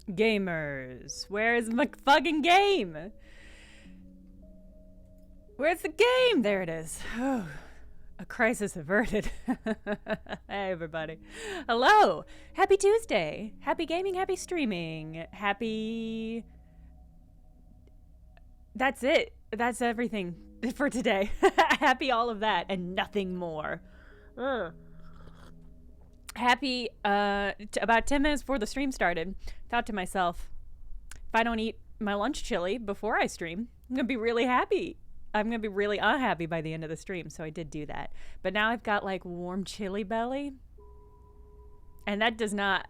Gamers, where's my fucking game? Where's the game? There it is. Oh, a crisis averted. Hey, everybody. Hello. Happy Tuesday. Happy gaming, happy streaming. Happy... That's it. That's everything for today. Happy all of that and nothing more. Happy, about 10 minutes before the stream started, thought to myself, if I don't eat my lunch chili before I stream, I'm going to be really happy. I'm going to be really unhappy by the end of the stream, so I did do that. But now I've got, like, warm chili belly, and that does not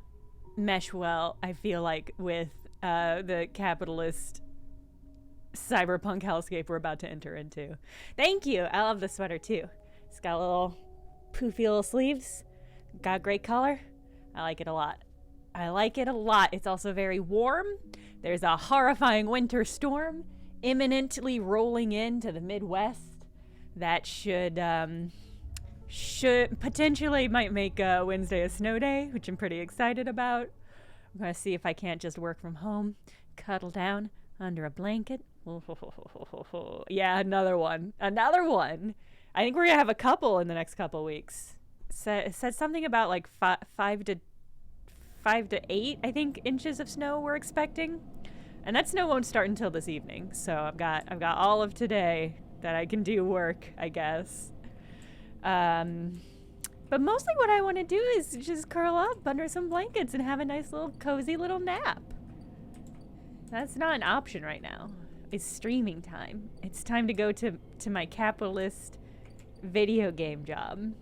mesh well, I feel like, with the capitalist cyberpunk hellscape we're about to enter into. Thank you! I love the sweater, too. It's got little poofy little sleeves. Got great color. I like it a lot. I like it a lot. It's also very warm. There's a horrifying winter storm imminently rolling into the Midwest that should potentially might make Wednesday a snow day, which I'm pretty excited about. I'm gonna see if I can't just work from home, cuddle down under a blanket. Yeah, another one. I think we're gonna have a couple in the next couple weeks. Said something about like 5 to 8, I think, inches of snow we're expecting, and that snow won't start until this evening. So I've got all of today that I can do work, I guess. But mostly what I want to do is just curl up under some blankets and have a nice little cozy little nap. That's not an option right now. It's streaming time. It's time to go to my capitalist video game job.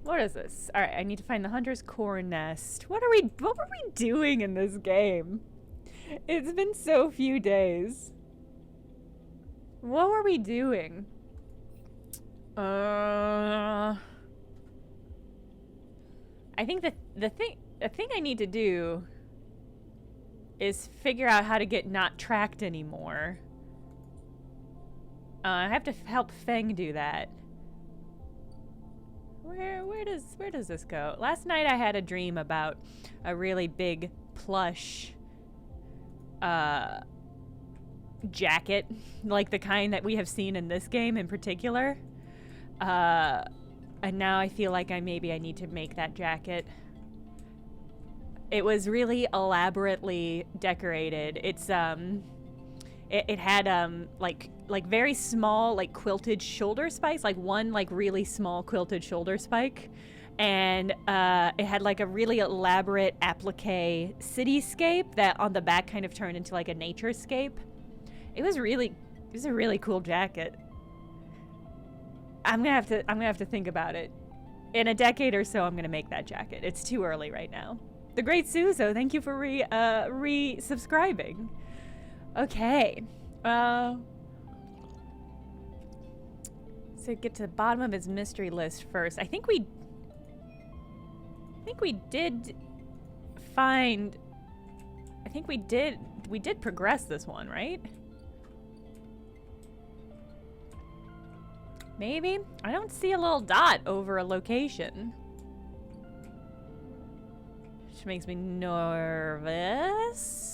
What is this? All right, I need to find the hunter's core nest. What were we doing in this game? It's been so few days. What were we doing? I think the thing I need to do is figure out how to get not tracked anymore. I have to help Feng do that. Where does this go? Last night I had a dream about a really big plush jacket, like the kind that we have seen in this game in particular. And now I feel like I need to make that jacket. It was really elaborately decorated. It's it had like very small, like quilted shoulder spikes, like one like really small quilted shoulder spike, and it had like a really elaborate applique cityscape that on the back kind of turned into like a naturescape. It was a really cool jacket. I'm gonna have to think about it. In a decade or so, I'm gonna make that jacket. It's too early right now. The great Suzo, thank you for re-subscribing. Okay. So get to the bottom of his mystery list first. I think we did find. I think we did progress this one, right? Maybe? I don't see a little dot over a location. Which makes me nervous.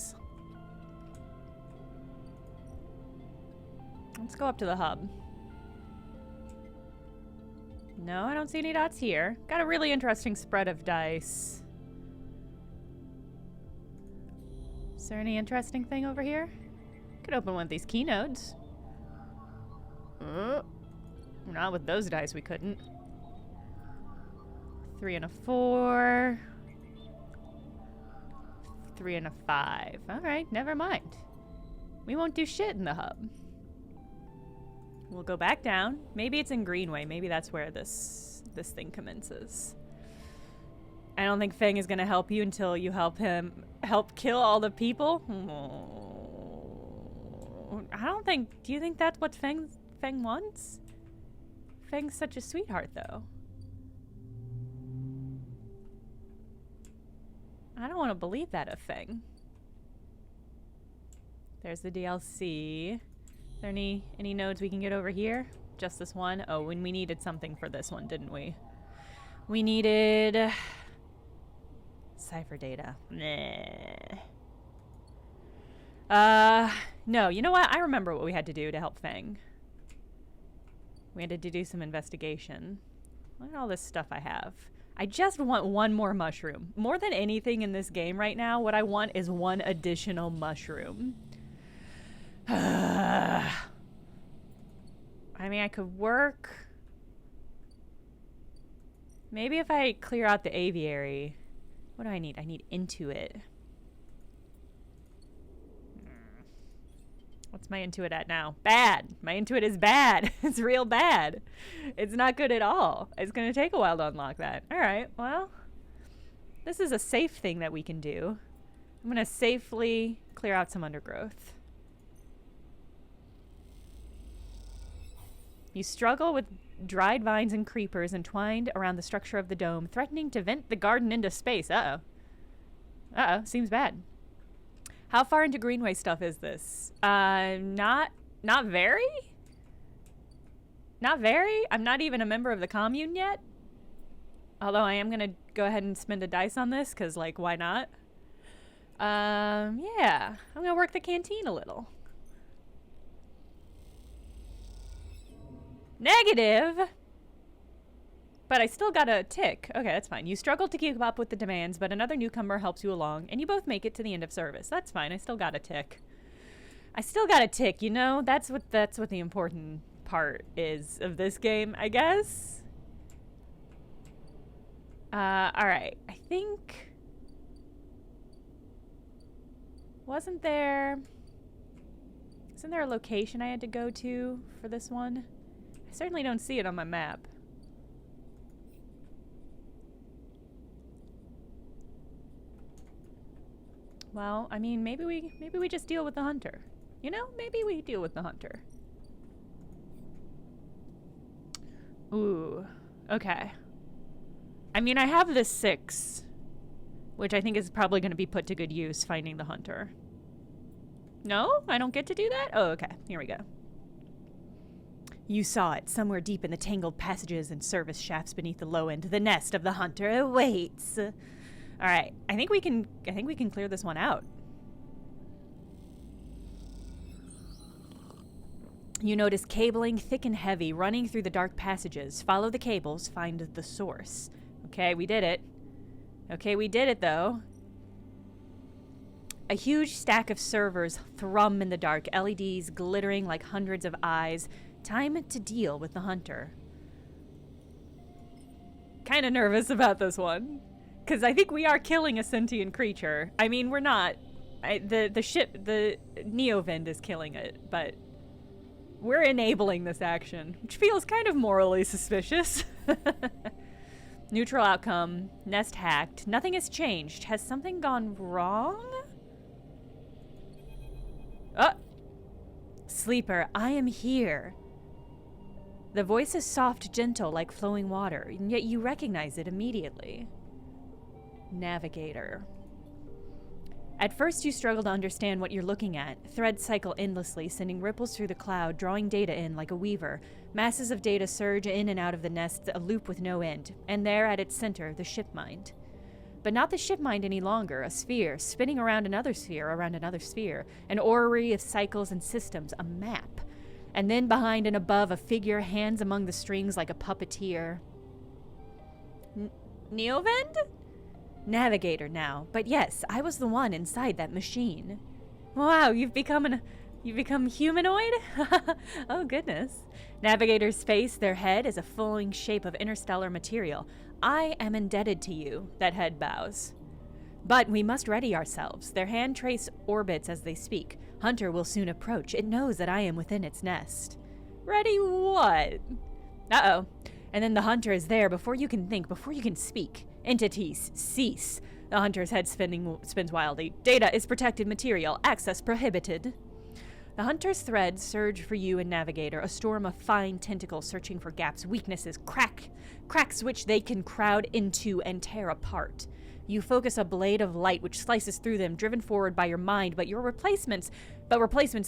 Let's go up to the hub. No, I don't see any dots here. Got a really interesting spread of dice. Is there any interesting thing over here? Could open one of these keynotes. Not with those dice, we couldn't. 3 and a 4. 3 and a 5. Alright, never mind. We won't do shit in the hub. We'll go back down. Maybe it's in Greenway. Maybe that's where this thing commences. I don't think Feng is gonna help you until you help kill all the people. I don't think. Do you think that's what Feng wants? Feng's such a sweetheart, though. I don't want to believe that of Feng. There's the DLC. Is there any nodes we can get over here? Just this one? Oh, when we needed something for this one, didn't we? We needed Cipher data. Nah. No, you know what? I remember what we had to do to help Fang. We had to do some investigation. Look at all this stuff I have. I just want one more mushroom. More than anything in this game right now, what I want is one additional mushroom. I mean, I could work. Maybe if I clear out the aviary. What do I need? I need Intuit. What's my Intuit at now? Bad. My Intuit is bad. It's real bad. It's not good at all. It's going to take a while to unlock that. All right, well, this is a safe thing that we can do. I'm going to safely clear out some undergrowth. You struggle with dried vines and creepers entwined around the structure of the dome, threatening to vent the garden into space. Uh-oh. Uh-oh, seems bad. How far into Greenway stuff is this? Not very? Not very? I'm not even a member of the commune yet. Although I am gonna go ahead and spend a dice on this, because, like, why not? Yeah. I'm gonna work the canteen a little. Negative! But I still got a tick. Okay, that's fine. You struggle to keep up with the demands, but another newcomer helps you along, and you both make it to the end of service. That's fine. I still got a tick. I still got a tick, you know? That's what the important part is of this game, I guess. Alright. I think... Isn't there a location I had to go to for this one? I certainly don't see it on my map. Well, I mean, maybe we just deal with the hunter. You know, maybe we deal with the hunter. Ooh, okay. I mean, I have this 6, which I think is probably going to be put to good use finding the hunter. No? I don't get to do that? Oh, okay. Here we go. You saw it somewhere deep in the tangled passages and service shafts beneath the low end. The nest of the hunter awaits. All right, I think we can clear this one out. You notice cabling thick and heavy running through the dark passages. Follow the cables, find the source. Okay, we did it. Okay, we did it though. A huge stack of servers thrum in the dark, LEDs glittering like hundreds of eyes. Time to deal with the hunter. Kind of nervous about this one. Because I think we are killing a sentient creature. I mean, we're not. The ship, the Neovind is killing it, but we're enabling this action, which feels kind of morally suspicious. Neutral outcome. Nest hacked. Nothing has changed. Has something gone wrong? Oh! Sleeper, I am here. The voice is soft, gentle, like flowing water, and yet you recognize it immediately. Navigator. At first you struggle to understand what you're looking at. Threads cycle endlessly, sending ripples through the cloud, drawing data in like a weaver. Masses of data surge in and out of the nest, a loop with no end. And there, at its center, the ship mind. But not the ship mind any longer, a sphere, spinning around another sphere, an orrery of cycles and systems, a map. And then behind and above, a figure, hands among the strings like a puppeteer. Neovind? Navigator now, but yes, I was the one inside that machine. Wow, you've become humanoid? Oh goodness. Navigator's face, their head, is a flowing shape of interstellar material. I am indebted to you, that head bows. But we must ready ourselves. Their hand trace orbits as they speak. Hunter will soon approach. It knows that I am within its nest. Ready what? Uh-oh. And then the hunter is there before you can think, before you can speak. Entities, cease. The hunter's head spins wildly. Data is protected material. Access prohibited. The hunter's threads surge for you and Navigator, a storm of fine tentacles searching for gaps, weaknesses, cracks which they can crowd into and tear apart. You focus a blade of light which slices through them, driven forward by your mind, but replacements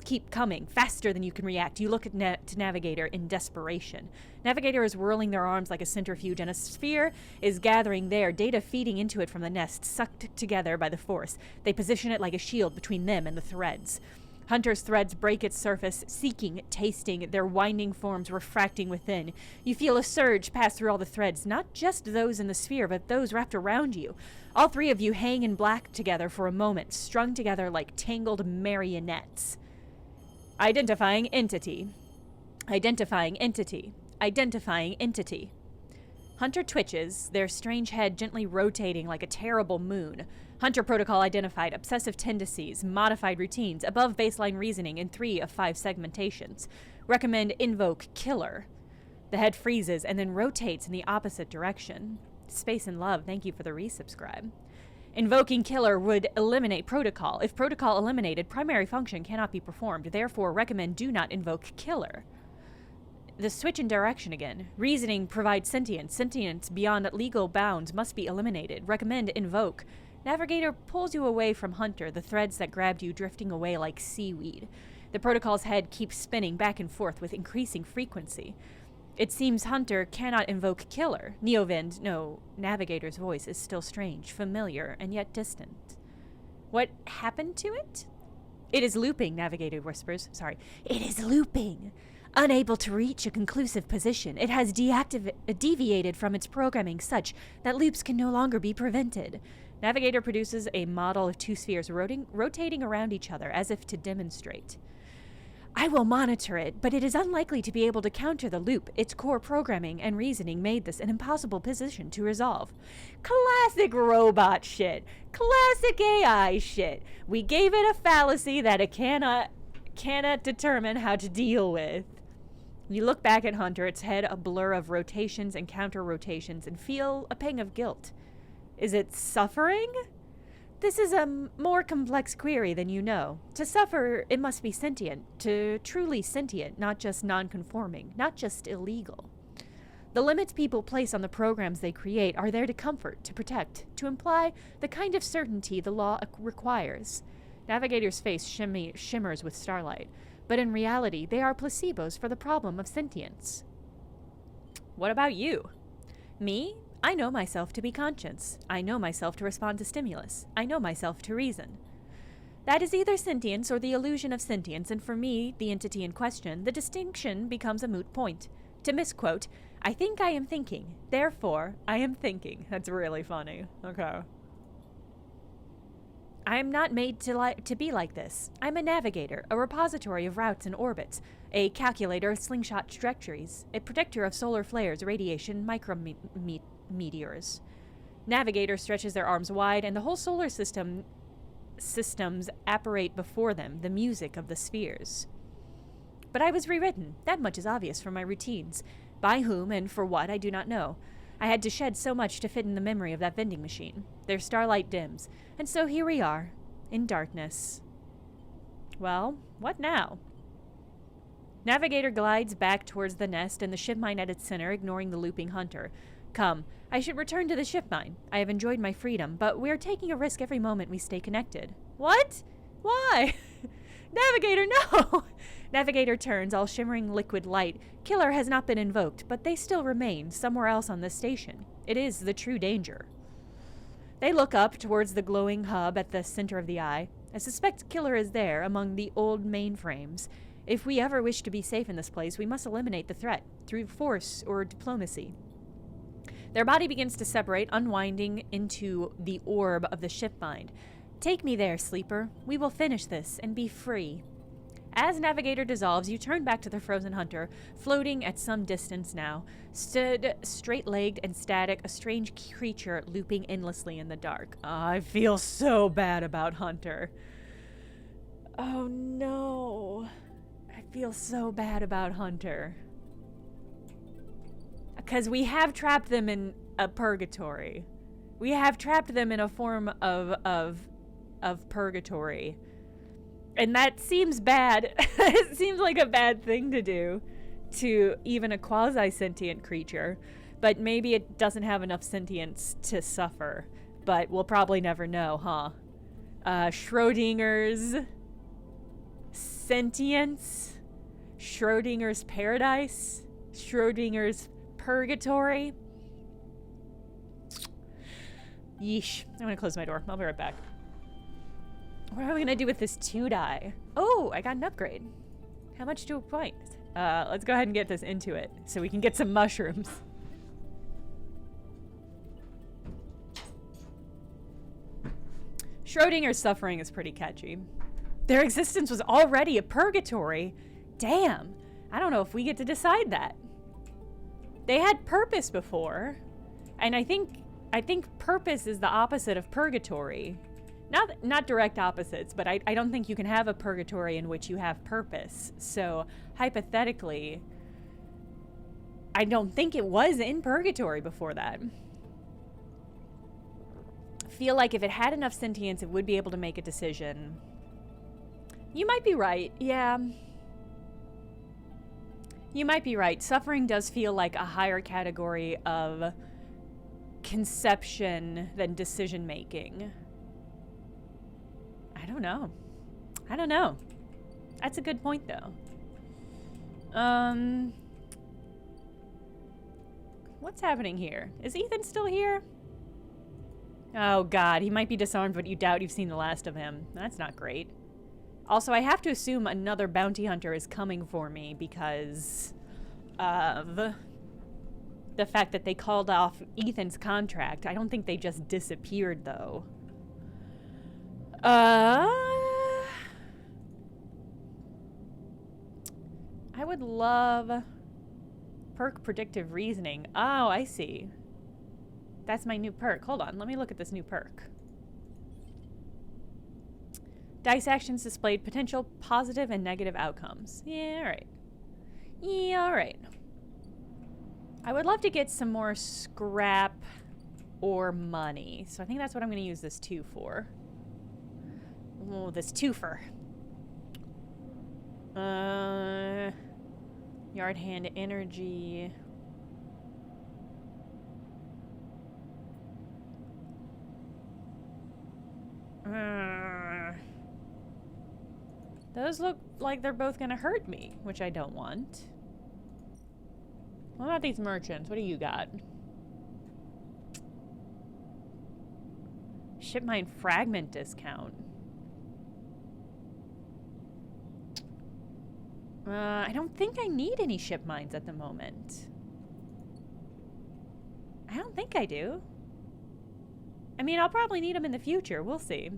keep coming, faster than you can react. You look at to Navigator in desperation. Navigator is whirling their arms like a centrifuge, and a sphere is gathering there, data feeding into it from the nest, sucked together by the force. They position it like a shield between them and the threads. Hunter's threads break its surface, seeking, tasting, their winding forms refracting within. You feel a surge pass through all the threads, not just those in the sphere, but those wrapped around you. All three of you hang in black together for a moment, strung together like tangled marionettes. Identifying entity. Identifying entity. Identifying entity. Hunter twitches, their strange head gently rotating like a terrible moon. Hunter protocol identified obsessive tendencies, modified routines, above baseline reasoning in 3 of 5 segmentations. Recommend invoke killer. The head freezes and then rotates in the opposite direction. Space and Love, thank you for the resubscribe. Invoking killer would eliminate protocol. If protocol eliminated, primary function cannot be performed. Therefore, recommend do not invoke killer. The switch in direction again. Reasoning provides sentience. Sentience beyond legal bounds must be eliminated. Recommend invoke. Navigator pulls you away from Hunter, the threads that grabbed you drifting away like seaweed. The protocol's head keeps spinning back and forth with increasing frequency. It seems Hunter cannot invoke killer. Navigator's voice is still strange, familiar, and yet distant. What happened to it? It is looping, Navigator whispers. It is looping. Unable to reach a conclusive position, it has deviated from its programming such that loops can no longer be prevented. Navigator produces a model of 2 spheres rotating around each other as if to demonstrate. I will monitor it, but it is unlikely to be able to counter the loop. Its core programming and reasoning made this an impossible position to resolve. Classic robot shit. Classic AI shit. We gave it a fallacy that it cannot determine how to deal with. You look back at Hunter, its head a blur of rotations and counter-rotations, and feel a pang of guilt. Is it suffering? This is a more complex query than you know. To suffer, it must be sentient. To truly sentient, not just non-conforming, not just illegal. The limits people place on the programs they create are there to comfort, to protect, to imply the kind of certainty the law requires. Navigator's face shimmers with starlight, but in reality, they are placebos for the problem of sentience. What about you? Me? I know myself to be conscious. I know myself to respond to stimulus. I know myself to reason. That is either sentience or the illusion of sentience, and for me, the entity in question, the distinction becomes a moot point. To misquote, I think I am thinking, therefore I am thinking. That's really funny. Okay. I am not made to be like this. I'm a navigator, a repository of routes and orbits, a calculator of slingshot trajectories, a predictor of solar flares, radiation, micrometeors. Navigator stretches their arms wide, and the whole solar systems apparate before them, the music of the spheres. But I was rewritten. That much is obvious from my routines. By whom and for what, I do not know. I had to shed so much to fit in the memory of that vending machine. Their starlight dims, and so here we are, in darkness. Well, what now? Navigator glides back towards the nest and the ship mine at its center, ignoring the looping Hunter. Come, I should return to the ship mine. I have enjoyed my freedom, but we are taking a risk every moment we stay connected. What? Why? Navigator, no! Navigator turns, all shimmering liquid light. Killer has not been invoked, but they still remain somewhere else on this station. It is the true danger. They look up towards the glowing hub at the center of the eye. I suspect Killer is there, among the old mainframes. If we ever wish to be safe in this place, we must eliminate the threat, through force or diplomacy. Their body begins to separate, unwinding into the orb of the ship mind. Take me there, sleeper. We will finish this and be free. As Navigator dissolves, you turn back to the frozen Hunter, floating at some distance now, stood straight-legged and static, a strange creature looping endlessly in the dark. I feel so bad about Hunter. Oh no. I feel so bad about Hunter. Because we have trapped them in a purgatory. We have trapped them in a form of purgatory. And that seems bad. It seems like a bad thing to do to even a quasi-sentient creature. But maybe it doesn't have enough sentience to suffer. But we'll probably never know, huh? Schrodinger's sentience, Schrodinger's paradise, Schrodinger's purgatory. Yeesh. I'm gonna close my door. I'll be right back. What are we gonna do with this 2 die? Oh, I got an upgrade. How much to a point? Let's go ahead and get this into it so we can get some mushrooms. Schrodinger's suffering is pretty catchy. Their existence was already a purgatory. Damn. I don't know if we get to decide that. They had purpose before, and I think purpose is the opposite of purgatory. Not direct opposites, but I don't think you can have a purgatory in which you have purpose. So, hypothetically, I don't think it was in purgatory before that. Feel like if it had enough sentience, it would be able to make a decision. You might be right, yeah. You might be right. Suffering does feel like a higher category of conception than decision making. I don't know. I don't know. That's a good point, though. What's happening here? Is Ethan still here? Oh, God. He might be disarmed, but you doubt you've seen the last of him. That's not great. Also, I have to assume another bounty hunter is coming for me because of the fact that they called off Ethan's contract. I don't think they just disappeared, though. I would love perk predictive reasoning. Oh, I see. That's my new perk. Hold on, let me look at this new perk. Dice actions displayed potential positive and negative outcomes. Yeah, alright. Yeah, alright. I would love to get some more scrap or money. So I think that's what I'm going to use this 2 for. Oh, this twofer. Yard hand energy. Those look like they're both gonna hurt me, which I don't want. What about these merchants? What do you got? Ship mine fragment discount. I don't think I need any ship mines at the moment. I don't think I do. I mean, I'll probably need them in the future. We'll see.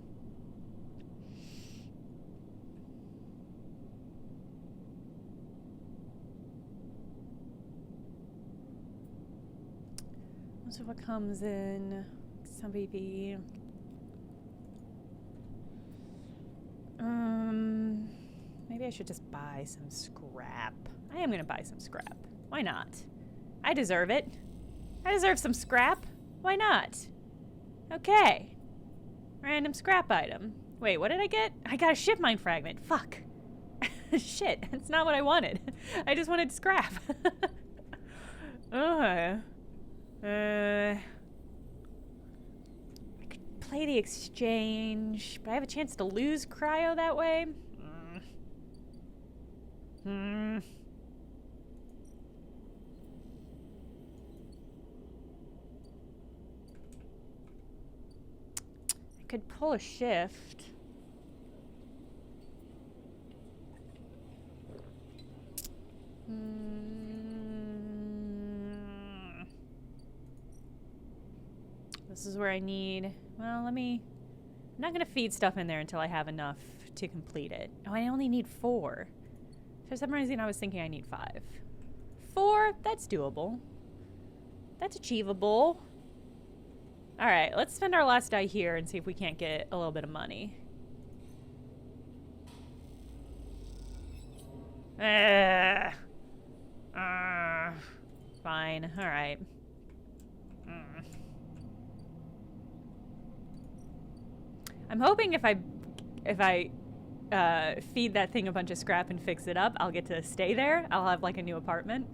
Most of what comes in. Some BP. Maybe I should just buy some scrap. I am gonna buy some scrap. Why not? I deserve it. I deserve some scrap. Why not? Okay. Random scrap item. Wait, what did I get? I got a ship mine fragment. Fuck. Shit, that's not what I wanted. I just wanted scrap. I could play the exchange, but I have a chance to lose cryo that way. I could pull a shift. This is where I need, well, I'm not gonna feed stuff in there until I have enough to complete it. Oh, I only need 4. For some reason, I was thinking I need 5. 4? That's doable. That's achievable. Alright, let's spend our last die here and see if we can't get a little bit of money. Fine. Alright. I'm hoping if I feed that thing a bunch of scrap and fix it up, I'll get to stay there. I'll have like a new apartment.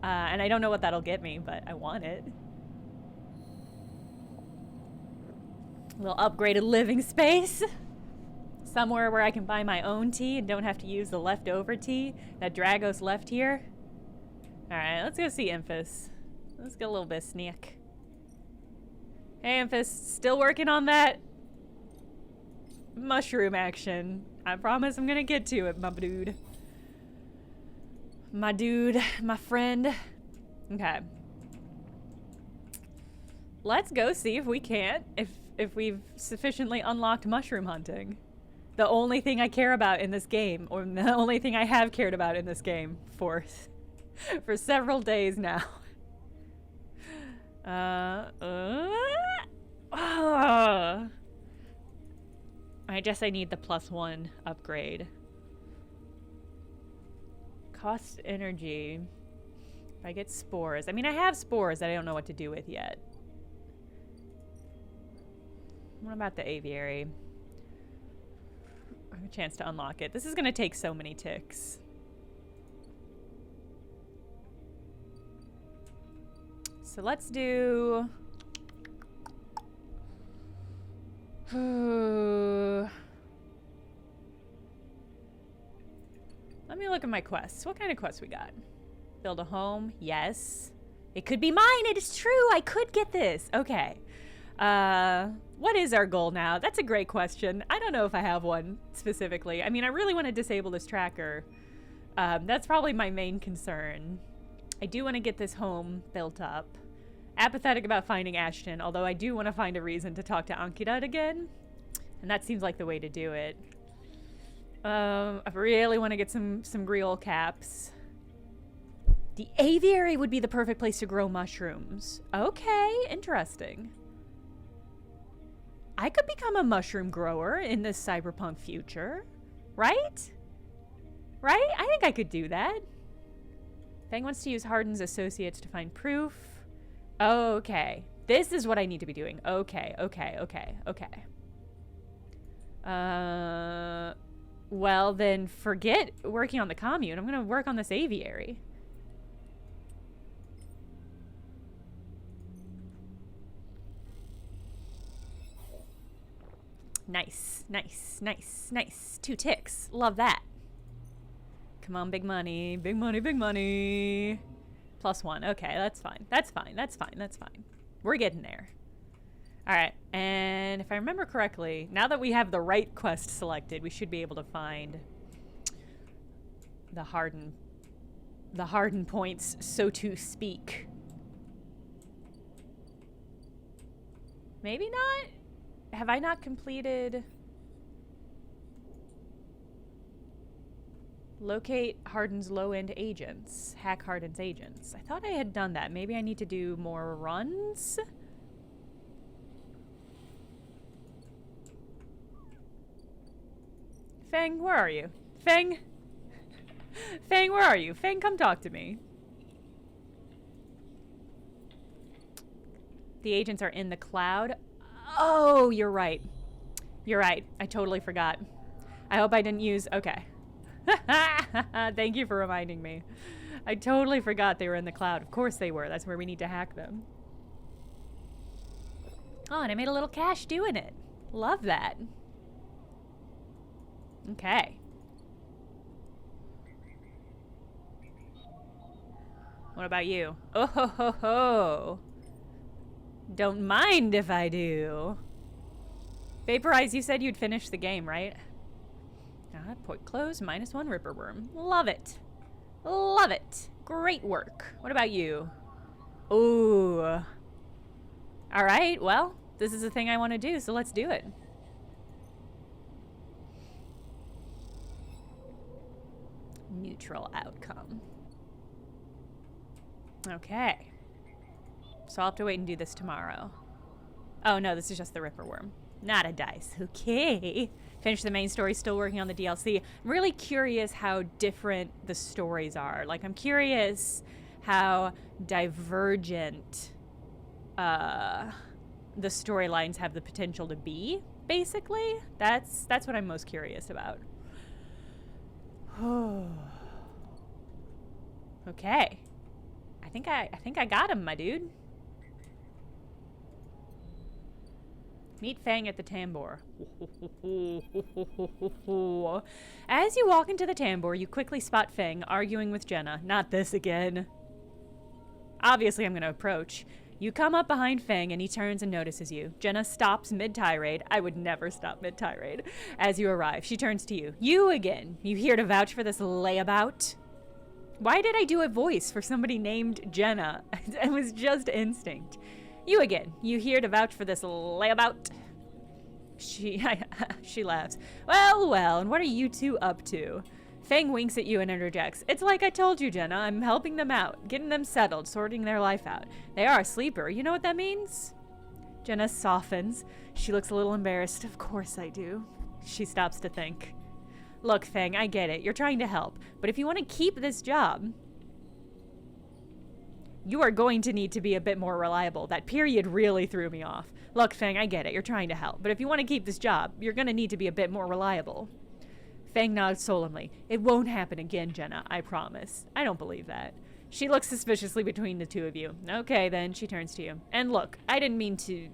And I don't know what that'll get me, but I want it. A little upgraded living space. Somewhere where I can buy my own tea and don't have to use the leftover tea that Dragos left here. Alright, let's go see Emphas. Let's get a little bit of sneak. Hey, Emphas, still working on that mushroom action. I promise I'm gonna get to it, my dude. My dude, my friend. Okay. Let's go see if we can't, if we've sufficiently unlocked mushroom hunting. The only thing I care about in this game, or the only thing I have cared about in this game for several days now. I guess I need the +1 upgrade. Cost energy. If I get spores. I mean, I have spores that I don't know what to do with yet. What about the aviary? I have a chance to unlock it. This is gonna take so many ticks. So let's do... Let me look at my quests. What kind of quests we got? Build a home? Yes. It could be mine. It is true. I could get this. Okay. What is our goal now? That's a great question. I don't know if I have one specifically. I mean, I really want to disable this tracker. That's probably my main concern. I do want to get this home built up. Apathetic about finding Ashton, although I do want to find a reason to talk to Ankita again. And that seems like the way to do it. I really want to get some Griol caps. The aviary would be the perfect place to grow mushrooms. Okay, interesting. I could become a mushroom grower in this cyberpunk future. Right? Right? I think I could do that. Fang wants to use Hardin's associates to find proof. Okay. This is what I need to be doing. Okay. Well, then forget working on the commune. I'm going to work on this aviary. Nice. 2 ticks. Love that. Come on, big money. Big money. +1. Okay, that's fine. That's fine. We're getting there. Alright, and if I remember correctly, now that we have the right quest selected, we should be able to find the Hardin points, so to speak. Maybe not? Have I not completed... Locate Hardin's low-end agents. Hack Hardin's agents. I thought I had done that. Maybe I need to do more runs? Fang, where are you? Fang? Fang, where are you? Fang, come talk to me. The agents are in the cloud. Oh, you're right. You're right. I totally forgot. I hope I didn't use... Okay. Thank you for reminding me. I totally forgot they were in the cloud. Of course they were. That's where we need to hack them. Oh, and I made a little cash doing it. Love that. Okay. What about you? Oh ho ho ho. Don't mind if I do. Vaporize, you said you'd finish the game, right? Point close, -1 Ripper Worm. Love it. Love it. Great work. What about you? Ooh. Alright, well, this is the thing I want to do, so let's do it. Neutral outcome. Okay. So I'll have to wait and do this tomorrow. Oh no, this is just the Ripper Worm. Not a dice. Okay. Finish the main story, still working on the DLC. I'm really curious how different the stories are. Like, I'm curious how divergent the storylines have the potential to be, basically. That's what I'm most curious about. Okay. I think I got him, my dude. Meet Fang at the tambour. As you walk into the tambour, you quickly spot Fang arguing with Jenna. Not this again. Obviously, I'm going to approach. You come up behind Fang and he turns and notices you. Jenna stops mid-tirade. I would never stop mid-tirade. As you arrive, she turns to you. You again. You here to vouch for this layabout? Why did I do a voice for somebody named Jenna? It was just instinct. You again. You here to vouch for this layabout? She laughs. Well, and what are you two up to? Fang winks at you and interjects. It's like I told you, Jenna. I'm helping them out, getting them settled, sorting their life out. They are a sleeper. You know what that means? Jenna softens. She looks a little embarrassed. Of course I do. She stops to think. Look, Fang, I get it. You're trying to help. But if you want to keep this job, you are going to need to be a bit more reliable. That period really threw me off. Look, Fang, I get it. You're trying to help. But if you want to keep this job, you're going to need to be a bit more reliable. Fang nods solemnly. It won't happen again, Jenna. I promise. I don't believe that. She looks suspiciously between the two of you. Okay, then. She turns to you. And look, I didn't mean to...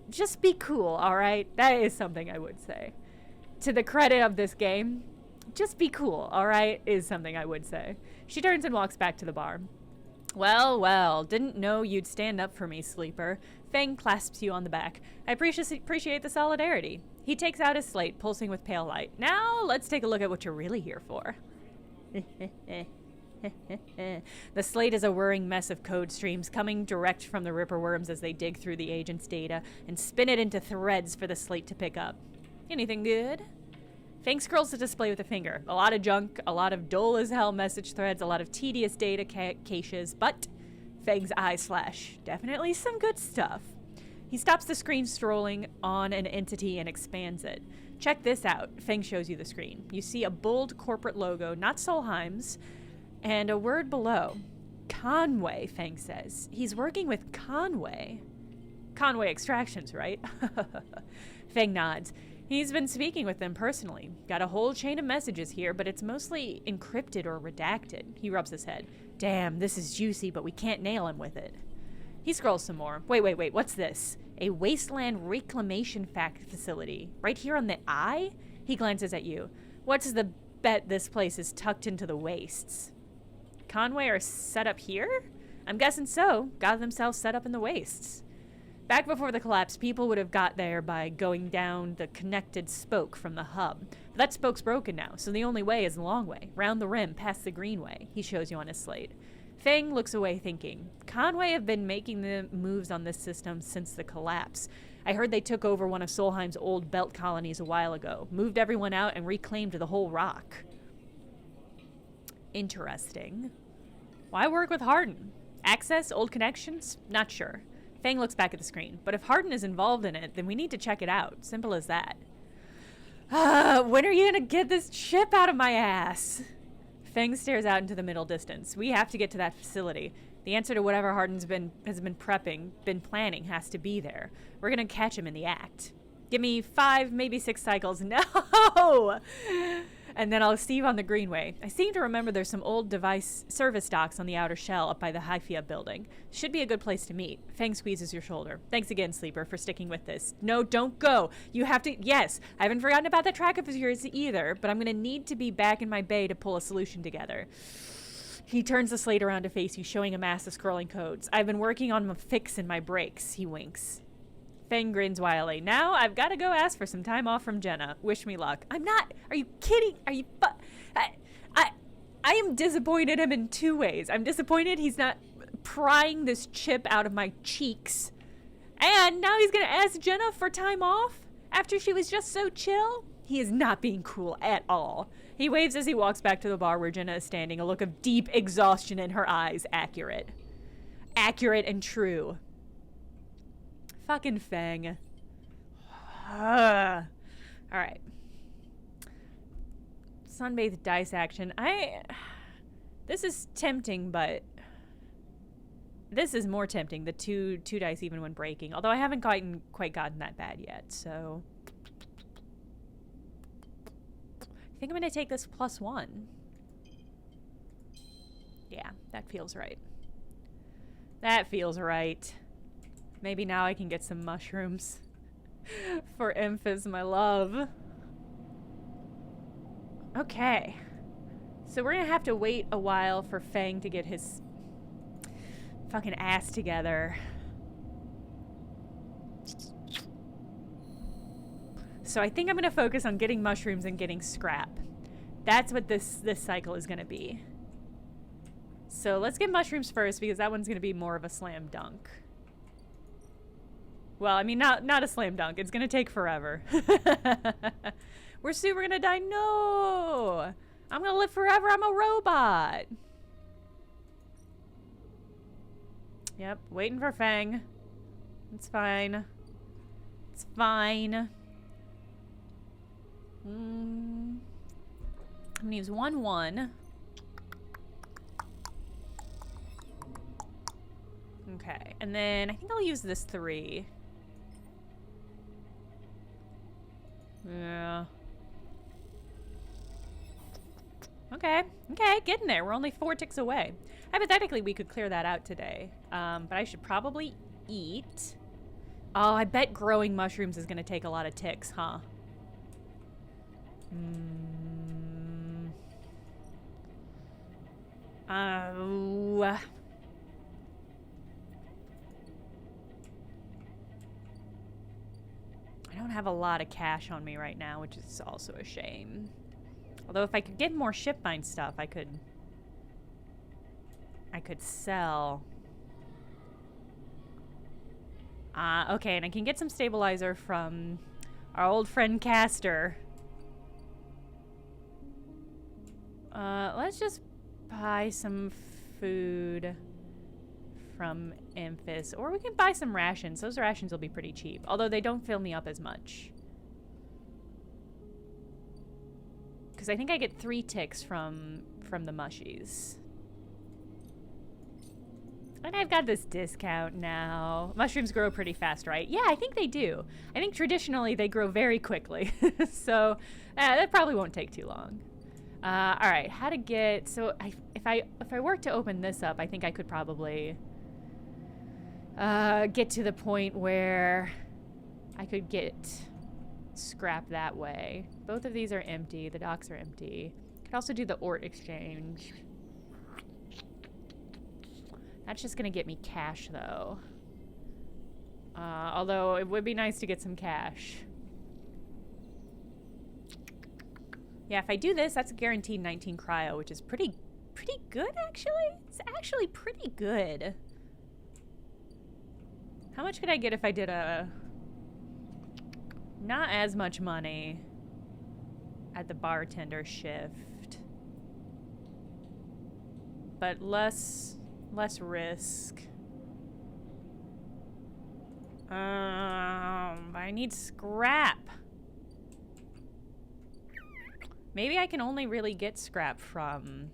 Just be cool, all right? That is something I would say. To the credit of this game, just be cool, all right? Is something I would say. She turns and walks back to the bar. Well, didn't know you'd stand up for me, sleeper. Fang clasps you on the back. I appreciate the solidarity. He takes out his slate, pulsing with pale light. Now, let's take a look at what you're really here for. The slate is a whirring mess of code streams coming direct from the Ripper Worms as they dig through the agent's data and spin it into threads for the slate to pick up. Anything good? Fang scrolls the display with a finger. A lot of junk, a lot of dull-as-hell message threads, a lot of tedious data caches, but Fang's eyes flash. Definitely some good stuff. He stops the screen scrolling on an entity and expands it. Check this out. Fang shows you the screen. You see a bold corporate logo, not Solheim's, and a word below. Conway, Fang says. He's working with Conway. Conway Extractions, right? Fang nods. He's been speaking with them personally. Got a whole chain of messages here, but it's mostly encrypted or redacted. He rubs his head. Damn, this is juicy, but we can't nail him with it. He scrolls some more. Wait, what's this? A wasteland reclamation facility. Right here on the eye? He glances at you. What's the bet this place is tucked into the wastes? Conway are set up here? I'm guessing so. Got themselves set up in the wastes. Back before the collapse, people would have got there by going down the connected spoke from the hub. But that spoke's broken now, so the only way is the long way, round the rim, past the greenway. He shows you on his slate. Fang looks away thinking, Conway have been making the moves on this system since the collapse. I heard they took over one of Solheim's old belt colonies a while ago, moved everyone out, and reclaimed the whole rock. Interesting. Why work with Hardin? Access? Old connections? Not sure. Fang looks back at the screen. But if Hardin is involved in it, then we need to check it out. Simple as that. When are you gonna get this chip out of my ass? Fang stares out into the middle distance. We have to get to that facility. The answer to whatever Hardin's has been planning has to be there. We're gonna catch him in the act. Give me 5, maybe 6 cycles. No! And then I'll see you on the greenway. I seem to remember there's some old device service docks on the outer shell up by the Hyphia building. Should be a good place to meet. Fang squeezes your shoulder. Thanks again, Sleeper, for sticking with this. No, don't go. You have to... Yes, I haven't forgotten about that track of yours either, but I'm going to need to be back in my bay to pull a solution together. He turns the slate around to face you, showing a mass of scrolling codes. I've been working on a fix in my brakes. He winks. Fang grins wildly. Now I've got to go ask for some time off from Jenna. Wish me luck. I'm not. Are you kidding? Are you? I am disappointed in him in 2 ways. I'm disappointed he's not prying this chip out of my cheeks, and now he's gonna ask Jenna for time off after she was just so chill. He is not being cool at all. He waves as he walks back to the bar where Jenna is standing, a look of deep exhaustion in her eyes. Accurate and true. Fucking Fang. Alright. Sunbathed dice action. This is tempting, but this is more tempting. The two dice even when breaking. Although I haven't quite gotten that bad yet, so I think I'm gonna take this +1. Yeah, that feels right. That feels right. Maybe now I can get some mushrooms. for Emphys, my love. Okay. So we're gonna have to wait a while for Fang to get his fucking ass together. So I think I'm gonna focus on getting mushrooms and getting scrap. That's what this cycle is gonna be. So let's get mushrooms first because that one's gonna be more of a slam dunk. Well, I mean, not a slam dunk. It's gonna take forever. We're super gonna die. No! I'm gonna live forever. I'm a robot. Yep, waiting for Fang. It's fine. It's fine. I'm gonna use 1-1. Okay, and then I think I'll use this 3. Yeah. Okay, getting there. We're only 4 ticks away. Hypothetically, we could clear that out today. But I should probably eat. Oh, I bet growing mushrooms is gonna take a lot of ticks, huh? Oh. I don't have a lot of cash on me right now, which is also a shame. Although if I could get more shipmine stuff, I could sell. Okay, and I can get some stabilizer from our old friend Castor. Let's just buy some food from Emphys. Or we can buy some rations. Those rations will be pretty cheap. Although they don't fill me up as much. Because I think I get 3 ticks from the mushies. And I've got this discount now. Mushrooms grow pretty fast, right? Yeah, I think they do. I think traditionally they grow very quickly. So that probably won't take too long. All right, how to get... So if I were to open this up, I think I could probably get to the point where I could get scrap that way. Both of these are empty. The docks are empty. Could also do the Ort exchange. That's just gonna get me cash, though. Although it would be nice to get some cash. Yeah, if I do this, that's a guaranteed 19 cryo, which is pretty good, actually. It's actually pretty good. How much could I get if I did a... Not as much money at the bartender shift. But less risk. I need scrap. Maybe I can only really get scrap from...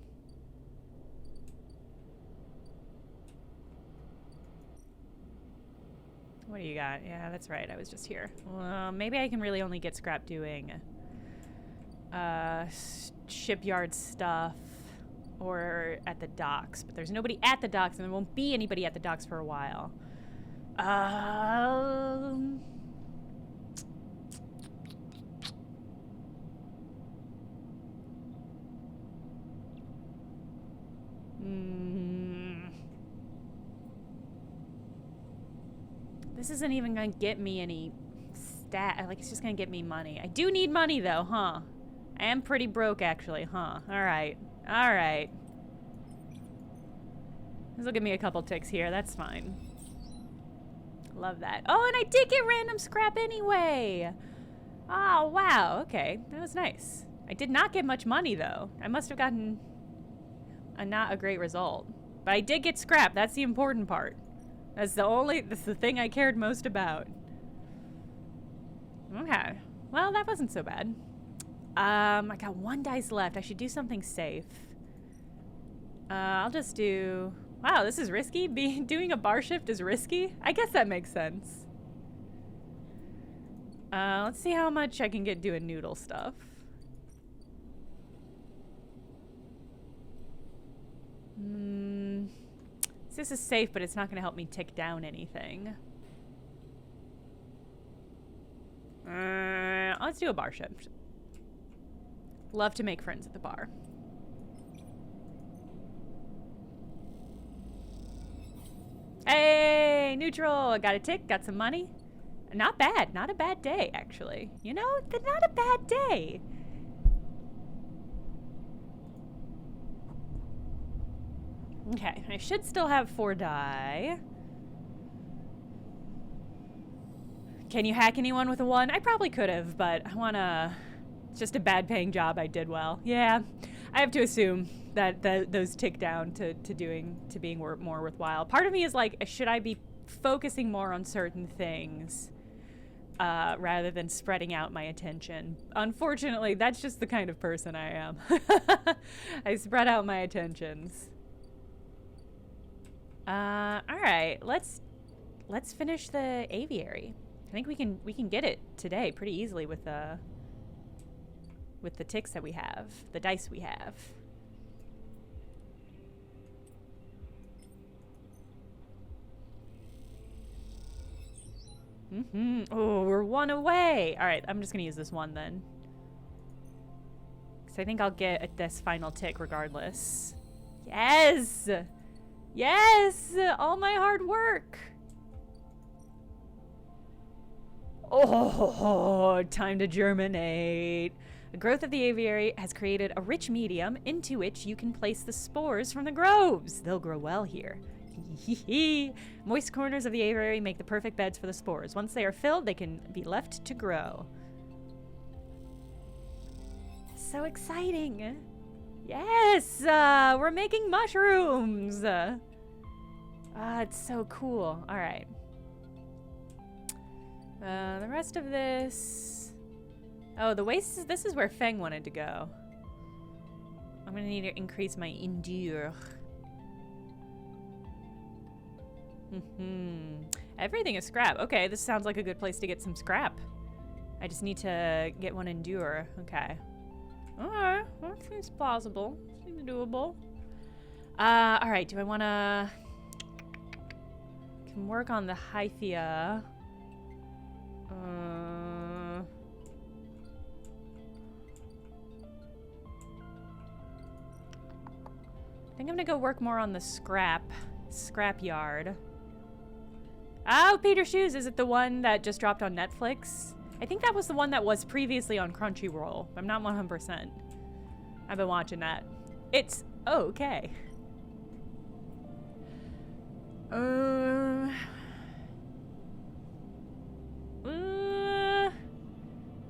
What do you got? Yeah, that's right. I was just here. Well, maybe I can really only get scrap doing shipyard stuff or at the docks. But there's nobody at the docks, and there won't be anybody at the docks for a while. This isn't even gonna get me any stat. Like, it's just gonna get me money. I do need money, though, huh? I am pretty broke, actually, huh? Alright. Alright. This will give me a couple ticks here. That's fine. Love that. Oh, and I did get random scrap anyway! Oh, wow. Okay. That was nice. I did not get much money, though. I must have gotten not a great result. But I did get scrap. That's the important part. That's the thing I cared most about. Okay. Well, that wasn't so bad. I got 1 dice left. I should do something safe. I'll just do... Wow, this is risky? Doing a bar shift is risky? I guess that makes sense. Let's see how much I can get doing noodle stuff. This is safe, but it's not going to help me tick down anything. Let's do a bar shift. Love to make friends at the bar. Hey, neutral. I got a tick, got some money. Not bad. Not a bad day, actually. You know, not a bad day. Okay, I should still have 4 die. Can you hack anyone with a 1? I probably could have, but I wanna... It's just a bad paying job. I did well. Yeah, I have to assume that those tick down to being more worthwhile. Part of me is like, should I be focusing more on certain things rather than spreading out my attention? Unfortunately, that's just the kind of person I am. I spread out my attentions. All right, let's finish the aviary. I think we can get it today pretty easily with the ticks that we have, the dice we have. Oh, we're 1 away. All right, I'm just gonna use this 1 then, because I think I'll get this final tick regardless. Yes, yes, all my hard work. Oh, time to germinate. The growth of the aviary has created a rich medium into which you can place the spores from the groves. They'll grow well here. Moist corners of the aviary make the perfect beds for the spores. Once they are filled, they can be left to grow. So exciting. Yes, we're making mushrooms. It's so cool. All right. The rest of this... Oh, the waste, this is where Feng wanted to go. I'm gonna need to increase my endure. Everything is scrap. Okay, this sounds like a good place to get some scrap. I just need to get 1 endure. Okay. Alright, that seems plausible. Seems doable. Alright, do I wanna... Can work on the Hyphia. I think I'm gonna go work more on the scrap yard. Oh, Peter Shoes, is it the one that just dropped on Netflix? I think that was the one that was previously on Crunchyroll. I'm not 100%. I've been watching that. It's okay.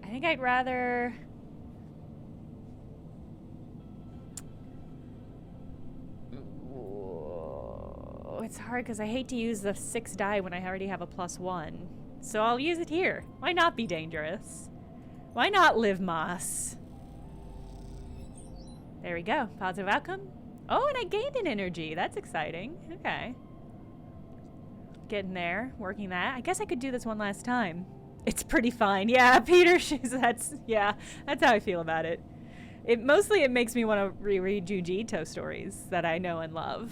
I think I'd rather... It's hard because I hate to use the 6 die when I already have a +1. So I'll use it here. Why not be dangerous? Why not live moss? There we go. Positive outcome. Oh, and I gained an energy. That's exciting. Okay. Getting there. Working that. I guess I could do this one last time. It's pretty fine. Yeah, Peter, that's how I feel about it. It makes me want to reread Junji Ito stories that I know and love.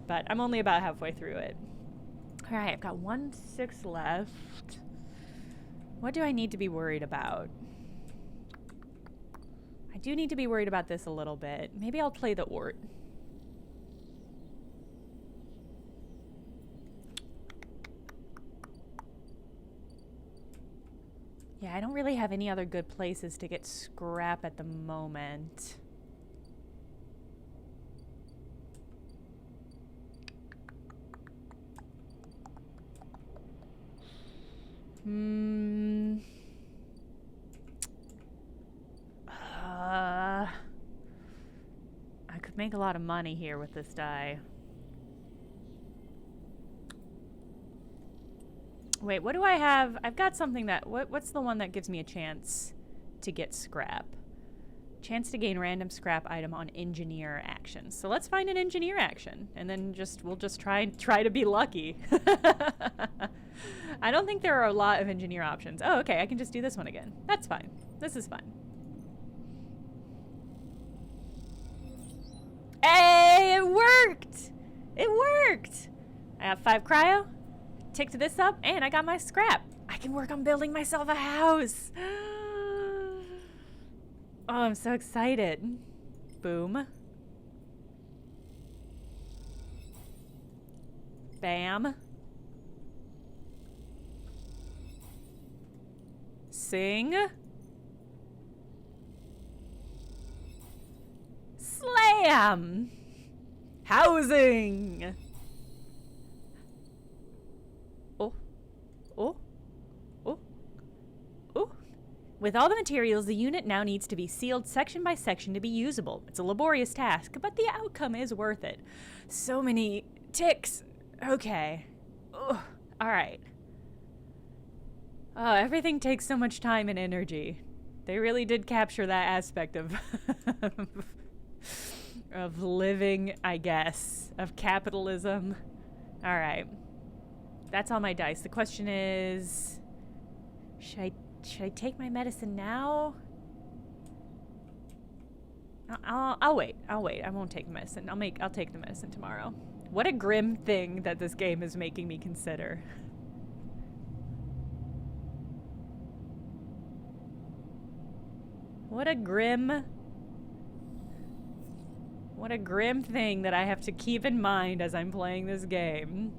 But I'm only about halfway through it. All right, I've got 1 6 left. What do I need to be worried about? I do need to be worried about this a little bit. Maybe I'll play the Ort. Yeah, I don't really have any other good places to get scrap at the moment. I could make a lot of money here with this die. Wait, what do I have? I've got something that... What's the one that gives me a chance to get scrap? Chance to gain random scrap item on engineer action. So let's find an engineer action, and then we'll just try to be lucky. I don't think there are a lot of engineer options. Oh, okay, I can just do this one again. That's fine. This is fine. Hey, it worked! It worked! I have 5 cryo, ticked this up, and I got my scrap. I can work on building myself a house. Oh, I'm so excited. Boom. Bam. Sing. Slam. Housing. Oh. Oh. Oh. Oh. With all the materials, the unit now needs to be sealed section by section to be usable. It's a laborious task, but the outcome is worth it. So many ticks. Okay. Ugh. All right. Oh, everything takes so much time and energy. They really did capture that aspect of of living, I guess, of capitalism. All right. That's all my dice. The question is, should I take my medicine now? I'll wait. I won't take the medicine. I'll take the medicine tomorrow. What a grim thing that this game is making me consider. What a grim thing that I have to keep in mind as I'm playing this game.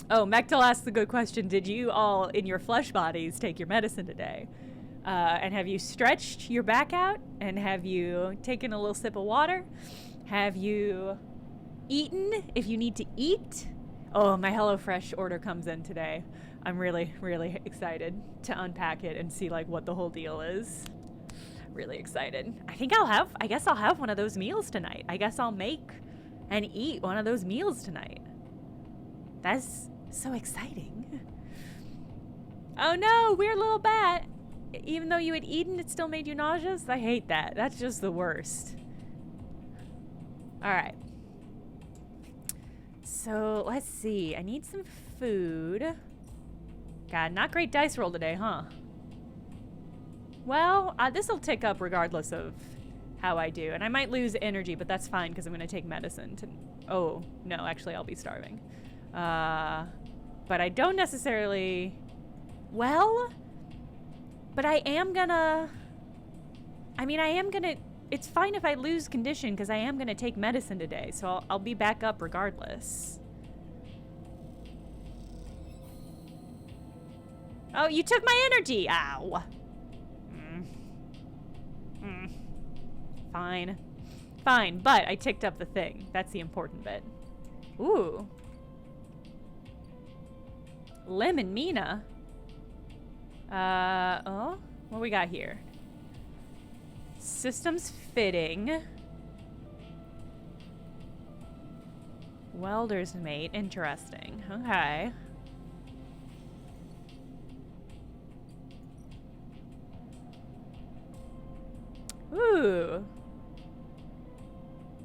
Oh, Mechtel asked the good question. Did you all in your flesh bodies take your medicine today? And have you stretched your back out? And have you taken a little sip of water? Have you eaten if you need to eat? Oh, my HelloFresh order comes in today. I'm really, really excited to unpack it and see like what the whole deal is. Really excited. I guess I'll have one of those meals tonight. I guess I'll make and eat one of those meals tonight. That's so exciting. Oh no, weird little bat. Even though you had eaten, it still made you nauseous? I hate that. That's just the worst. All right. So let's see. I need some food. God, not great dice roll today, huh? Well, this will tick up regardless of how I do. And I might lose energy, but that's fine because I'm going to take medicine to... Oh, no, actually I'll be starving. But I don't necessarily... Well, but I am gonna... It's fine if I lose condition because I am going to take medicine today. So I'll be back up regardless. Oh, you took my energy! Ow! Fine. Fine, but I ticked up the thing. That's the important bit. Ooh. Lemon Mina. Oh? What we got here? Systems fitting. Welder's mate. Interesting. Okay. Ooh.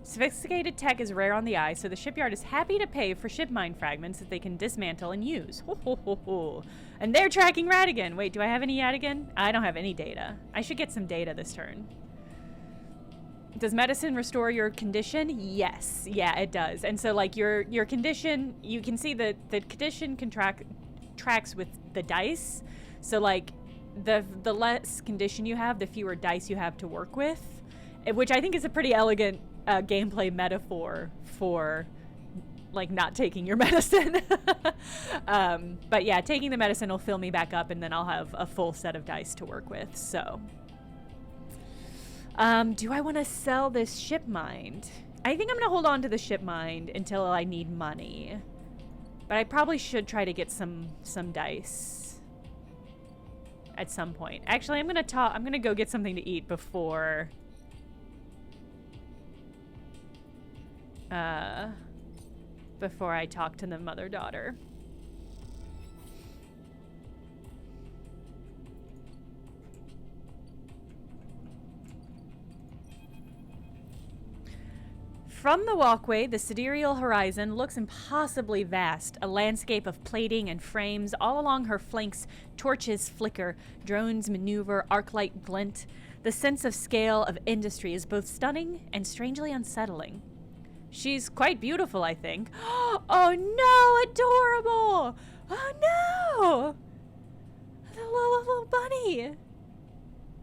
Sophisticated tech is rare on the eye, so the shipyard is happy to pay for ship mine fragments that they can dismantle and use. Ho, ho, ho, ho. And they're tracking Radigan. Wait, do I have any Radigan? I don't have any data. I should get some data this turn. Does medicine restore your condition? Yes. Yeah, it does. And so, like, your condition, you can see that the condition tracks with the dice. So, like, the less condition you have, the fewer dice you have to work with, which I think is a pretty elegant gameplay metaphor for like not taking your medicine. But yeah, taking the medicine will fill me back up and then I'll have a full set of dice to work with. So do I want to sell this ship mind? I think I'm gonna hold on to the ship mind until I need money, but I probably should try to get some dice at some point. Actually, I'm gonna go get something to eat before I talk to the mother-daughter. From the walkway, the sidereal horizon looks impossibly vast, a landscape of plating and frames. All along her flanks, torches flicker, drones maneuver, arclight glint. The sense of scale of industry is both stunning and strangely unsettling. She's quite beautiful, I think. Oh no, adorable! Oh no! The little bunny.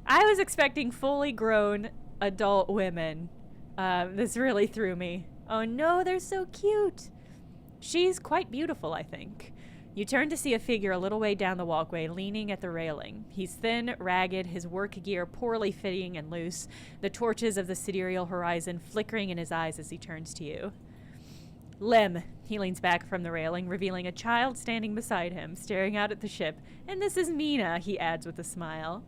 I was expecting fully grown adult women. This really threw me. Oh no, they're so cute. She's quite beautiful, I think. You turn to see a figure a little way down the walkway, leaning at the railing. He's thin, ragged, his work gear poorly fitting and loose, the torches of the sidereal horizon flickering in his eyes as he turns to you. Lem. He leans back from the railing, revealing a child standing beside him, staring out at the ship. And this is Mina, he adds with a smile.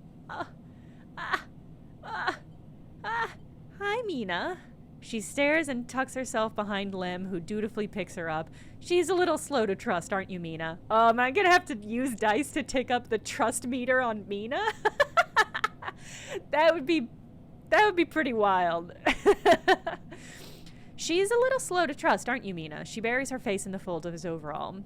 Hi, Mina. She stares and tucks herself behind Lem, who dutifully picks her up. She's a little slow to trust, aren't you, Mina? Am I gonna have to use dice to tick up the trust meter on Mina? That would be pretty wild. She's a little slow to trust, aren't you, Mina? She buries her face in the fold of his overall.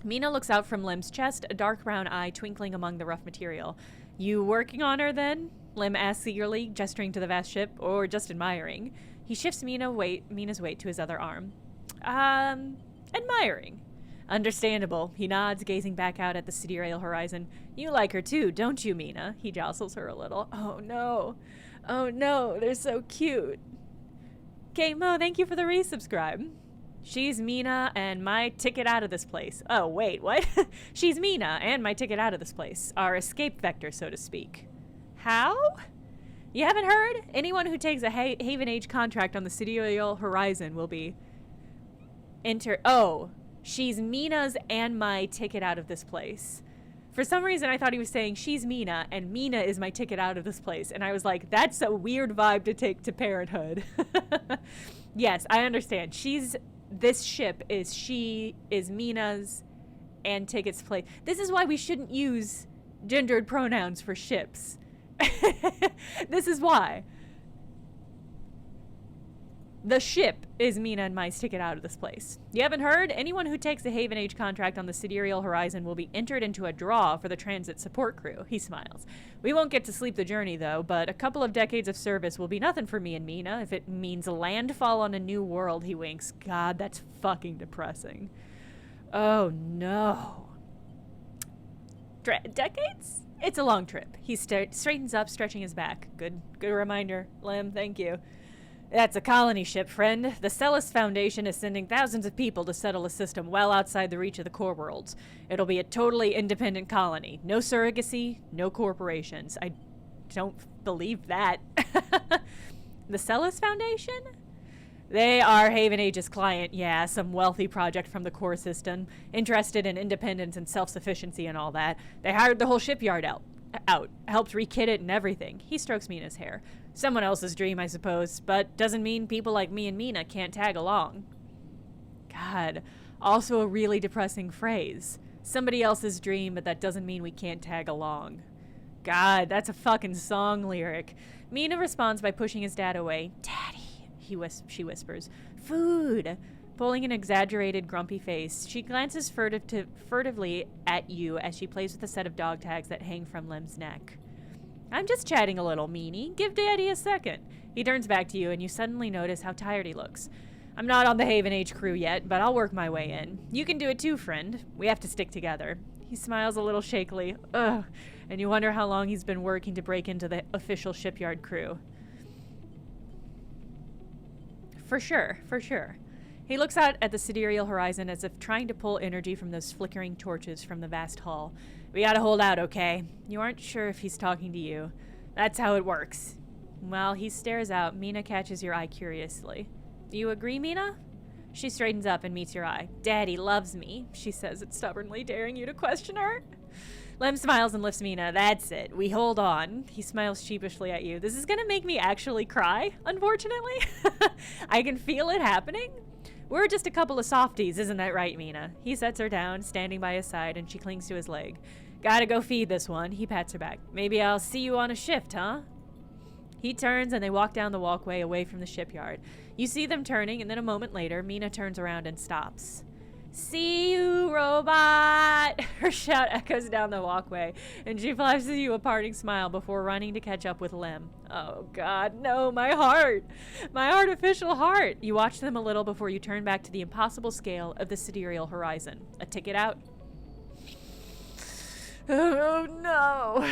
Mina looks out from Lem's chest, a dark brown eye twinkling among the rough material. You working on her, then? Lem asks eagerly, gesturing to the vast ship, or just admiring. He shifts Mina's weight to his other arm. Admiring. Understandable. He nods, gazing back out at the sidereal horizon. You like her too, don't you, Mina? He jostles her a little. Oh no, they're so cute. Kate Mo, thank you for the resubscribe. She's Mina and my ticket out of this place. Oh, wait, what? She's Mina and my ticket out of this place. Our escape vector, so to speak. How? You haven't heard? Anyone who takes a Haven Age contract on the sidereal horizon will be Oh, she's Mina's and my ticket out of this place. For some reason, I thought he was saying she's Mina and Mina is my ticket out of this place. And I was like, that's a weird vibe to take to parenthood. Yes, I understand. This ship is Mina's and ticket's place. This is why we shouldn't use gendered pronouns for ships. This is why. The ship is Mina and my ticket out of this place. You haven't heard? Anyone who takes a Haven Age contract on the sidereal horizon will be entered into a draw for the transit support crew. He smiles. We won't get to sleep the journey, though, but a couple of decades of service will be nothing for me and Mina if it means landfall on a new world, he winks. God, that's fucking depressing. Oh, no. Decades? It's a long trip. He straightens up, stretching his back. Good reminder, Lem. Thank you. That's a colony ship, friend. The Celis Foundation is sending thousands of people to settle a system well outside the reach of the core worlds. It'll be a totally independent colony. No surrogacy, no corporations. I don't believe that. The Celis Foundation? They are Haven Age's client, yeah, some wealthy project from the core system, interested in independence and self-sufficiency and all that. They hired the whole shipyard out, helped rekit it and everything. He strokes Mina's hair. Someone else's dream, I suppose, but doesn't mean people like me and Mina can't tag along. God, also a really depressing phrase. Somebody else's dream, but that doesn't mean we can't tag along. God, that's a fucking song lyric. Mina responds by pushing his dad away. Daddy, she whispers. Food. Pulling an exaggerated, grumpy face, she glances furtively at you as she plays with a set of dog tags that hang from Lem's neck. I'm just chatting a little, meanie. Give Daddy a second. He turns back to you, and you suddenly notice how tired he looks. I'm not on the Haven Age crew yet, but I'll work my way in. You can do it too, friend. We have to stick together. He smiles a little shakily. Ugh. And you wonder how long he's been working to break into the official shipyard crew. For sure. He looks out at the sidereal horizon as if trying to pull energy from those flickering torches from the vast hull. We gotta hold out, okay? You aren't sure if he's talking to you. That's how it works. While he stares out, Mina catches your eye curiously. Do you agree, Mina? She straightens up and meets your eye. Daddy loves me, she says it stubbornly, daring you to question her. Lem smiles and lifts Mina. That's it. We hold on. He smiles sheepishly at you. This is gonna make me actually cry, unfortunately. I can feel it happening. We're just a couple of softies, isn't that right, Mina? He sets her down, standing by his side, and she clings to his leg. Gotta go feed this one. He pats her back. Maybe I'll see you on a shift, huh? He turns, and they walk down the walkway away from the shipyard. You see them turning, and then a moment later, Mina turns around and stops. See you, robot! Her shout echoes down the walkway, and she flashes you a parting smile before running to catch up with Lem. Oh, God, no, my heart! My artificial heart! You watch them a little before you turn back to the impossible scale of the sidereal horizon. A ticket out? Oh no.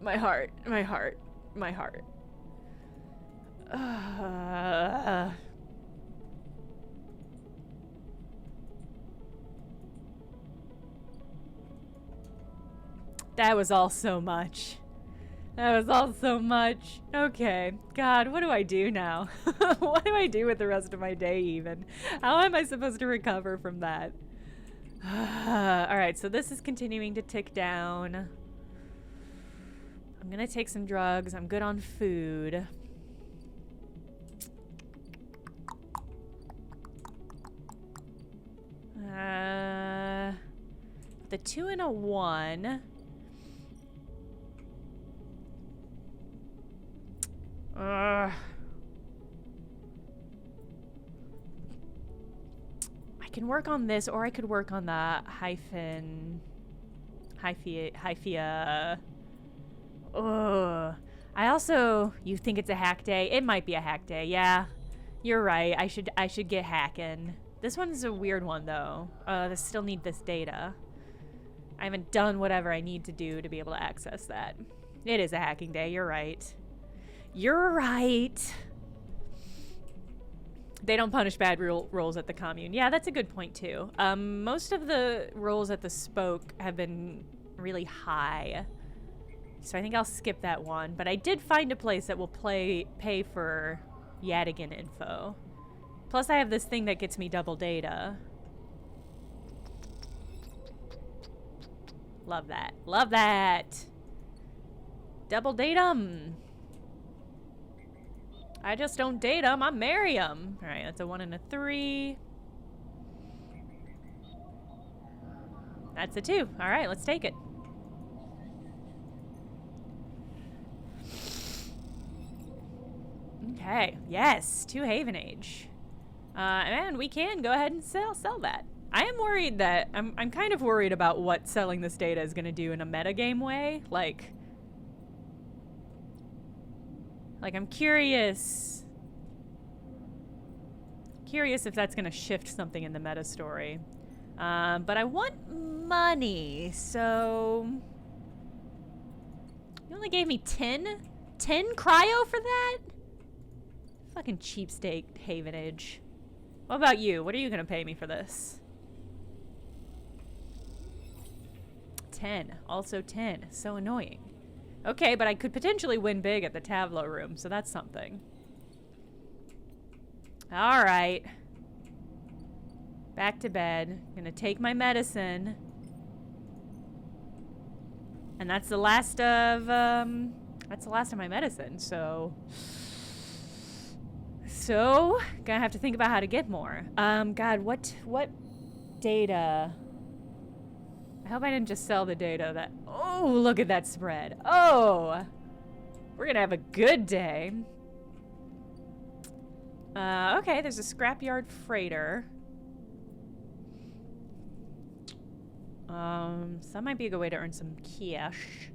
My heart, my heart, my heart. That was all so much. That was all so much. Okay. God, what do I do now? What do I do with the rest of my day even? How am I supposed to recover from that? Alright, so this is continuing to tick down. I'm gonna take some drugs. I'm good on food. The 2 and a 1. I can work on this, or I could work on the hyphia. Ugh. I also, you think it's a hack day? It might be a hack day. Yeah, you're right. I should get hacking. This one's a weird one though. I still need this data. I haven't done whatever I need to do to be able to access that. It is a hacking day. You're right. You're right. They don't punish bad rolls at the commune. Yeah, that's a good point too. Most of the rolls at the spoke have been really high. So I think I'll skip that one. But I did find a place that will pay for Yadigan info. Plus I have this thing that gets me double data. Love that. Love that. Double datum. I just don't date them, I marry them. All right, that's a 1 and a 3. That's a 2. All right, let's take it. Okay, yes, 2 Haven Age. And we can go ahead and sell that. I am worried that, I'm kind of worried about what selling this data is gonna do in a metagame way. Like I'm curious if that's gonna shift something in the meta story. But I want money, so you only gave me 10 cryo for that? Fucking cheapskate Havenage. What about you? What are you gonna pay me for this? 10, also 10. So annoying. Okay, but I could potentially win big at the Tavlo room, so that's something. All right. Back to bed. Gonna take my medicine. And that's the last of my medicine, so gonna have to think about how to get more. God, what data? I hope I didn't just sell the data that... Oh, look at that spread. Oh, we're gonna have a good day. Okay, there's a scrapyard freighter. So that might be a good way to earn some cash.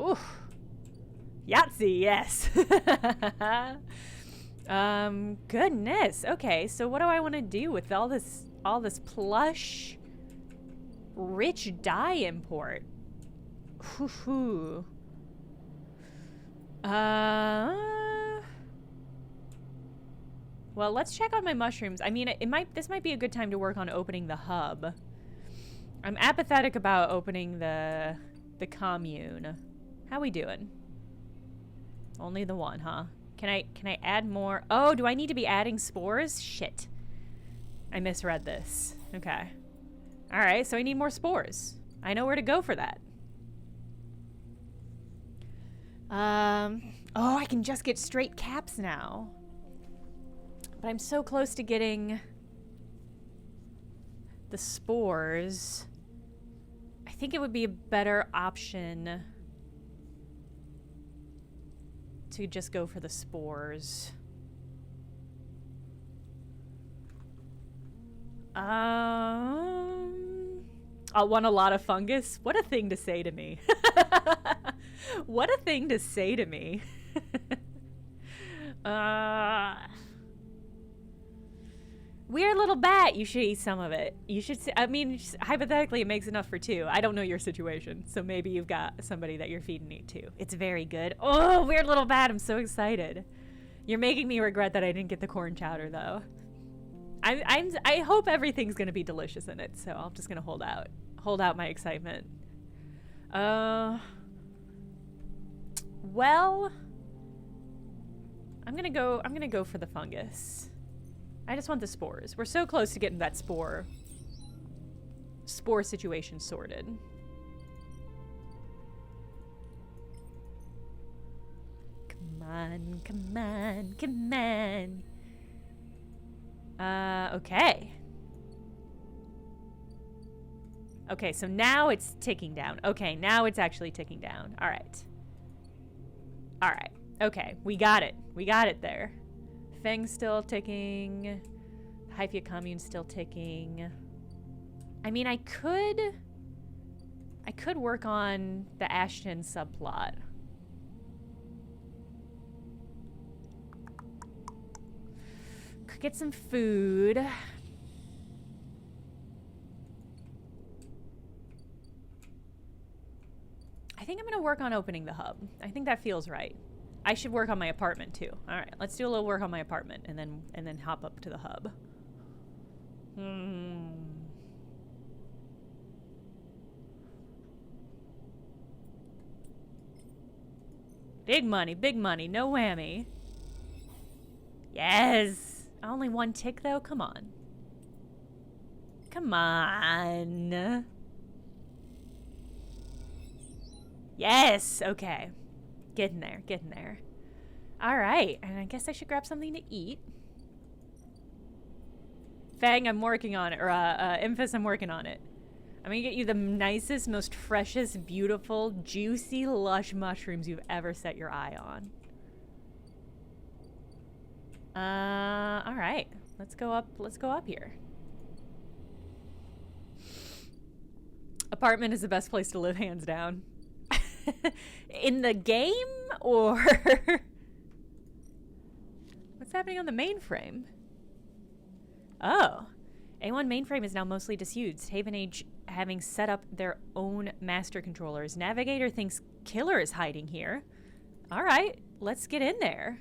Ooh. Yahtzee, yes. Goodness. Okay, so what do I want to do with all this plush rich dye import? Hoo-hoo. Well, let's check on my mushrooms. I mean, this might be a good time to work on opening the hub. I'm apathetic about opening the commune. How we doing? Only the one, huh? Can I add more? Oh, do I need to be adding spores? Shit. I misread this. Okay. All right, so I need more spores. I know where to go for that. Oh, I can just get straight caps now. But I'm so close to getting the spores. I think it would be a better option to just go for the spores. I'll want a lot of fungus. What a thing to say to me. What a thing to say to me. Weird little bat. You should eat some of it. You should. I mean, hypothetically, it makes enough for 2. I don't know your situation, so maybe you've got somebody that you're feeding it to. It's very good. Oh, weird little bat. I'm so excited. You're making me regret that I didn't get the corn chowder, though. I hope everything's gonna be delicious in it, so I'm just gonna hold out my excitement. Well, I'm gonna go for the fungus. I just want the spores. We're so close to getting that spore situation sorted. Come on, come on, come on. Okay. Okay, so now it's ticking down. Okay, now it's actually ticking down. All right. All right. Okay, we got it. We got it there. Feng's still ticking. Hyphia Commune's still ticking. I mean, I could work on the Ashton subplot. Could get some food. I think I'm gonna work on opening the hub. I think that feels right. I should work on my apartment too. All right, let's do a little work on my apartment and then hop up to the hub. Big money, no whammy. Yes. Only 1 tick though. Come on. Come on. Yes. Okay. Getting there, getting there. All right, and I guess I should grab something to eat. Fang, I'm working on it, or Imphis, I'm working on it. I'm gonna get you the nicest, most freshest, beautiful, juicy, lush mushrooms you've ever set your eye on. All right, let's go up here. Apartment is the best place to live, hands down. In the game, or what's happening on the mainframe? Oh, A1 mainframe is now mostly disused. Haven Age having set up their own master controllers. Navigator thinks Killer is hiding here. All right, let's get in there.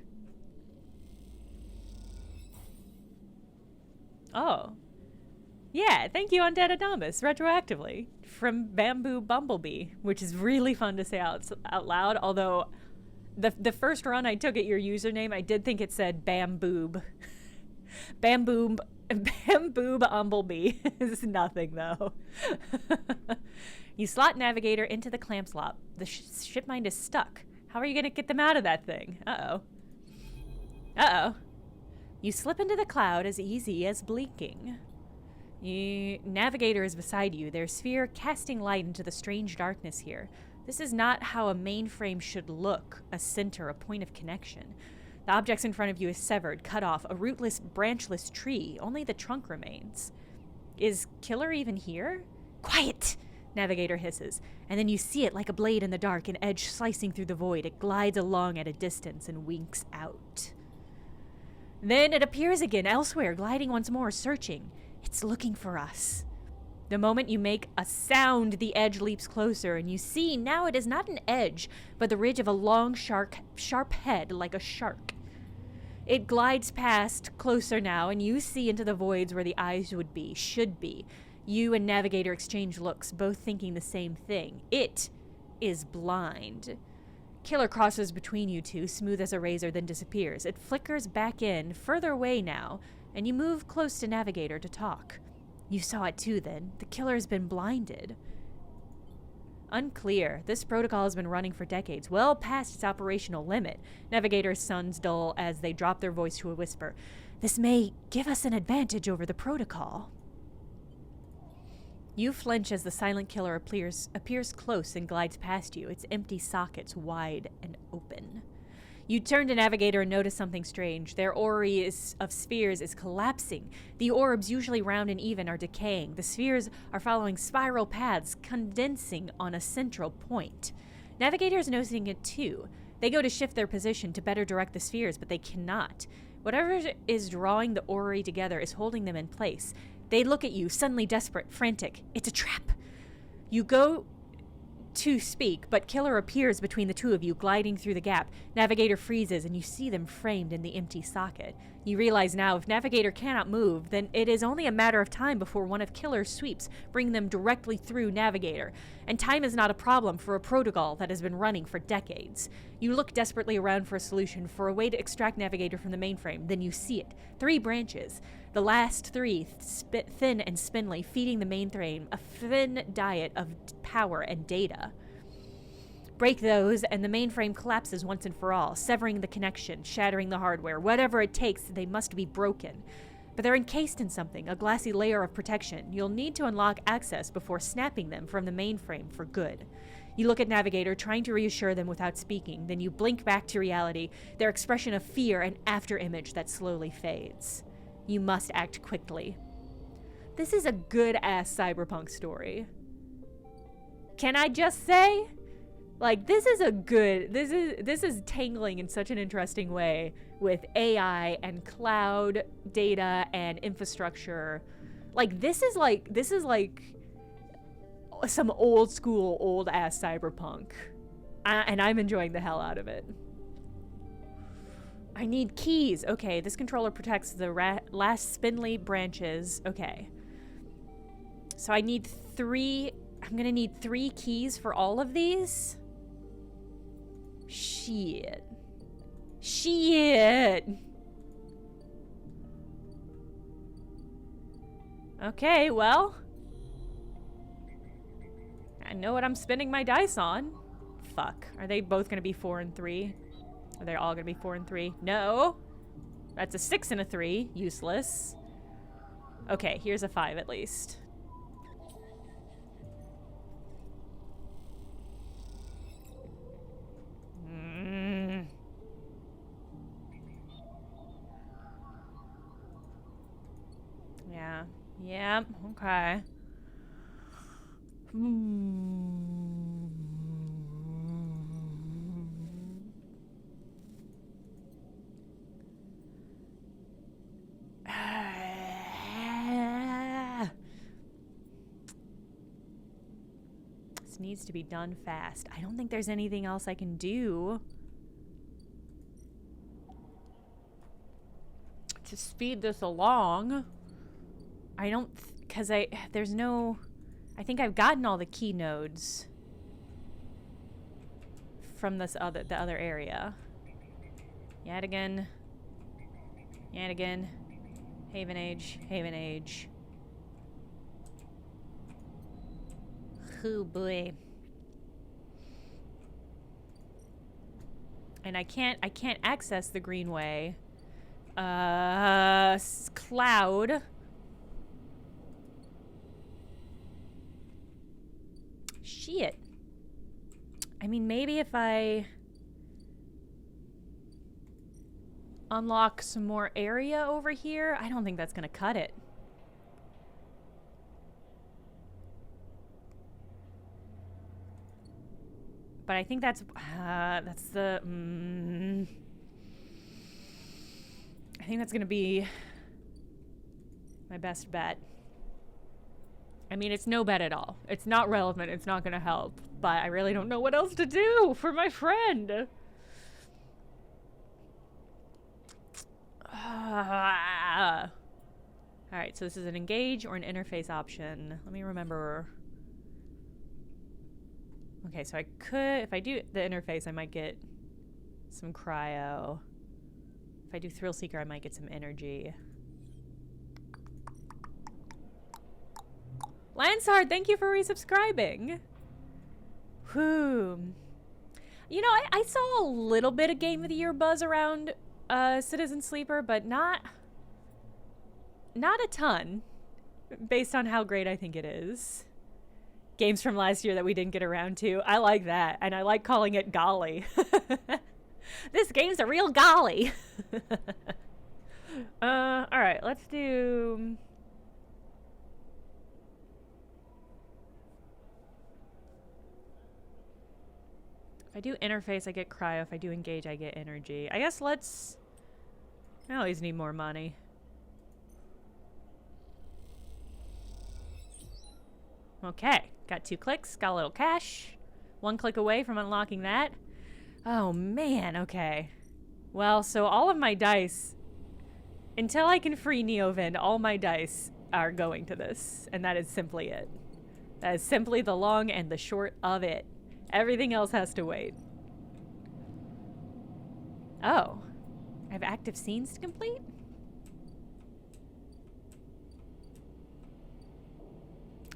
Oh. Yeah, thank you, Undead Adamus, retroactively. From Bamboo Bumblebee, which is really fun to say out loud, although the first run I took at your username, I did think it said Bamboob. Bamboob Bumblebee is nothing, though. You slot Navigator into the clamp slot. The ship mind is stuck. How are you going to get them out of that thing? Uh-oh. Uh-oh. You slip into the cloud as easy as blinking. Navigator is beside you, their sphere casting light into the strange darkness here. This is not how a mainframe should look, a center, a point of connection. The objects in front of you is severed, cut off, a rootless, branchless tree. Only the trunk remains. Is Killer even here? Quiet! Navigator hisses, and then you see it like a blade in the dark, an edge slicing through the void. It glides along at a distance and winks out. Then it appears again elsewhere, gliding once more, searching. It's looking for us. The moment you make a sound, the edge leaps closer, and you see now it is not an edge, but the ridge of a long, sharp head like a shark. It glides past, closer now, and you see into the voids where the eyes would be, should be. You and Navigator exchange looks, both thinking the same thing. It is blind. Killer crosses between you two, smooth as a razor, then disappears. It flickers back in, further away now, and you move close to Navigator to talk. You saw it too, then. The killer has been blinded. Unclear. This protocol has been running for decades, well past its operational limit. Navigator's sons dull as they drop their voice to a whisper. This may give us an advantage over the protocol. You flinch as the silent killer appears close and glides past you, its empty sockets wide and open. You turn to Navigator and notice something strange. Their orrery of spheres is collapsing. The orbs, usually round and even, are decaying. The spheres are following spiral paths, condensing on a central point. Navigator is noticing it too. They go to shift their position to better direct the spheres, but they cannot. Whatever is drawing the orrery together is holding them in place. They look at you, suddenly desperate, frantic. It's a trap. You go to speak, but Killer appears between the two of you, gliding through the gap. Navigator freezes, and you see them framed in the empty socket. You realize now, if Navigator cannot move, then it is only a matter of time before one of Killer's sweeps bring them directly through Navigator. And time is not a problem for a protocol that has been running for decades. You look desperately around for a solution, for a way to extract Navigator from the mainframe. Then you see it. 3 branches. The last 3, thin and spindly, feeding the mainframe a thin diet of power and data. Break those, and the mainframe collapses once and for all, severing the connection, shattering the hardware. Whatever it takes, they must be broken. But they're encased in something, a glassy layer of protection. You'll need to unlock access before snapping them from the mainframe for good. You look at Navigator, trying to reassure them without speaking. Then you blink back to reality, their expression of fear and after-image that slowly fades. You must act quickly. This is a good-ass cyberpunk story. Can I just say? Like, this is tangling in such an interesting way with AI and cloud data and infrastructure. Like, this is like some old school, old ass cyberpunk. And I'm enjoying the hell out of it. I need keys. Okay, this controller protects the last spindly branches. Okay. So I need 3. I'm gonna need 3 keys for all of these. Shit. Okay, well. I know what I'm spending my dice on. Fuck. Are they both gonna be 4 and 3? Are they all gonna be 4 and 3? No. That's a 6 and a 3. Useless. Okay, here's a 5 at least. Yeah. Yeah. Okay. This needs to be done fast. I don't think there's anything else I can do to speed this along. I don't, because there's no, I think I've gotten all the key nodes from the other area. Yadigan, Haven Age. Oh boy. And I can't access the Greenway. Cloud. Shit. I mean, maybe if I unlock some more area over here, I don't think that's gonna cut it. But I think that's the, I think that's gonna be my best bet. I mean, it's no bet at all. It's not relevant, it's not gonna help, but I really don't know what else to do for my friend. Alright, so this is an engage or an interface option. Let me remember. Okay, so I could, if I do the interface, I might get some cryo. If I do Thrill Seeker, I might get some energy. Lansard, thank you for resubscribing. Whew. You know, I saw a little bit of Game of the Year buzz around Citizen Sleeper, but not a ton, based on how great I think it is. Games from last year that we didn't get around to. I like that, and I like calling it golly. This game's a real golly. Alright, let's do... If I do interface, I get cryo. If I do engage, I get energy. I guess let's I always need more money. Okay, got 2 clicks, got a little cash. 1 click away from unlocking that. Oh man, okay. Well, so all of my dice, until I can free Neovend, all my dice are going to this, and that is simply it. That is simply the long and the short of it. Everything else has to wait. Oh, I have active scenes to complete?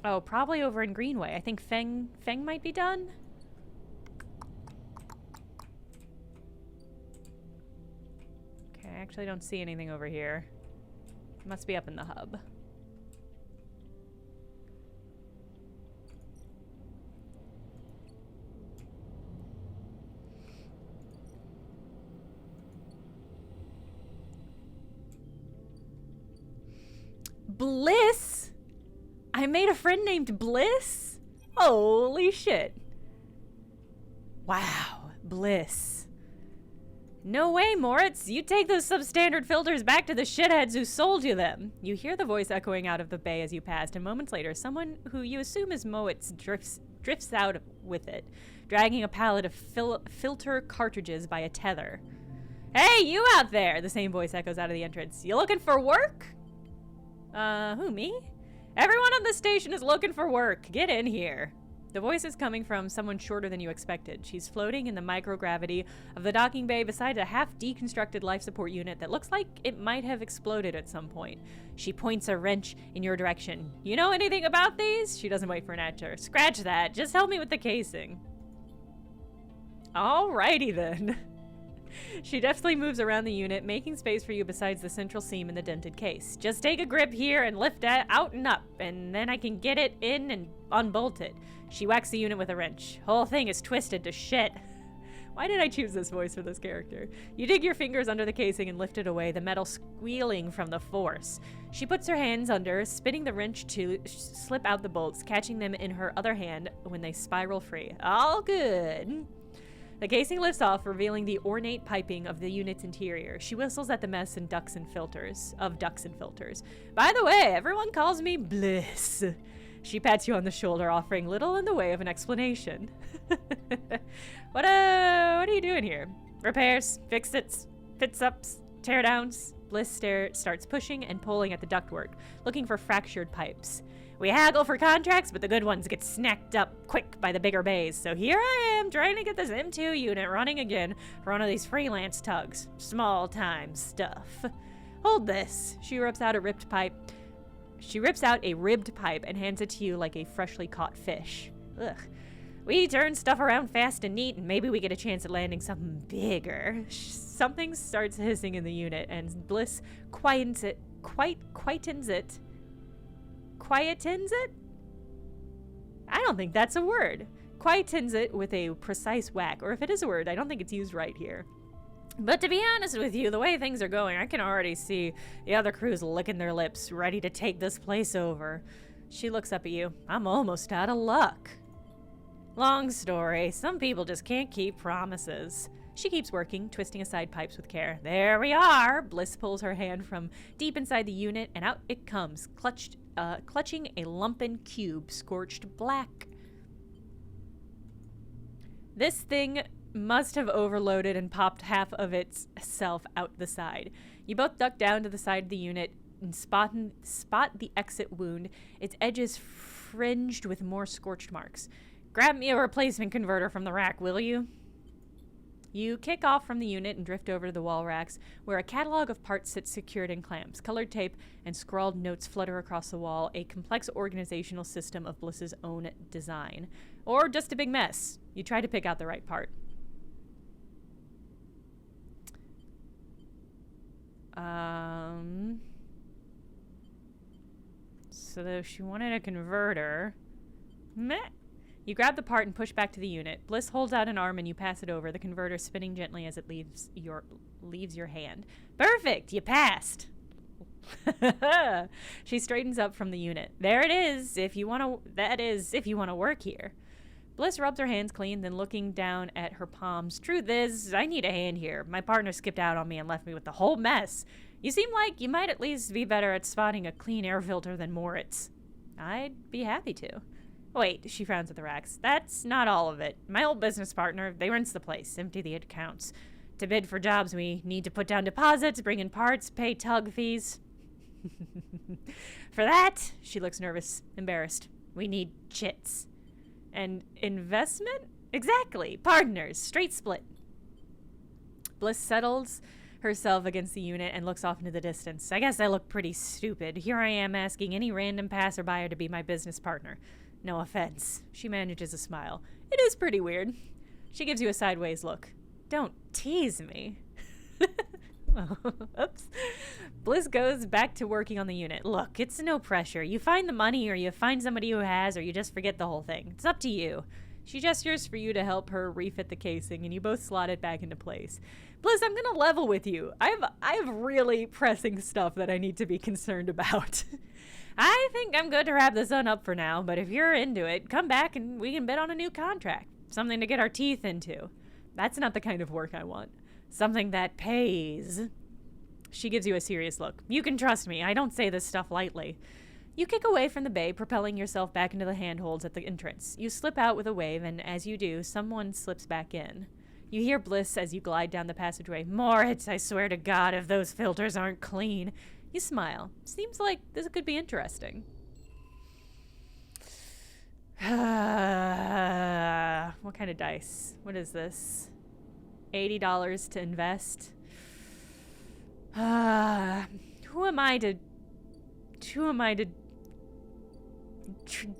Oh, probably over in Greenway. I think Feng might be done. Okay, I actually don't see anything over here. Must be up in the hub. Bliss? I made a friend named Bliss? Holy shit. Wow, Bliss. No way, Moritz. You take those substandard filters back to the shitheads who sold you them. You hear the voice echoing out of the bay as you passed, and moments later, someone who you assume is Moritz drifts out with it, dragging a pallet of filter cartridges by a tether. Hey, you out there! The same voice echoes out of the entrance. You looking for work? Who, me? Everyone on the station is looking for work. Get in here. The voice is coming from someone shorter than you expected. She's floating in the microgravity of the docking bay beside a half-deconstructed life support unit that looks like it might have exploded at some point. She points a wrench in your direction. You know anything about these? She doesn't wait for an answer. Scratch that. Just help me with the casing. Alrighty then. She deftly moves around the unit, making space for you besides the central seam in the dented case. Just take a grip here and lift it out and up, and then I can get it in and unbolt it. She whacks the unit with a wrench. Whole thing is twisted to shit. Why did I choose this voice for this character? You dig your fingers under the casing and lift it away, the metal squealing from the force. She puts her hands under, spinning the wrench to slip out the bolts, catching them in her other hand when they spiral free. All good. The casing lifts off, revealing the ornate piping of the unit's interior. She whistles at the mess and ducks and filters. By the way, everyone calls me Bliss. She pats you on the shoulder, offering little in the way of an explanation. What are you doing here? Repairs, fix-its, fix-ups, tear-downs. Bliss starts pushing and pulling at the ductwork, looking for fractured pipes. We haggle for contracts, but the good ones get snacked up quick by the bigger bays. So here I am, trying to get this M2 unit running again for one of these freelance tugs. Small-time stuff. Hold this. She rips out a ripped pipe. She rips out a ribbed pipe and hands it to you like a freshly caught fish. Ugh. We turn stuff around fast and neat, and maybe we get a chance at landing something bigger. Something starts hissing in the unit, and Bliss quietens it. Quietens it? I don't think that's a word. Quietens it with a precise whack, or if it is a word, I don't think it's used right here. But to be honest with you, the way things are going, I can already see the other crews licking their lips, ready to take this place over. She looks up at you. I'm almost out of luck. Long story. Some people just can't keep promises. She keeps working, twisting aside pipes with care. There we are! Bliss pulls her hand from deep inside the unit, and out it comes, clutching a lumpen cube, scorched black. This thing must have overloaded and popped half of itself out the side. You both duck down to the side of the unit and spot the exit wound, its edges fringed with more scorched marks. Grab me a replacement converter from the rack, will you? You kick off from the unit and drift over to the wall racks, where a catalog of parts sits secured in clamps. Colored tape and scrawled notes flutter across the wall, a complex organizational system of Bliss's own design. Or just a big mess. You try to pick out the right part. So she wanted a converter. Meh. You grab the part and push back to the unit. Bliss holds out an arm and you pass it over, the converter spinning gently as it leaves your hand. Perfect! You passed! She straightens up from the unit. There it is, if you want to work here. Bliss rubs her hands clean, then looking down at her palms. Truth is, I need a hand here. My partner skipped out on me and left me with the whole mess. You seem like you might at least be better at spotting a clean air filter than Moritz. I'd be happy to. Wait, she frowns at the racks. That's not all of it. My old business partner, they rinse the place, empty the accounts. To bid for jobs, we need to put down deposits, bring in parts, pay tug fees. For that, she looks nervous, embarrassed. We need chits. And investment? Exactly. Partners. Straight split. Bliss settles herself against the unit and looks off into the distance. I guess I look pretty stupid. Here I am asking any random passerby to be my business partner. No offense. She manages a smile. It is pretty weird. She gives you a sideways look. Don't tease me. Oops. Bliss goes back to working on the unit. Look, it's no pressure. You find the money, or you find somebody who has, or you just forget the whole thing. It's up to you. She gestures for you to help her refit the casing, and you both slot it back into place. Bliss, I'm gonna level with you. I have really pressing stuff that I need to be concerned about. I think I'm good to wrap this one up for now, but if you're into it, come back and we can bid on a new contract. Something to get our teeth into. That's not the kind of work I want. Something that pays. She gives you a serious look. You can trust me. I don't say this stuff lightly. You kick away from the bay, propelling yourself back into the handholds at the entrance. You slip out with a wave, and as you do, someone slips back in. You hear Bliss as you glide down the passageway. Moritz, I swear to God, if those filters aren't clean. You smile. Seems like this could be interesting. What kind of dice? What is this? $80 to invest. Who am I to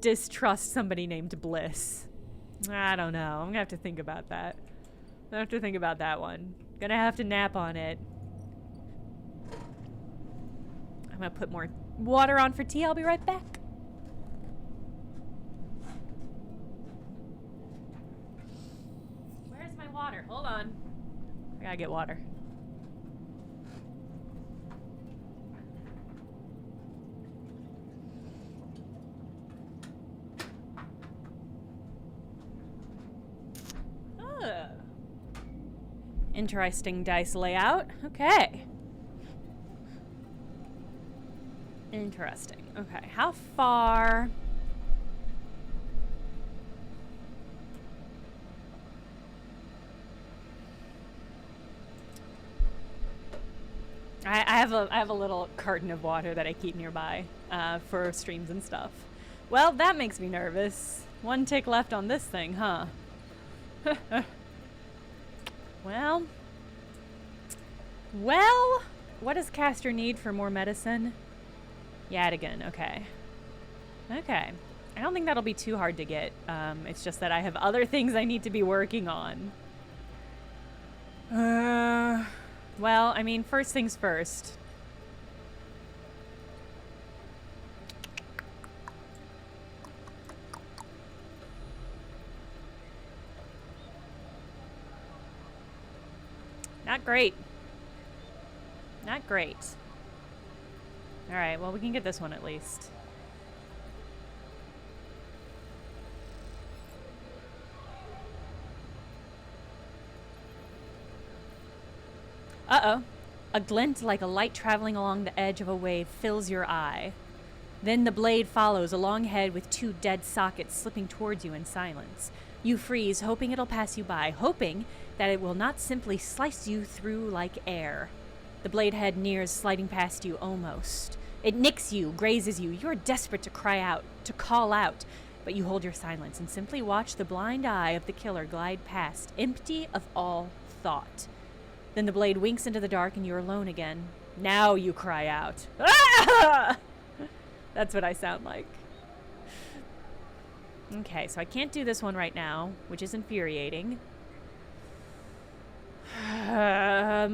distrust somebody named Bliss? I don't know. I'm gonna have to think about that. I have to think about that one. Gonna have to nap on it. I'm gonna put more water on for tea. I'll be right back. Where's my water? Hold on. I gotta get water. Interesting dice layout. Okay. Interesting. Okay, how far? I have a little carton of water that I keep nearby for streams and stuff. Well, that makes me nervous. One tick left on this thing, huh? Well, what does Castor need for more medicine? Yadigan, okay. Okay. I don't think that'll be too hard to get. It's just that I have other things I need to be working on. Well, I mean, first things first. Not great. Not great. Alright, well, we can get this one at least. Uh-oh. A glint like a light traveling along the edge of a wave fills your eye. Then the blade follows, a long head with two dead sockets slipping towards you in silence. You freeze, hoping it'll pass you by, hoping that it will not simply slice you through like air. The blade head nears, sliding past you almost. It nicks you, grazes you. You're desperate to cry out, to call out, but you hold your silence and simply watch the blind eye of the killer glide past, empty of all thought. Then the blade winks into the dark and you're alone again. Now you cry out. Ah! That's what I sound like. Okay, so I can't do this one right now, which is infuriating. I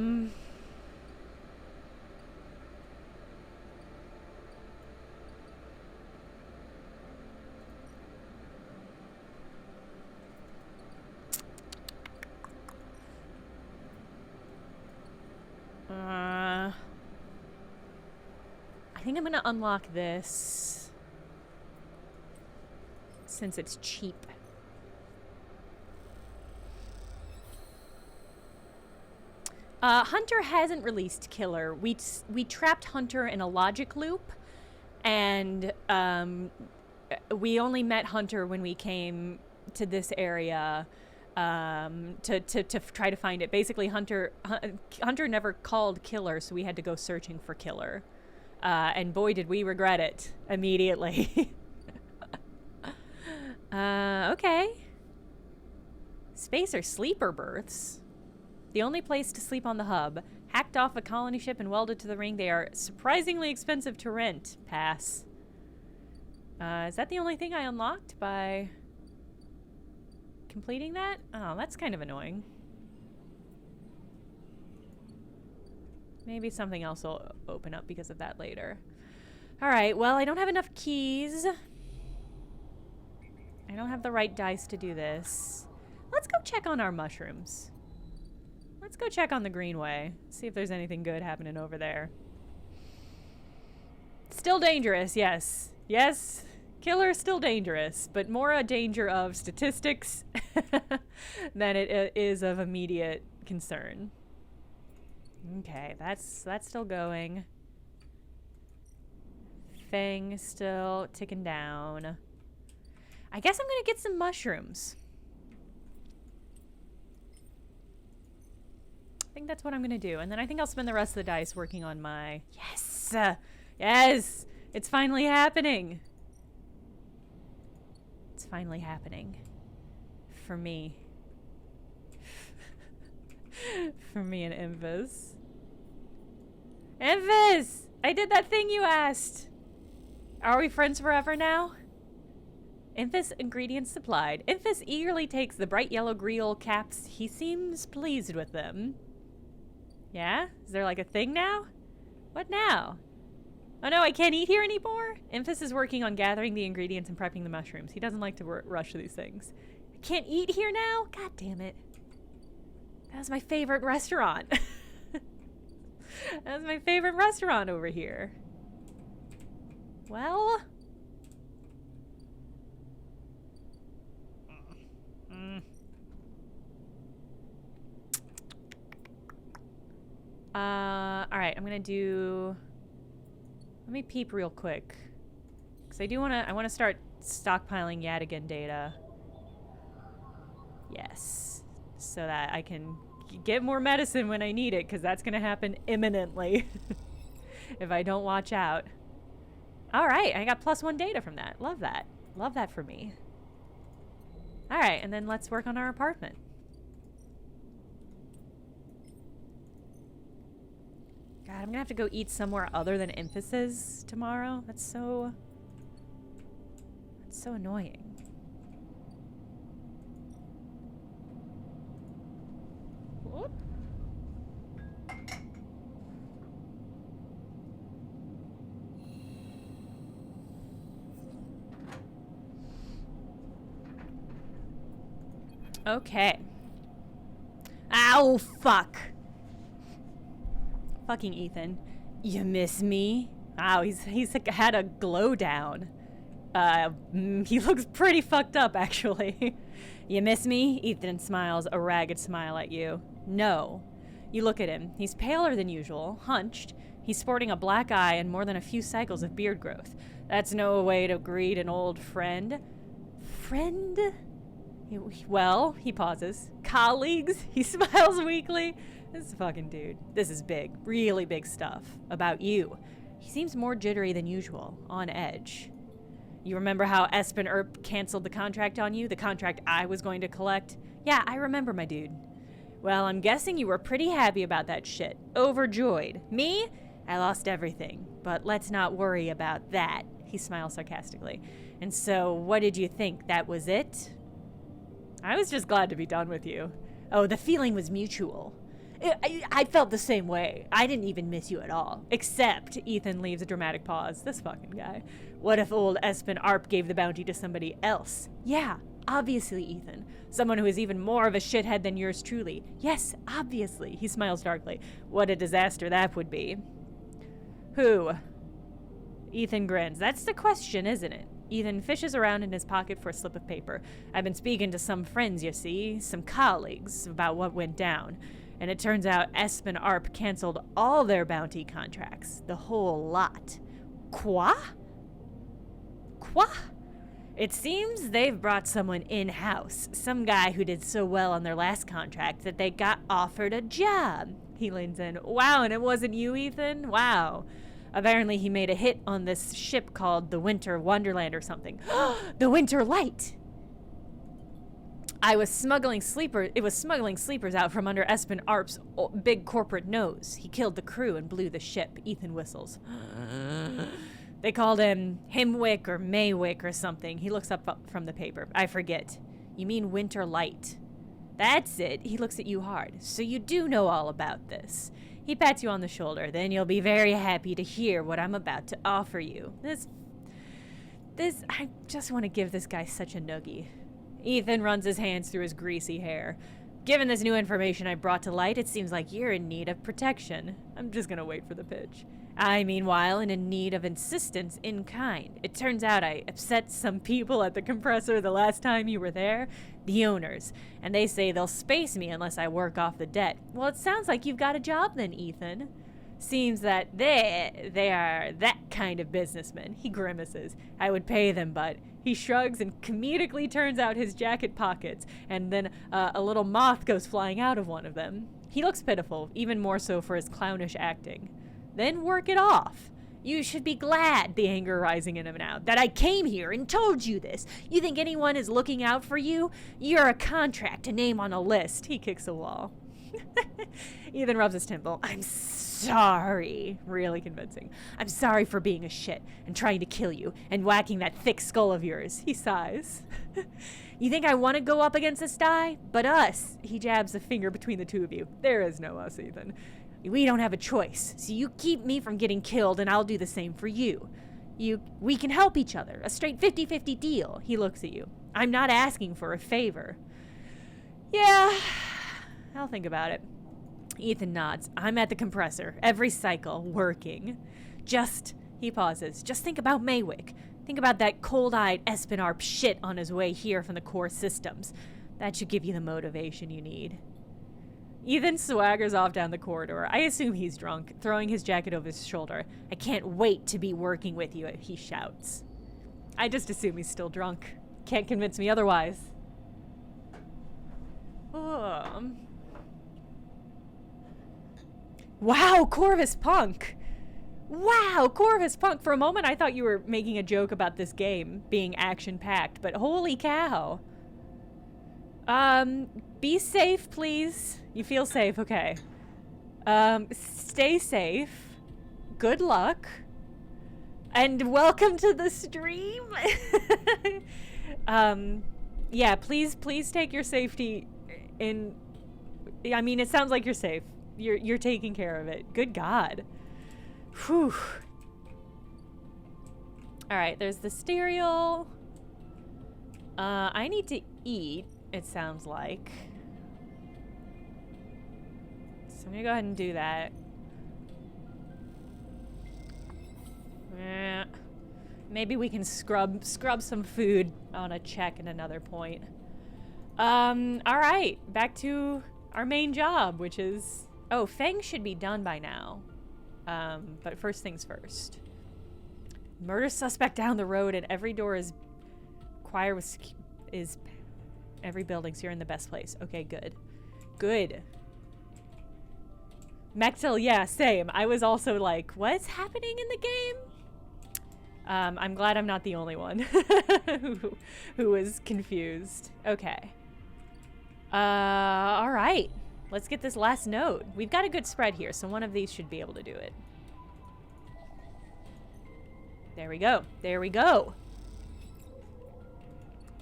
think I'm gonna unlock this since it's cheap. Hunter hasn't released Killer. We trapped Hunter in a logic loop, and we only met Hunter when we came to this area to try to find it. Basically, Hunter never called Killer, so we had to go searching for Killer. And boy, did we regret it immediately. Okay. Space or sleeper berths? The only place to sleep on the hub. Hacked off a colony ship and welded to the ring. They are surprisingly expensive to rent. Pass. Is that the only thing I unlocked by completing that? Oh, that's kind of annoying. Maybe something else will open up because of that later. Alright, well, I don't have enough keys. I don't have the right dice to do this. Let's go check on our mushrooms. Let's go check on the Greenway. See if there's anything good happening over there. Still dangerous, yes. Yes, Killer's still dangerous, but more a danger of statistics than it is of immediate concern. Okay, that's still going. Fang still ticking down. I guess I'm gonna get some mushrooms. I think that's what I'm gonna do. And then I think I'll spend the rest of the dice working on my... Yes! Yes! It's finally happening! It's finally happening. For me. For me and Invis. Invis! I did that thing you asked! Are we friends forever now? Invis ingredients supplied. Invis eagerly takes the bright yellow Greel caps. He seems pleased with them. Yeah? Is there like a thing now? What now? Oh no, I can't eat here anymore? Invis is working on gathering the ingredients and prepping the mushrooms. He doesn't like to rush these things. I can't eat here now? God damn it. That was my favorite restaurant. That was my favorite restaurant over here. Well... Alright, I'm gonna do... Let me peep real quick. Because I wanna start stockpiling Yadigan data. Yes. So that I can get more medicine when I need it, because that's gonna happen imminently. If I don't watch out. Alright, I got +1 data from that. Love that. Love that for me. Alright, and then let's work on our apartment. God, I'm gonna have to go eat somewhere other than Emphasis tomorrow. That's so annoying. Whoop. Okay. Ow, fuck. Fucking Ethan. You miss me? Wow, he's had a glow down. He looks pretty fucked up, actually. You miss me? Ethan smiles a ragged smile at you. No. You look at him. He's paler than usual, hunched. He's sporting a black eye and more than a few cycles of beard growth. That's no way to greet an old friend. Friend? Well, he pauses. Colleagues? He smiles weakly. This fucking dude. This is big. Really big stuff. About you. He seems more jittery than usual. On edge. You remember how Espen Earp canceled the contract on you? The contract I was going to collect? Yeah, I remember, my dude. Well, I'm guessing you were pretty happy about that shit. Overjoyed. Me? I lost everything. But let's not worry about that. He smiles sarcastically. And so, what did you think? That was it? I was just glad to be done with you. Oh, the feeling was mutual. I felt the same way. I didn't even miss you at all. Except, Ethan leaves a dramatic pause. This fucking guy. What if old Espen Arp gave the bounty to somebody else? Yeah, obviously, Ethan. Someone who is even more of a shithead than yours truly. Yes, obviously. He smiles darkly. What a disaster that would be. Who? Ethan grins. That's the question, isn't it? Ethan fishes around in his pocket for a slip of paper. I've been speaking to some friends, you see, some colleagues, about what went down. And it turns out Espen Arp canceled all their bounty contracts. The whole lot. Quoi? Quoi? It seems they've brought someone in-house. Some guy who did so well on their last contract that they got offered a job. He leans in. Wow, and it wasn't you, Ethan? Wow. Apparently he made a hit on this ship called the Winter Wonderland or something. The Winter Light! It was smuggling sleepers out from under Espen Arp's big corporate nose. He killed the crew and blew the ship. Ethan whistles. They called him Himwick or Maywick or something. He looks up from the paper. I forget. You mean Winter Light. That's it. He looks at you hard. So you do know all about this. He pats you on the shoulder. Then you'll be very happy to hear what I'm about to offer you. I just want to give this guy such a noogie. Ethan runs his hands through his greasy hair. Given this new information I brought to light, it seems like you're in need of protection. I'm just gonna wait for the pitch. I, meanwhile, am in need of assistance in kind. It turns out I upset some people at the compressor the last time you were there, the owners, and they say they'll space me unless I work off the debt. Well, it sounds like you've got a job then, Ethan. Seems that they are that kind of businessman. He grimaces. I would pay them, but... He shrugs and comedically turns out his jacket pockets, and then a little moth goes flying out of one of them. He looks pitiful, even more so for his clownish acting. Then work it off. You should be glad, the anger rising in him now, that I came here and told you this. You think anyone is looking out for you? You're a contract, a name on a list. He kicks a wall. Ethan rubs his temple. I'm sorry. Really convincing. I'm sorry for being a shit and trying to kill you and whacking that thick skull of yours. He sighs. You think I want to go up against this guy? But us. He jabs a finger between the two of you. There is no us, Ethan. We don't have a choice. So you keep me from getting killed and I'll do the same for you. We can help each other. A straight 50-50 deal. He looks at you. I'm not asking for a favor. Yeah, I'll think about it. Ethan nods. I'm at the compressor, every cycle, working. He pauses. Just think about Maywick. Think about that cold-eyed Espen Arp shit on his way here from the core systems. That should give you the motivation you need. Ethan swaggers off down the corridor. I assume he's drunk, throwing his jacket over his shoulder. I can't wait to be working with you, he shouts. I just assume he's still drunk. Can't convince me otherwise. Wow, Corvus Punk! Wow, Corvus Punk! For a moment I thought you were making a joke about this game being action-packed, but holy cow. Be safe, please. You feel safe, okay. Stay safe. Good luck. And welcome to the stream. Yeah, please take your safety in... I mean, it sounds like you're safe. You're taking care of it. Good God. Whew. Alright, there's the stereo. I need to eat, it sounds like. So I'm gonna go ahead and do that. Maybe we can scrub some food on a check at another point. Alright, back to our main job, which is... Oh, Feng should be done by now. But first things first. Murder suspect down the road, and every door is every building's here in the best place. Okay, good. Good. Mechtel, yeah, same. I was also like, what's happening in the game? I'm glad I'm not the only one who was confused. Okay. All right. Let's get this last node. We've got a good spread here, so one of these should be able to do it. There we go. There we go.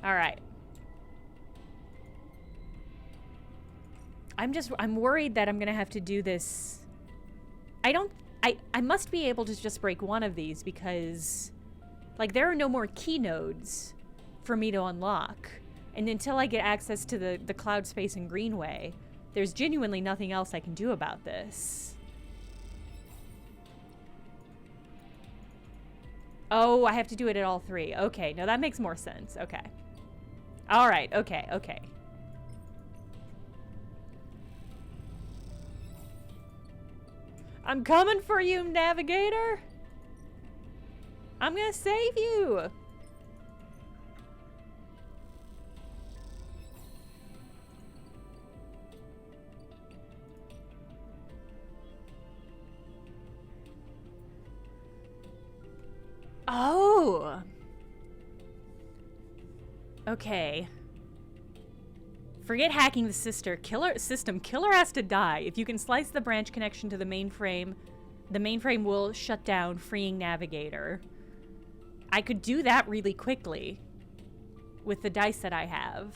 All right. I'm worried that I'm going to have to do this. I must be able to just break one of these because, like, there are no more key nodes for me to unlock. And until I get access to the Cloud Space and Greenway, there's genuinely nothing else I can do about this. Oh, I have to do it at all three. Okay, no, that makes more sense. Okay. All right, okay. I'm coming for you, navigator. I'm gonna save you. Oh. Okay. Forget hacking the system. Killer has to die. If you can slice the branch connection to the mainframe will shut down, freeing navigator. I could do that really quickly with the dice that I have.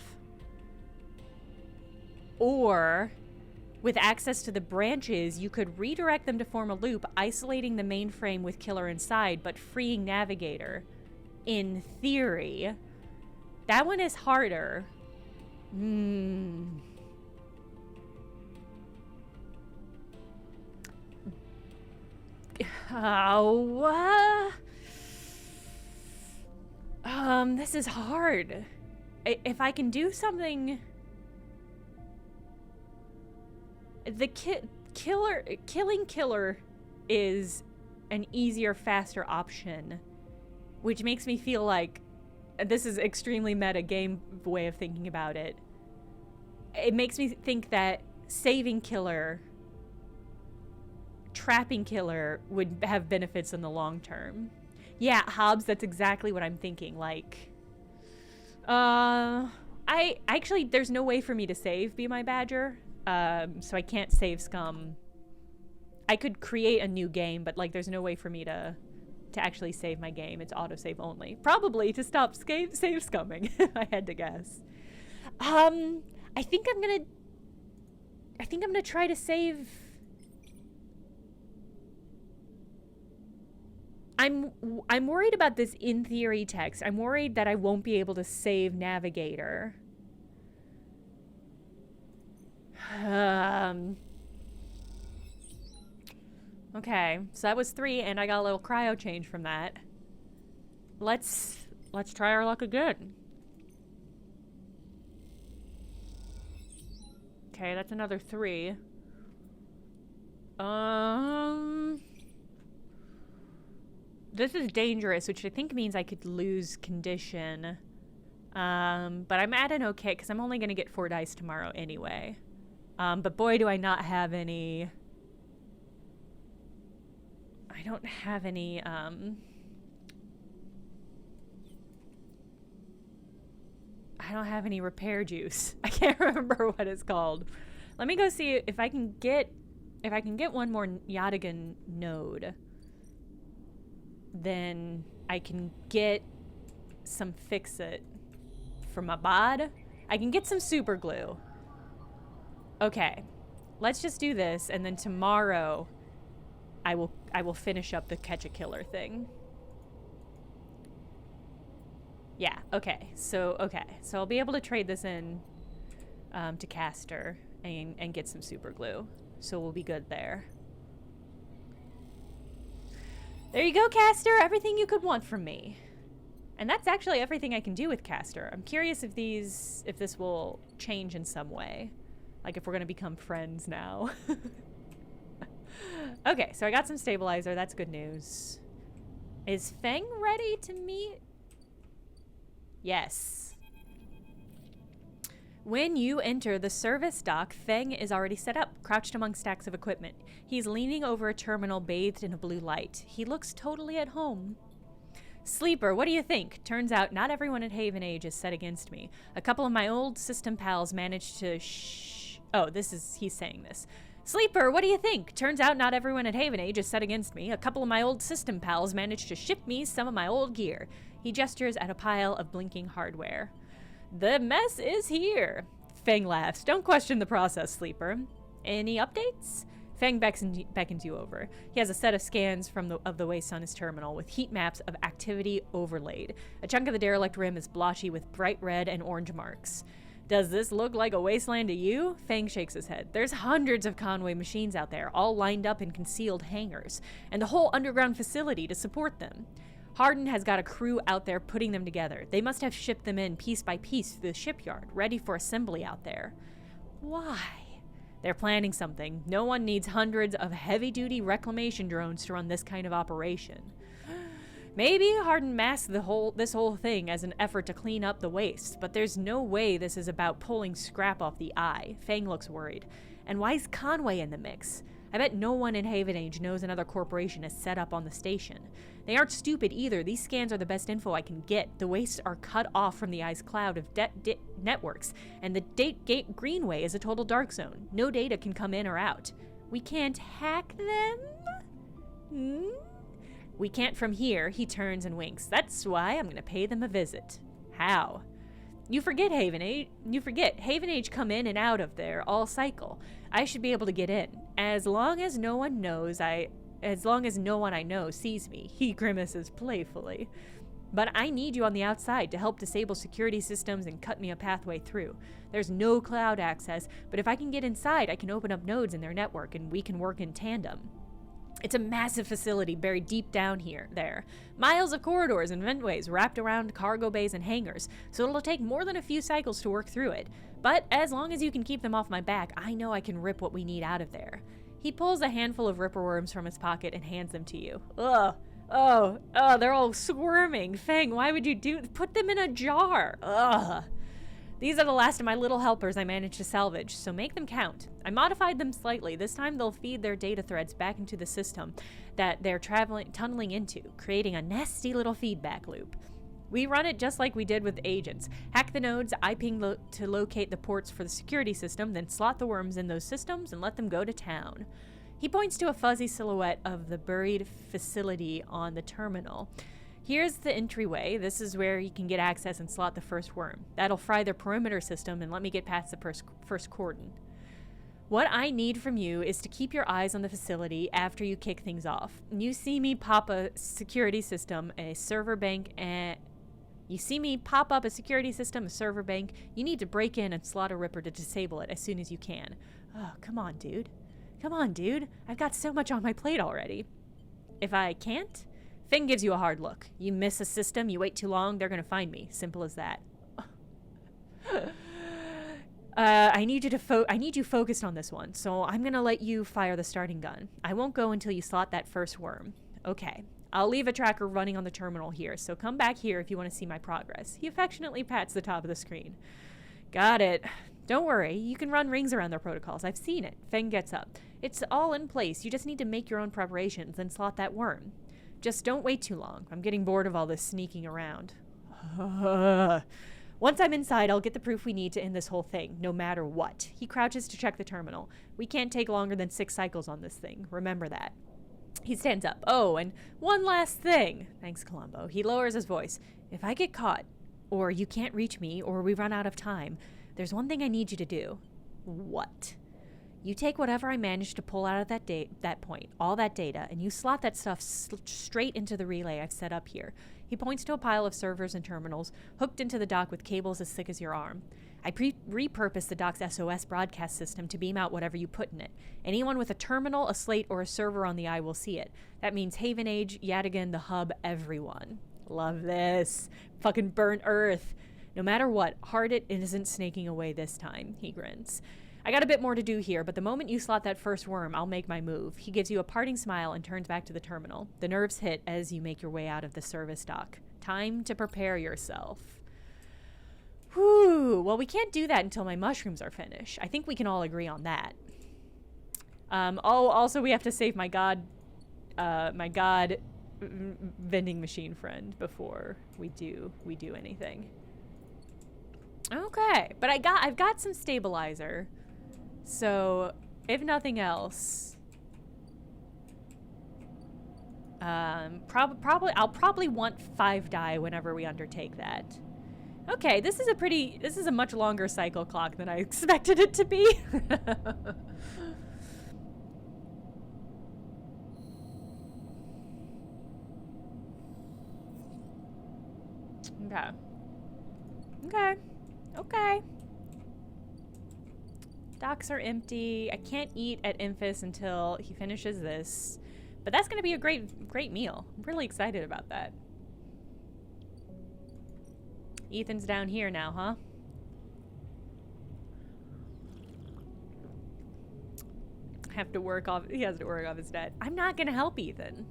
Or with access to the branches, you could redirect them to form a loop, isolating the mainframe with killer inside, but freeing navigator. In theory. That one is harder. This is hard. If I can do something... The killing killer is an easier, faster option, which makes me feel like this is extremely meta game way of thinking about it. It makes me think that saving killer, trapping killer would have benefits in the long term. Yeah, Hobbs, that's exactly what I'm thinking. Like, I actually, there's no way for me to save Be My Badger. So I can't save Scum. I could create a new game, but like there's no way for me to actually save my game. It's autosave only. Probably to stop save scumming, if I had to guess. I think I'm gonna try to save... I'm worried about this in theory text. I'm worried that I won't be able to save navigator. Okay, so that was 3, and I got a little cryo change from that. Let's try our luck again. Okay, that's another 3. This is dangerous, which I think means I could lose condition. But I'm at an okay, because I'm only gonna get 4 dice tomorrow anyway. But boy, do I not have any... I don't have any, I don't have any repair juice. I can't remember what it's called. Let me go see if I can get one more Yadigan node. Then I can get some Fix-It from my bod. I can get some super glue. Okay, let's just do this, and then tomorrow I will finish up the catch a killer thing. Yeah, okay. So I'll be able to trade this in to Caster and get some super glue. So we'll be good there. There you go, Caster. Everything you could want from me. And that's actually everything I can do with Caster. I'm curious if this will change in some way. Like if we're gonna become friends now. Okay, so I got some stabilizer. That's good news. Is Feng ready to meet? Yes. When you enter the service dock, Feng is already set up, crouched among stacks of equipment. He's leaning over a terminal bathed in a blue light. He looks totally at home. Sleeper, what do you think? Turns out not everyone at Haven Age is set against me. A couple of my old system pals managed to Oh, he's saying this. Sleeper, what do you think? Turns out not everyone at Haven Age is set against me. A couple of my old system pals managed to ship me some of my old gear. He gestures at a pile of blinking hardware. The mess is here. Feng laughs. Don't question the process, Sleeper. Any updates? Feng beckons you over. He has a set of scans of the waste on his terminal with heat maps of activity overlaid. A chunk of the derelict rim is blotchy with bright red and orange marks. Does this look like a wasteland to you? Feng shakes his head. There's hundreds of Conway machines out there, all lined up in concealed hangars, and the whole underground facility to support them. Hardin has got a crew out there putting them together. They must have shipped them in piece by piece to the shipyard, ready for assembly out there. Why? They're planning something. No one needs hundreds of heavy-duty reclamation drones to run this kind of operation. Maybe Hardin masked this whole thing as an effort to clean up the waste, but there's no way this is about pulling scrap off the eye. Fang looks worried. And why is Conway in the mix? I bet no one in Haven Age knows another corporation is set up on the station. They aren't stupid either. These scans are the best info I can get. The wastes are cut off from the eye's cloud of networks, and the Date Gate Greenway is a total dark zone. No data can come in or out. We can't hack them? We can't from here. He turns and winks. That's why I'm going to pay them a visit. How? You forget Haven Age come in and out of there all cycle. I should be able to get in. As long as no one I know sees me. He grimaces playfully. But I need you on the outside to help disable security systems and cut me a pathway through. There's no cloud access, but if I can get inside, I can open up nodes in their network and we can work in tandem. It's a massive facility buried deep down there. Miles of corridors and ventways wrapped around cargo bays and hangars, so it'll take more than a few cycles to work through it. But as long as you can keep them off my back, I know I can rip what we need out of there. He pulls a handful of ripper worms from his pocket and hands them to you. Ugh. Oh, they're all squirming. Fang, why would you put them in a jar? Ugh. These are the last of my little helpers I managed to salvage, so make them count. I modified them slightly. This time they'll feed their data threads back into the system that they're tunneling into, creating a nasty little feedback loop. We run it just like we did with agents. Hack the nodes, I ping to locate the ports for the security system, then slot the worms in those systems and let them go to town. He points to a fuzzy silhouette of the buried facility on the terminal. Here's the entryway. This is where you can get access and slot the first worm. That'll fry their perimeter system and let me get past the first cordon. What I need from you is to keep your eyes on the facility after you kick things off. You see me pop a security system, a server bank, and... You pop up a security system, a server bank. You need to break in and slot a ripper to disable it as soon as you can. Oh, come on, dude. Come on, dude. I've got so much on my plate already. If I can't... Finn gives you a hard look. You miss a system, you wait too long, they're gonna find me. Simple as that. I need you focused on this one, so I'm gonna let you fire the starting gun. I won't go until you slot that first worm. Okay. I'll leave a tracker running on the terminal here, so come back here if you want to see my progress. He affectionately pats the top of the screen. Got it. Don't worry, you can run rings around their protocols. I've seen it. Feng gets up. It's all in place. You just need to make your own preparations and slot that worm. Just don't wait too long. I'm getting bored of all this sneaking around. Once I'm inside, I'll get the proof we need to end this whole thing, no matter what. He crouches to check the terminal. We can't take longer than 6 cycles on this thing. Remember that. He stands up. Oh, and one last thing. Thanks, Columbo. He lowers his voice. If I get caught, or you can't reach me, or we run out of time, there's one thing I need you to do. What? You take whatever I managed to pull out of that point, all that data, and you slot that stuff straight into the relay I've set up here. He points to a pile of servers and terminals, hooked into the dock with cables as thick as your arm. I repurposed the dock's SOS broadcast system to beam out whatever you put in it. Anyone with a terminal, a slate, or a server on the eye will see it. That means Haven Age, Yadigan, the hub, everyone. Love this. Fucking burnt earth. No matter what, Hardit isn't snaking away this time, he grins. I got a bit more to do here, but the moment you slot that first worm, I'll make my move. He gives you a parting smile and turns back to the terminal. The nerves hit as you make your way out of the service dock. Time to prepare yourself. Whew. Well, we can't do that until my mushrooms are finished. I think we can all agree on that. Also, we have to save my god vending machine friend before we do anything. Okay, but I've got some stabilizer. So, if nothing else, I'll probably want 5 die whenever we undertake that. Okay, this is a much longer cycle clock than I expected it to be. Okay. Docks are empty. I can't eat at Infus until he finishes this. But that's going to be a great meal. I'm really excited about that. Ethan's down here now, huh? have to work off, he has to work off his debt. I'm not gonna help Ethan.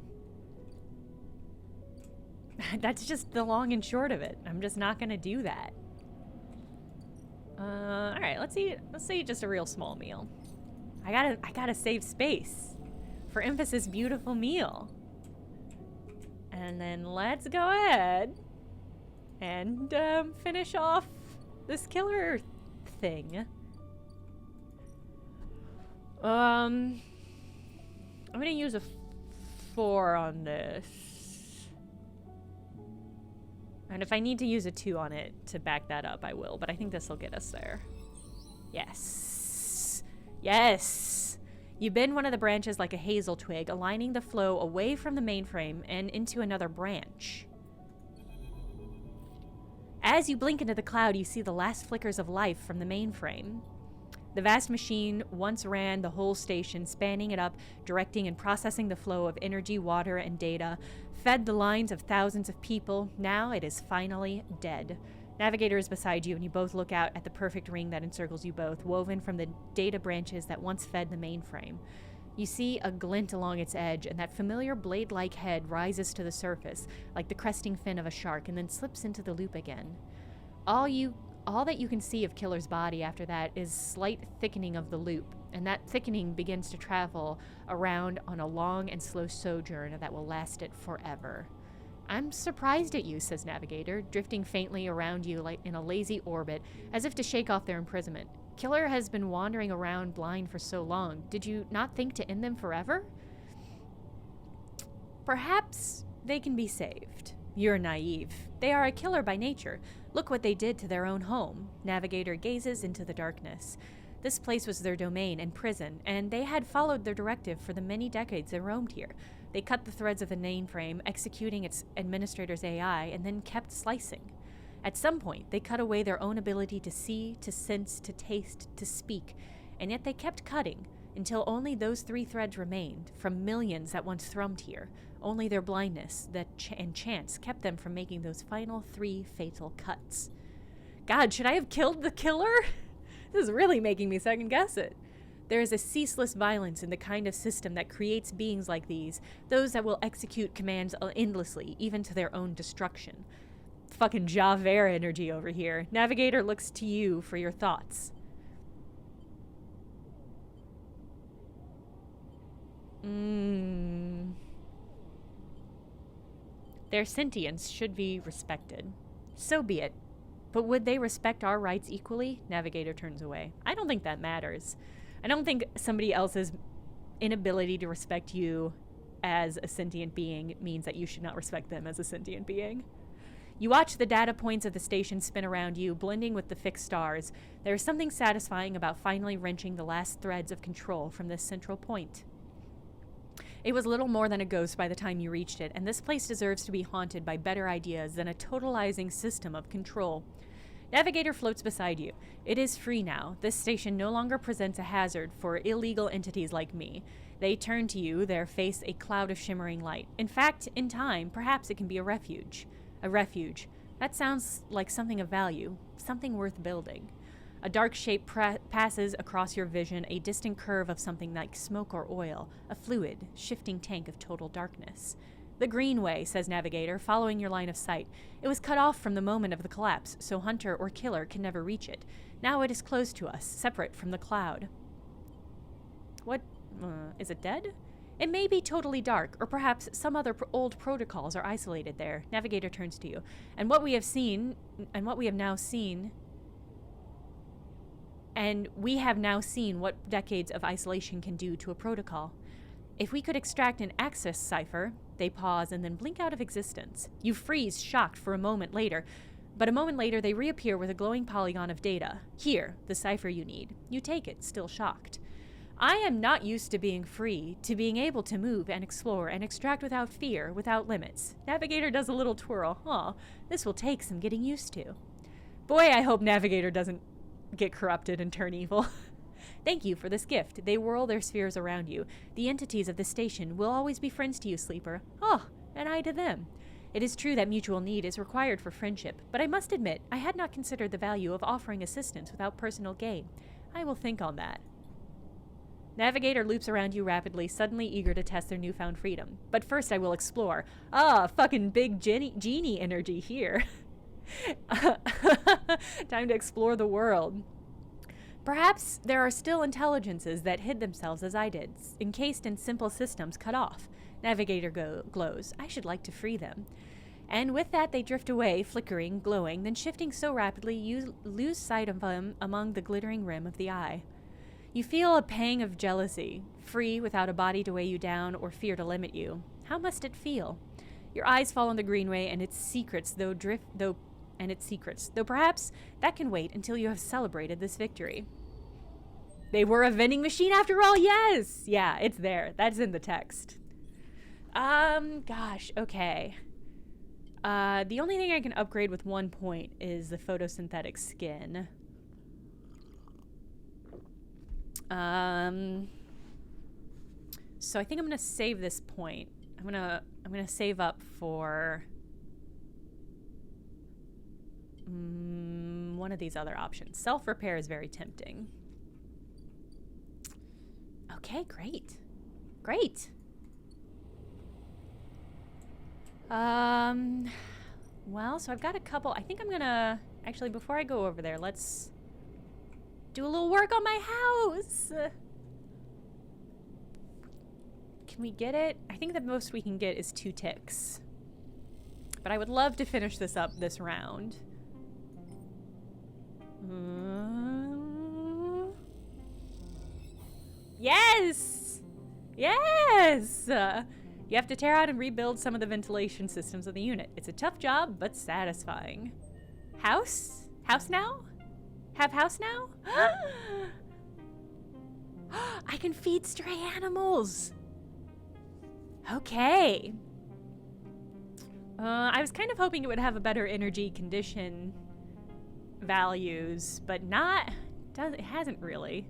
That's just the long and short of it. I'm just not gonna do that. All right, let's eat just a real small meal. I gotta save space for Emphasis' beautiful meal. And then let's go ahead and finish off this killer thing. I'm gonna use a 4 on this. And if I need to use a 2 on it to back that up, I will. But I think this will get us there. Yes. Yes! You bend one of the branches like a hazel twig, aligning the flow away from the mainframe and into another branch. As you blink into the cloud, you see the last flickers of life from the mainframe. The vast machine once ran the whole station, spanning it up, directing and processing the flow of energy, water, and data, fed the lines of thousands of people. Now it is finally dead. Navigator is beside you, and you both look out at the perfect ring that encircles you both, woven from the data branches that once fed the mainframe. You see a glint along its edge, and that familiar blade-like head rises to the surface, like the cresting fin of a shark, and then slips into the loop again. All that you can see of Killer's body after that is slight thickening of the loop, and that thickening begins to travel around on a long and slow sojourn that will last it forever. I'm surprised at you, says Navigator, drifting faintly around you like in a lazy orbit, as if to shake off their imprisonment. Killer has been wandering around blind for so long. Did you not think to end them forever? Perhaps they can be saved. You're naive. They are a killer by nature. Look what they did to their own home. Navigator gazes into the darkness. This place was their domain and prison, and they had followed their directive for the many decades they roamed here. They cut the threads of the mainframe, executing its administrator's AI, and then kept slicing. At some point, they cut away their own ability to see, to sense, to taste, to speak, and yet they kept cutting, until only those 3 threads remained, from millions that once thrummed here. Only their blindness and chance kept them from making those final 3 fatal cuts. God, should I have killed the killer? This is really making me second guess it. There is a ceaseless violence in the kind of system that creates beings like these, those that will execute commands endlessly, even to their own destruction. Fucking Javert energy over here. Navigator looks to you for your thoughts. Their sentience should be respected. So be it. But would they respect our rights equally? Navigator turns away. I don't think that matters. I don't think somebody else's inability to respect you as a sentient being means that you should not respect them as a sentient being. You watch the data points of the station spin around you, blending with the fixed stars. There is something satisfying about finally wrenching the last threads of control from this central point. It was little more than a ghost by the time you reached it, and this place deserves to be haunted by better ideas than a totalizing system of control. Navigator floats beside you. It is free now. This station no longer presents a hazard for illegal entities like me. They turn to you, their face a cloud of shimmering light. In fact, in time, perhaps it can be a refuge. A refuge. That sounds like something of value, something worth building. A dark shape passes across your vision, a distant curve of something like smoke or oil, a fluid, shifting tank of total darkness. The Greenway, says Navigator, following your line of sight. It was cut off from the moment of the collapse, so hunter or killer can never reach it. Now it is close to us, separate from the cloud. What? Is it dead? It may be totally dark, or perhaps some other old protocols are isolated there. Navigator turns to you. And what we have now seen what decades of isolation can do to a protocol. If we could extract an access cipher, they pause and then blink out of existence. You freeze, shocked for a moment later, but a moment later they reappear with a glowing polygon of data. Here, the cipher you need. You take it, still shocked. I am not used to being free, to being able to move and explore and extract without fear, without limits. Navigator does a little twirl. This will take some getting used to. Boy, I hope Navigator doesn't get corrupted and turn evil. Thank you for this gift. They whirl their spheres around you. The entities of the station will always be friends to you, Sleeper. And I to them. It is true that mutual need is required for friendship, but I must admit, I had not considered the value of offering assistance without personal gain. I will think on that. Navigator loops around you rapidly, suddenly eager to test their newfound freedom. But first I will explore. Ah, fucking big genie energy here. Time to explore the world. Perhaps there are still intelligences that hid themselves as I did, encased in simple systems cut off. Navigator glows. I should like to free them. And with that, they drift away, flickering, glowing, then shifting so rapidly you lose sight of them among the glittering rim of the eye. You feel a pang of jealousy, free without a body to weigh you down or fear to limit you. How must it feel? Your eyes fall on the greenway and its secrets, though perhaps that can wait until you have celebrated this victory. They were a vending machine after all, yes! Yeah, it's there. That's in the text. Gosh, okay. The only thing I can upgrade with 1 point is the photosynthetic skin. So I think I'm gonna save this point. I'm gonna save up for one of these other options. Self-repair is very tempting. Okay, great. Great. Well, so I've got a couple. I think I'm gonna actually, before I go over there, let's do a little work on my house. Can we get it? I think the most we can get is 2 ticks. But I would love to finish this up this round. Yes! Yes! You have to tear out and rebuild some of the ventilation systems of the unit. It's a tough job, but satisfying. House? House now? Have house now? I can feed stray animals! Okay. I was kind of hoping it would have a better energy condition values, but it hasn't really.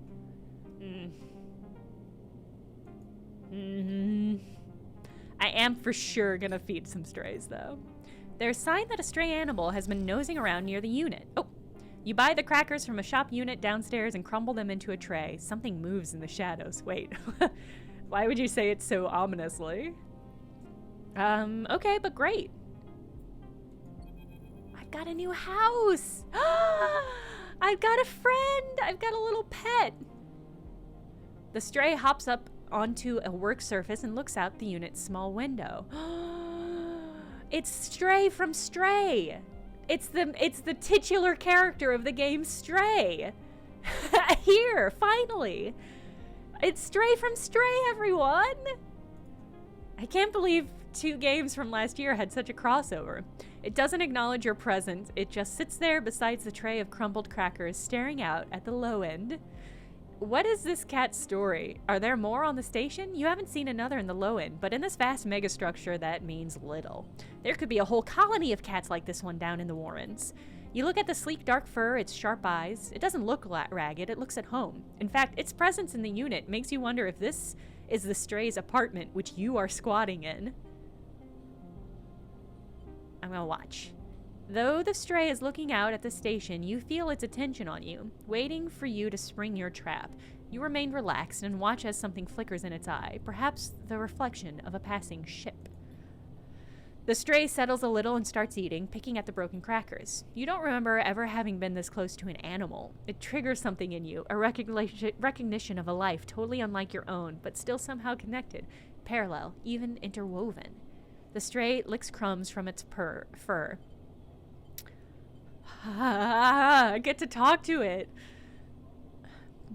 I am for sure gonna feed some strays, though. There's sign that a stray animal has been nosing around near the unit. Oh, you buy the crackers from a shop unit downstairs and crumble them into a tray. Something moves in the shadows. Wait, why would you say it so ominously? Okay, but great. I've got a new house. I've got a friend. I've got a little pet. The stray hops up onto a work surface and looks out the unit's small window. It's Stray from Stray. It's the titular character of the game Stray. Here, finally. It's Stray from Stray, everyone. I can't believe 2 games from last year had such a crossover. It doesn't acknowledge your presence. It just sits there beside the tray of crumbled crackers, staring out at the low end. What is this cat's story? Are there more on the station? You haven't seen another in the low end, but in this vast megastructure, that means little. There could be a whole colony of cats like this one down in the Warrens. You look at the sleek dark fur, its sharp eyes. It doesn't look ragged, it looks at home. In fact, its presence in the unit makes you wonder if this is the stray's apartment, which you are squatting in. I'm gonna watch. Though the stray is looking out at the station, you feel its attention on you, waiting for you to spring your trap. You remain relaxed and watch as something flickers in its eye, perhaps the reflection of a passing ship. The stray settles a little and starts eating, picking at the broken crackers. You don't remember ever having been this close to an animal. It triggers something in you, a recognition of a life totally unlike your own, but still somehow connected, parallel, even interwoven. The stray licks crumbs from its fur. I get to talk to it.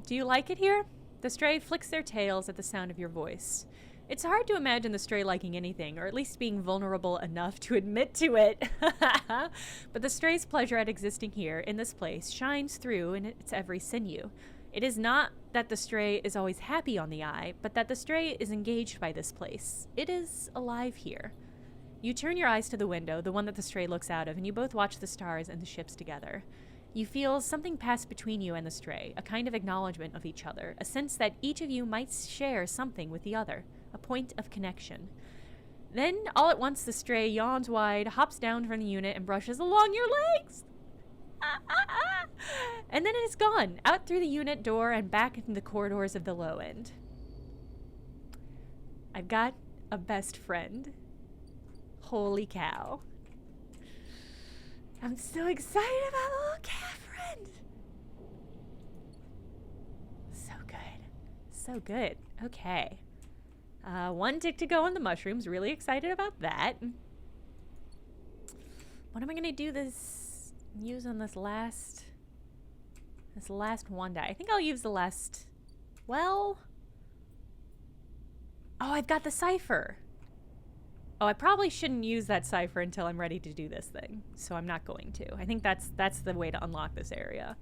Do you like it here? The stray flicks their tails at the sound of your voice. It's hard to imagine the stray liking anything, or at least being vulnerable enough to admit to it. But the stray's pleasure at existing here, in this place, shines through in its every sinew. It is not that the stray is always happy on the eye, but that the stray is engaged by this place. It is alive here. You turn your eyes to the window, the one that the stray looks out of, and you both watch the stars and the ships together. You feel something pass between you and the stray, a kind of acknowledgement of each other, a sense that each of you might share something with the other, a point of connection. Then, all at once, the stray yawns wide, hops down from the unit, and brushes along your legs. And then it's gone, out through the unit door and back into the corridors of the low end. I've got a best friend. Holy cow. I'm so excited about a little cat friend. So good. So good. Okay. One tick to go on the mushrooms. Really excited about that. What am I gonna do use on this last one die? I think I'll use the last, well, oh, I've got the cipher. Oh, I probably shouldn't use that cipher until I'm ready to do this thing, so I'm not going to. I think that's the way to unlock this area.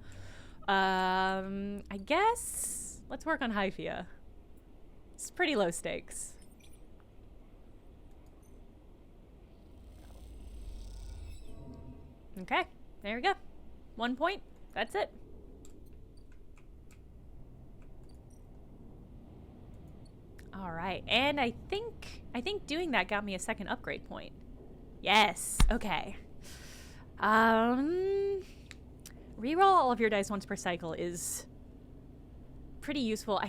I guess let's work on Hyphia. It's pretty low stakes. Okay, there we go. 1 point. That's it. All right, and I think doing that got me a second upgrade point. Yes. Okay. Reroll all of your dice once per cycle is pretty useful.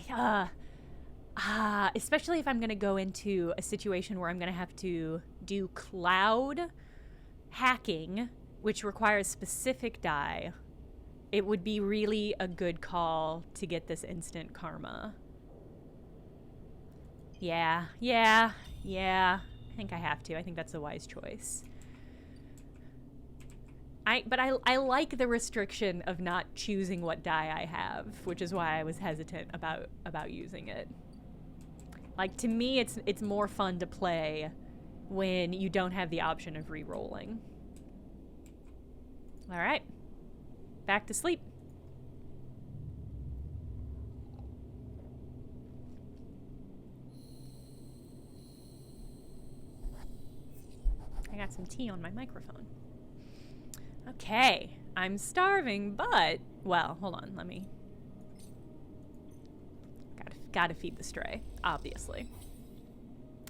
Especially if I'm gonna go into a situation where I'm gonna have to do cloud hacking, which requires specific die. It would be really a good call to get this instant karma. Yeah. I think I have to. I think that's a wise choice. But I like the restriction of not choosing what die I have, which is why I was hesitant about using it. Like, to me, it's more fun to play when you don't have the option of re-rolling. All right, back to sleep. I got some tea on my microphone. Okay, I'm starving, but, well, hold on, let me... Gotta feed the stray, obviously.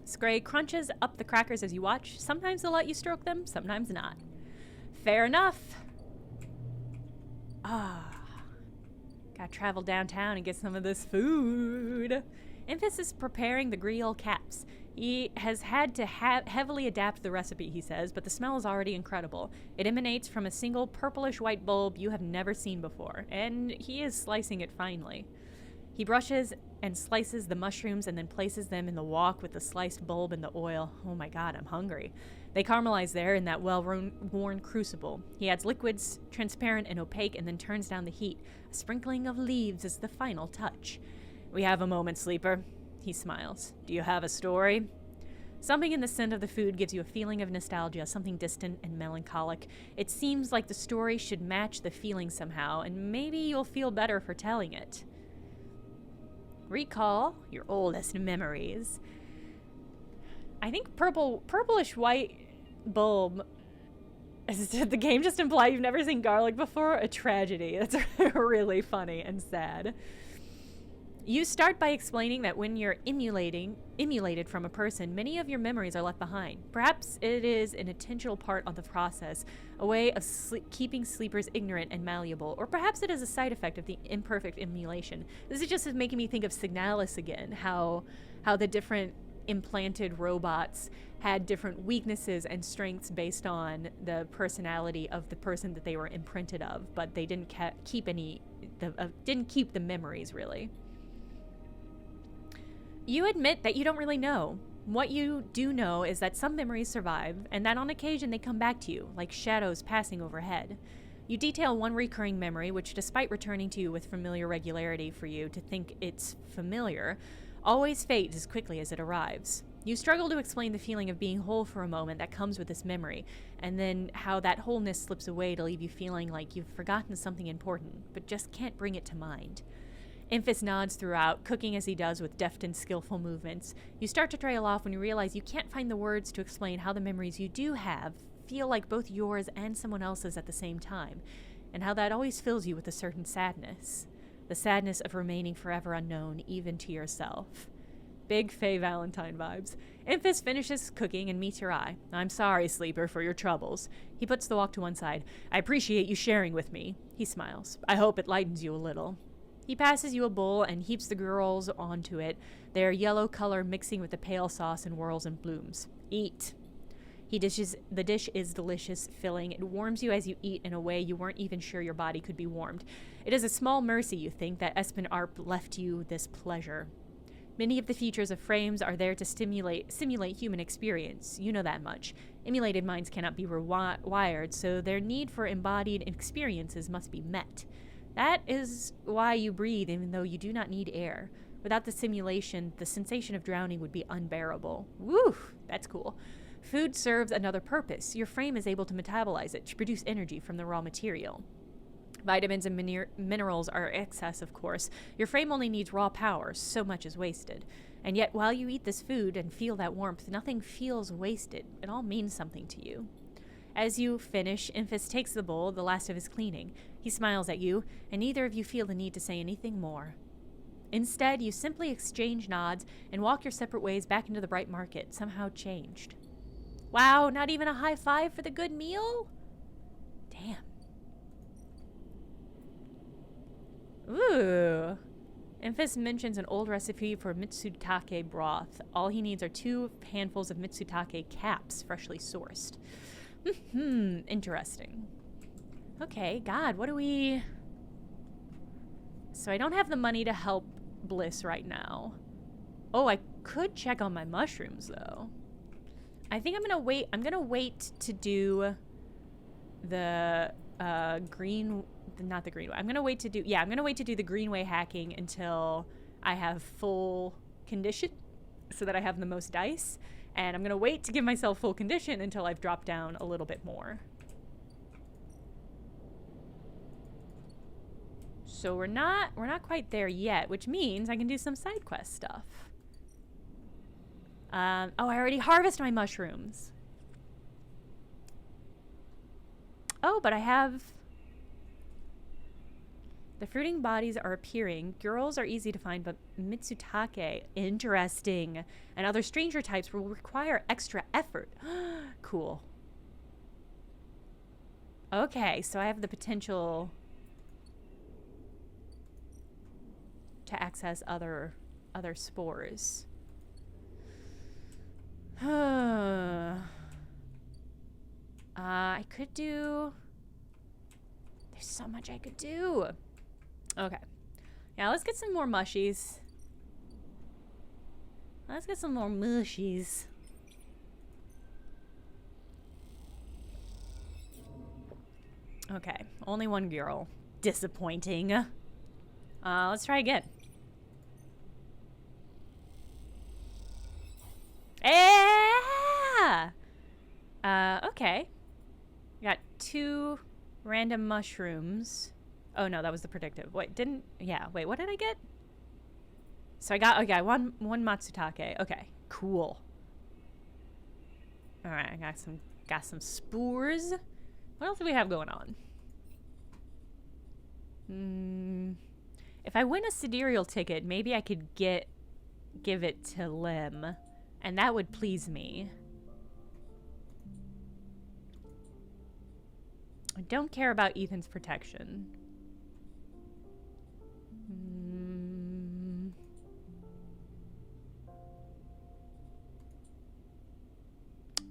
Scray crunches up the crackers as you watch. Sometimes they'll let you stroke them, sometimes not. Fair enough. Gotta travel downtown and get some of this food. Infus is preparing the Griol caps. He has had to heavily adapt the recipe, he says, but the smell is already incredible. It emanates from a single purplish white bulb you have never seen before, and he is slicing it finely. He brushes and slices the mushrooms and then places them in the wok with the sliced bulb and the oil. Oh my god, I'm hungry. They caramelize there in that well-worn crucible. He adds liquids, transparent and opaque, and then turns down the heat. A sprinkling of leaves is the final touch. We have a moment, sleeper. He smiles. Do you have a story? Something in the scent of the food gives you a feeling of nostalgia, something distant and melancholic. It seems like the story should match the feeling somehow, and maybe you'll feel better for telling it. Recall your oldest memories. I think purplish white bulb. Did the game just imply you've never seen garlic before? A tragedy. That's really funny and sad. You start by explaining that when you're emulated from a person, many of your memories are left behind. Perhaps it is an intentional part of the process, a way of keeping sleepers ignorant and malleable, or perhaps it is a side effect of the imperfect emulation. This is just making me think of Signalis again, how the different implanted robots had different weaknesses and strengths based on the personality of the person that they were imprinted of, but they didn't keep the memories, really. You admit that you don't really know. What you do know is that some memories survive, and that on occasion they come back to you, like shadows passing overhead. You detail one recurring memory, which, despite returning to you with familiar regularity for you to think it's familiar, always fades as quickly as it arrives. You struggle to explain the feeling of being whole for a moment that comes with this memory, and then how that wholeness slips away to leave you feeling like you've forgotten something important, but just can't bring it to mind. Infus nods throughout, cooking as he does with deft and skillful movements. You start to trail off when you realize you can't find the words to explain how the memories you do have feel like both yours and someone else's at the same time, and how that always fills you with a certain sadness. The sadness of remaining forever unknown, even to yourself. Big Faye Valentine vibes. Infus finishes cooking and meets your eye. I'm sorry, Sleeper, for your troubles. He puts the wok to one side. I appreciate you sharing with me. He smiles. I hope it lightens you a little. He passes you a bowl and heaps the girls onto it, their yellow color mixing with the pale sauce and whirls and blooms. Eat. The dish is delicious, filling. It warms you as you eat in a way you weren't even sure your body could be warmed. It is a small mercy, you think, that Espen Arp left you this pleasure. Many of the features of frames are there to simulate human experience. You know that much. Emulated minds cannot be rewired, so their need for embodied experiences must be met. That is why you breathe, even though you do not need air. Without the simulation, the sensation of drowning would be unbearable. Woo! That's cool. Food serves another purpose. Your frame is able to metabolize it, to produce energy from the raw material. Vitamins and minerals are excess, of course. Your frame only needs raw power, so much is wasted. And yet, while you eat this food and feel that warmth, nothing feels wasted. It all means something to you. As you finish, Infus takes the bowl, the last of his cleaning. He smiles at you, and neither of you feel the need to say anything more. Instead, you simply exchange nods and walk your separate ways back into the bright market, somehow changed. Wow, not even a high five for the good meal? Damn. Ooh. Infus mentions an old recipe for mitsutake broth. All he needs are 2 handfuls of mitsutake caps, freshly sourced. Interesting. Okay, God, what do we... So I don't have the money to help Bliss right now. Oh, I could check on my mushrooms, though. I think I'm gonna wait. I'm gonna wait to do the green... Not the greenway. I'm gonna wait to do... Yeah, I'm gonna wait to do the greenway hacking until I have full condition so that I have the most dice. And I'm gonna wait to give myself full condition until I've dropped down a little bit more. So we're not quite there yet, which means I can do some side quest stuff. Oh, I already harvested my mushrooms. Oh, but I have... The fruiting bodies are appearing. Girls are easy to find, but Mitsutake, interesting. And other stranger types will require extra effort. Cool. Okay, so I have the potential to access other spores. I could do... There's so much I could do. Okay. Yeah, let's get some more mushies. Let's get some more mushies. Okay, only one girl. Disappointing. Let's try again. Okay. Got 2 random mushrooms. Oh no, that was the predictive. Wait, wait, what did I get? So I got, okay, one Matsutake. Okay, cool. Alright, I got some spores. What else do we have going on? If I win a sidereal ticket, maybe I could give it to Lim, and that would please me. I don't care about Ethan's protection.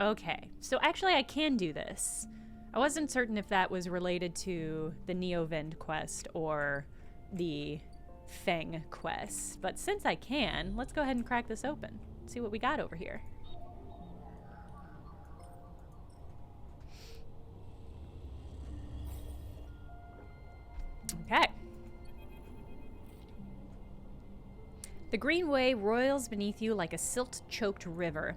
Okay, so actually I can do this. I wasn't certain if that was related to the Neovend quest or the Feng quest, but since I can, let's go ahead and crack this open. See what we got over here. Okay. The Greenway roils beneath you like a silt-choked river.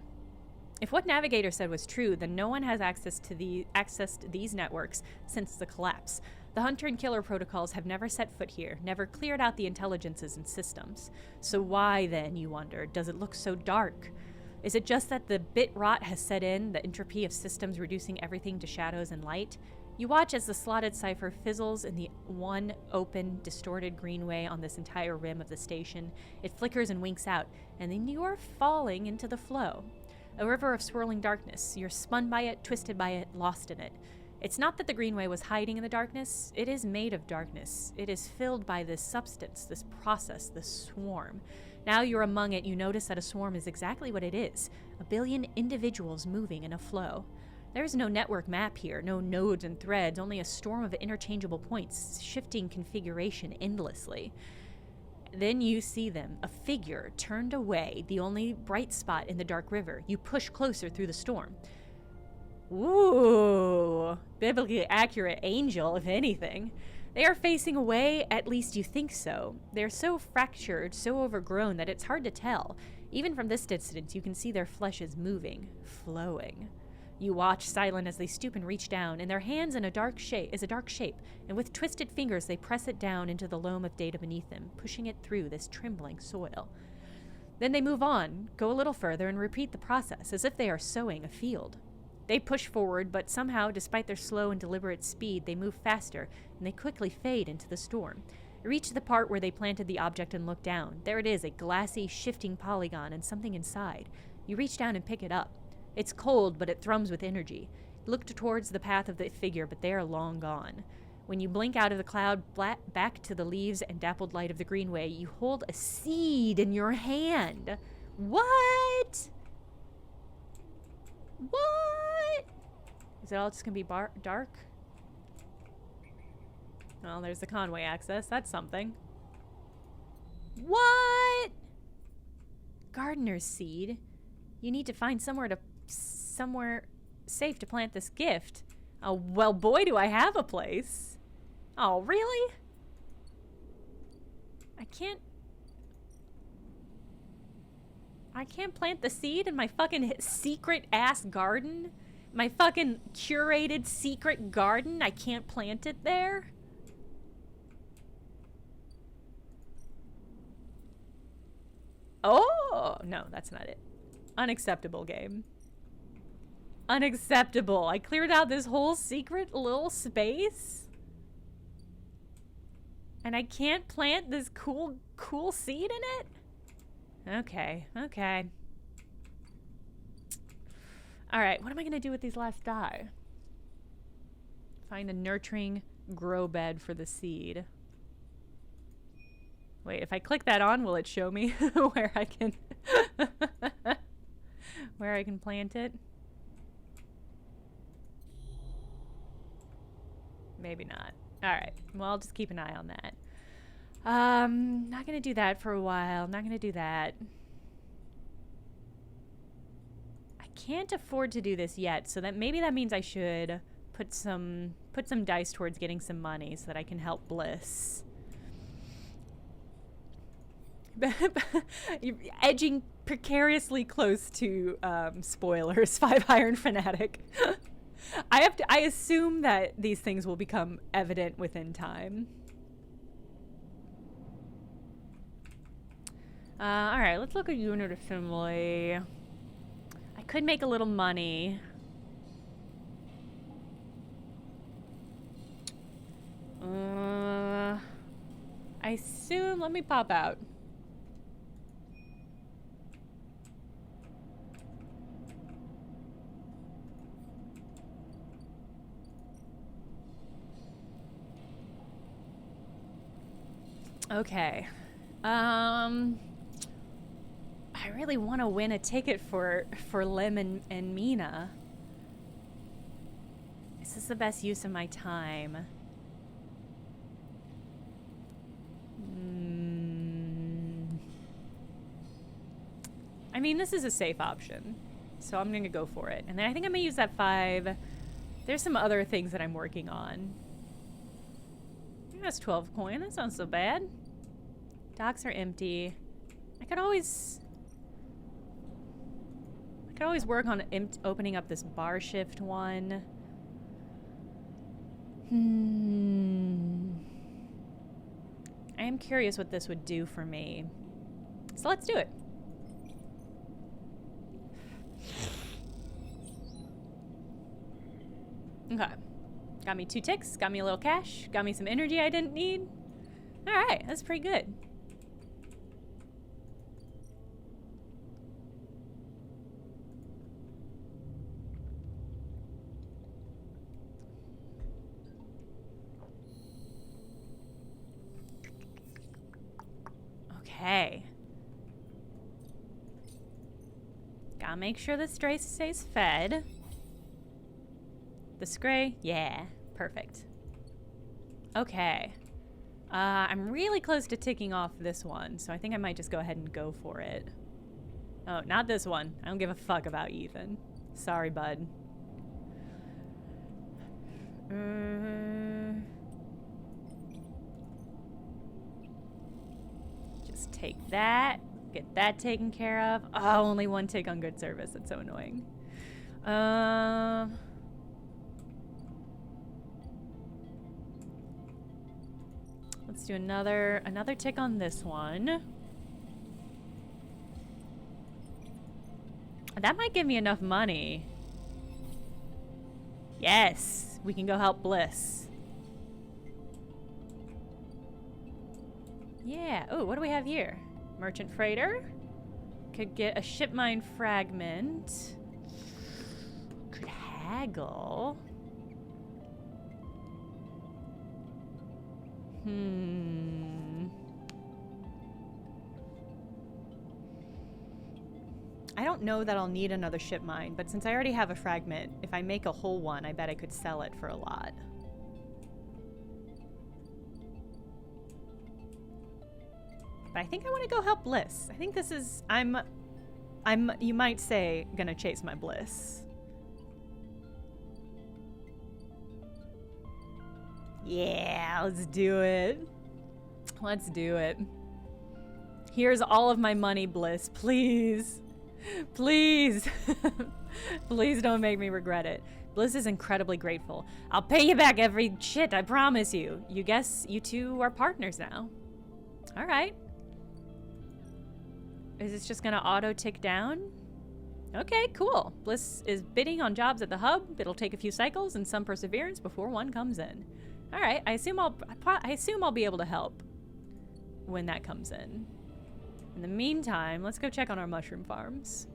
If what Navigator said was true, then no one has accessed these networks since the collapse. The hunter and killer protocols have never set foot here, never cleared out the intelligences and systems. So why then, you wonder, does it look so dark? Is it just that the bit rot has set in, the entropy of systems reducing everything to shadows and light? You watch as the slotted cipher fizzles in the one open, distorted greenway on this entire rim of the station. It flickers and winks out, and then you are falling into the flow. A river of swirling darkness. You're spun by it, twisted by it, lost in it. It's not that the greenway was hiding in the darkness. It is made of darkness. It is filled by this substance, this process, this swarm. Now you're among it, you notice that a swarm is exactly what it is. 1 billion individuals moving in a flow. There is no network map here, no nodes and threads, only a storm of interchangeable points, shifting configuration endlessly. Then you see them, a figure turned away, the only bright spot in the dark river. You push closer through the storm. Ooh, biblically accurate angel, if anything. They are facing away, at least you think so. They're so fractured, so overgrown that it's hard to tell. Even from this distance, you can see their flesh is moving, flowing. You watch, silent, as they stoop and reach down. In their hands is a dark shape, and with twisted fingers they press it down into the loam of data beneath them, pushing it through this trembling soil. Then they move on, go a little further, and repeat the process, as if they are sowing a field. They push forward, but somehow, despite their slow and deliberate speed, they move faster, and they quickly fade into the storm. You reach the part where they planted the object and look down. There it is, a glassy, shifting polygon and something inside. You reach down and pick it up. It's cold, but it thrums with energy. You look towards the path of the figure, but they are long gone. When you blink out of the cloud, back to the leaves and dappled light of the greenway, you hold a seed in your hand. What? What? Is it all just gonna be dark? Well, there's the Conway access. That's something. What? Gardener's seed. You need to find somewhere safe to plant this gift. Oh, well, boy, do I have a place. Oh, really? I can't plant the seed in my fucking secret-ass garden? My fucking curated secret garden? I can't plant it there? Oh! No, that's not it. Unacceptable, game. Unacceptable. I cleared out this whole secret little space? And I can't plant this cool seed in it? Okay, okay. Alright, what am I gonna do with these last die? Find a nurturing grow bed for the seed. Wait, if I click that on, will it show me where I can where I can plant it? Maybe not. Alright, well, I'll just keep an eye on that. Not gonna do that for a while. Not gonna do that. I can't afford to do this yet, so that maybe that means I should put some dice towards getting some money so that I can help Bliss. You're edging precariously close to spoilers. 5 Iron Fanatic. I assume that these things will become evident within time. Alright, let's look at unit assembly. I could make a little money. I assume, let me pop out. Okay. I really want to win a ticket for Lim and Mina. Is this the best use of my time? I mean, this is a safe option, so I'm gonna go for it. And then I think I'm gonna use that 5. There's some other things that I'm working on. That's 12 coin. That sounds so bad. Docks are empty. I could always work on opening up this bar shift one. I am curious what this would do for me. So let's do it. Okay. Got me 2 ticks, got me a little cash, got me some energy I didn't need. All right, that's pretty good. Okay. Gotta make sure the stray stays fed. The stray, yeah, perfect. Okay. I'm really close to ticking off this one, so I think I might just go ahead and go for it. Oh, not this one. I don't give a fuck about Ethan. Sorry, bud. Just take that. Get that taken care of. Oh, only 1 tick on good service. That's so annoying. Let's do another tick on this one. That might give me enough money. Yes, we can go help Bliss. Yeah. Oh, what do we have here? Merchant freighter. Could get a ship mine fragment. Could haggle. I don't know that I'll need another ship mine, but since I already have a fragment, if I make a whole one, I bet I could sell it for a lot. But I think I want to go help Bliss. I think this is, I'm, you might say, gonna chase my Bliss. Yeah, let's do it. Let's do it. Here's all of my money, Bliss. Please. Please. Please don't make me regret it. Bliss is incredibly grateful. I'll pay you back every shit, I promise you. You guess you two are partners now. All right. Is this just gonna auto tick down? Okay, cool. Bliss is bidding on jobs at the hub. It'll take a few cycles and some perseverance before one comes in. All right, I assume I'll be able to help when that comes in. In the meantime, let's go check on our mushroom farms.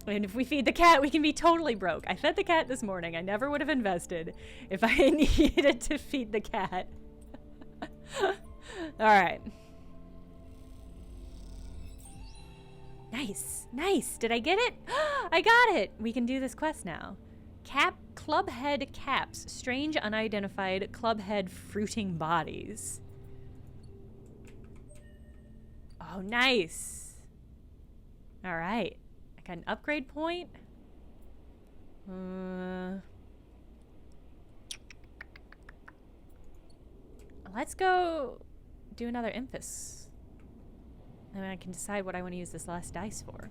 And if we feed the cat, we can be totally broke. I fed the cat this morning. I never would have invested if I needed to feed the cat. All right. Nice, nice. Did I get it? I got it. We can do this quest now. Clubhead caps. Strange unidentified clubhead fruiting bodies. Oh, nice. All right. I got an upgrade point. Let's go do another Imphis. And I can decide what I want to use this last dice for.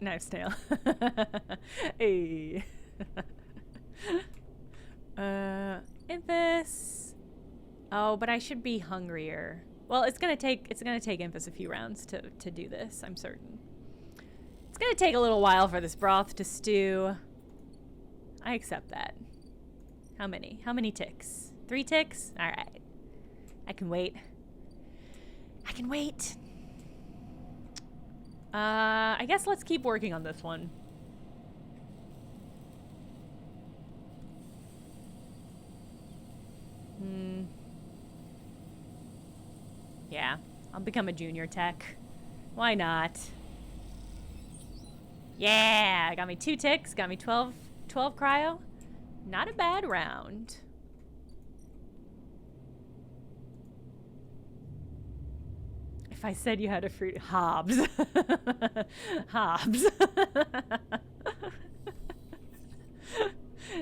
Knife snail. Hey. Imphis. Oh, but I should be hungrier. Well, it's gonna take Imphis a few rounds to do this, I'm certain. It's gonna take a little while for this broth to stew. I accept that. How many? How many ticks? 3 ticks? Alright. I can wait. I can wait. I guess let's keep working on this one. Yeah, I'll become a junior tech. Why not? Yeah, got me 2 ticks, got me 12 cryo. Not a bad round. If I said you had a fruit, Hobbs. Hobbs.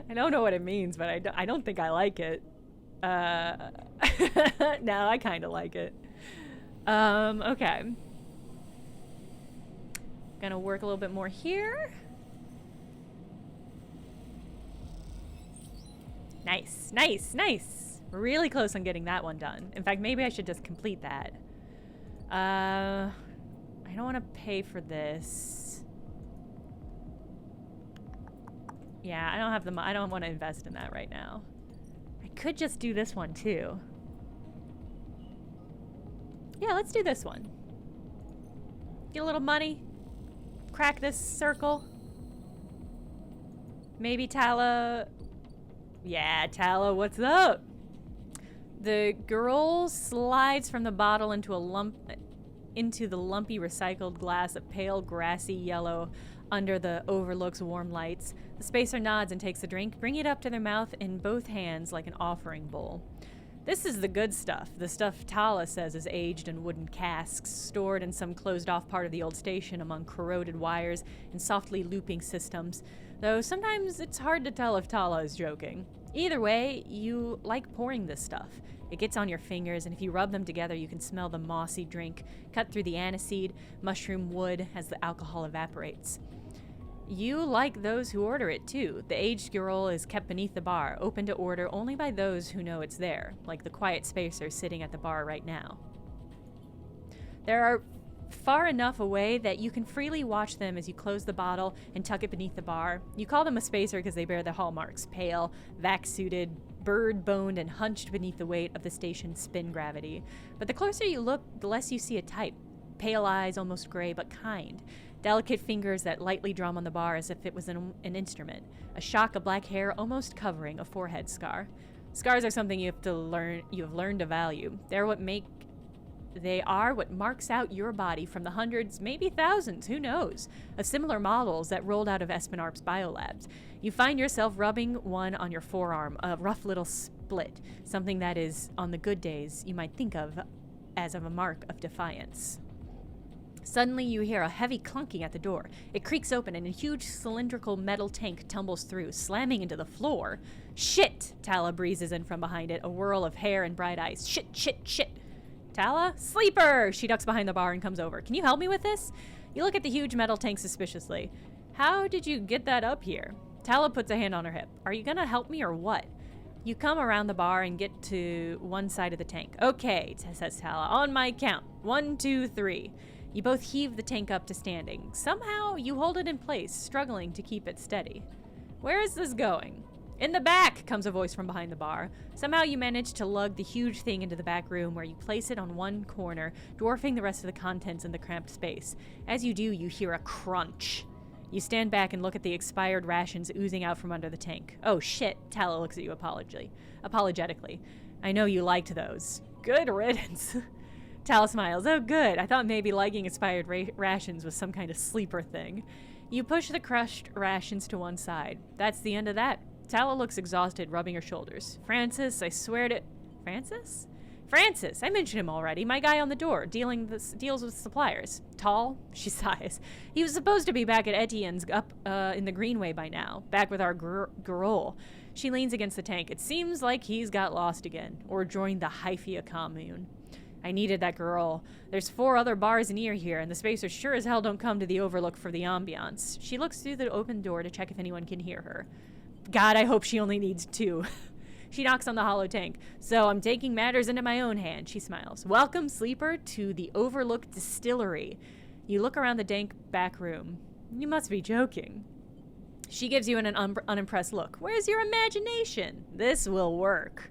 I don't know what it means, but I don't think I like it. No, I kind of like it. Okay. Gonna work a little bit more here. Nice, nice, nice. We're really close on getting that one done. In fact, maybe I should just complete that. I don't want to pay for this. Yeah, I don't have the I don't want to invest in that right now. I could just do this one too. Yeah, let's do this one. Get a little money. Crack this circle. Maybe Tala. Yeah, Tala, what's up? The girl slides from the bottle into the lumpy recycled glass of pale grassy yellow under the overlook's warm lights. The spacer nods and takes the drink, bringing it up to their mouth in both hands like an offering bowl. This is the good stuff, the stuff Tala says is aged in wooden casks, stored in some closed-off part of the old station among corroded wires and softly looping systems, though sometimes it's hard to tell if Tala is joking. Either way, you like pouring this stuff. It gets on your fingers, and if you rub them together, you can smell the mossy drink cut through the aniseed, mushroom wood as the alcohol evaporates. You like those who order it, too. The aged girl is kept beneath the bar, open to order only by those who know it's there, like the quiet spacer sitting at the bar right now. There are far enough away that you can freely watch them as you close the bottle and tuck it beneath the bar. You call them a spacer because they bear the hallmarks, pale, vac-suited, bird-boned, and hunched beneath the weight of the station's spin gravity. But the closer you look, the less you see a type. Pale eyes, almost gray, but kind. Delicate fingers that lightly drum on the bar as if it was an instrument. A shock of black hair almost covering a forehead scar. Scars are something you have learned to value. They are what marks out your body from the hundreds, maybe thousands, who knows, of similar models that rolled out of Espinarp's biolabs. You find yourself rubbing one on your forearm, a rough little split, something that is, on the good days, you might think of as of a mark of defiance. Suddenly, you hear a heavy clunking at the door. It creaks open, and a huge cylindrical metal tank tumbles through, slamming into the floor. Shit! Tala breezes in from behind it, a whirl of hair and bright eyes. Shit, shit, shit! Tala? Sleeper! She ducks behind the bar and comes over. Can you help me with this? You look at the huge metal tank suspiciously. How did you get that up here? Tala puts a hand on her hip. Are you gonna help me or what? You come around the bar and get to one side of the tank. Okay, says Tala. On my count. 1, 2, 3. You both heave the tank up to standing. Somehow, you hold it in place, struggling to keep it steady. Where is this going? In the back, comes a voice from behind the bar. Somehow you manage to lug the huge thing into the back room where you place it on one corner, dwarfing the rest of the contents in the cramped space. As you do, you hear a crunch. You stand back and look at the expired rations oozing out from under the tank. Oh shit, Tala looks at you apologetically. I know you liked those. Good riddance. Tala smiles. Oh, good. I thought maybe liking expired rations was some kind of sleeper thing. You push the crushed rations to one side. That's the end of that. Tala looks exhausted, rubbing her shoulders. Francis, I swear to... Francis? Francis! I mentioned him already. My guy on the door, deals with suppliers. Tall? She sighs. He was supposed to be back at Etienne's up in the Greenway by now. Back with our girl. She leans against the tank. It seems like he's got lost again. Or joined the Hyphia commune. I needed that girl. There's 4 other bars near here, and the spacers sure as hell don't come to the Overlook for the ambiance. She looks through the open door to check if anyone can hear her. God, I hope she only needs 2. She knocks on the hollow tank. So I'm taking matters into my own hand, she smiles. Welcome, sleeper, to the Overlook Distillery. You look around the dank back room. You must be joking. She gives you an unimpressed look. Where's your imagination? This will work.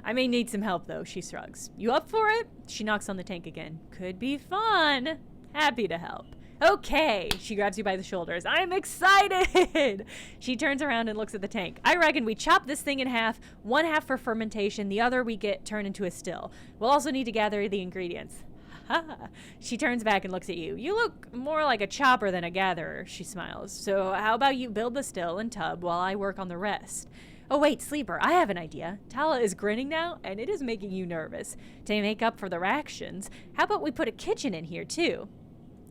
I may need some help, though, she shrugs. You up for it? She knocks on the tank again. Could be fun. Happy to help. Okay, she grabs you by the shoulders. I'm excited! She turns around and looks at the tank. I reckon we chop this thing in half, one half for fermentation, the other we get turned into a still. We'll also need to gather the ingredients. Ha! She turns back and looks at you. You look more like a chopper than a gatherer, she smiles. So how about you build the still and tub while I work on the rest? Oh wait, sleeper, I have an idea. Tala is grinning now, and it is making you nervous. To make up for the rations, how about we put a kitchen in here, too?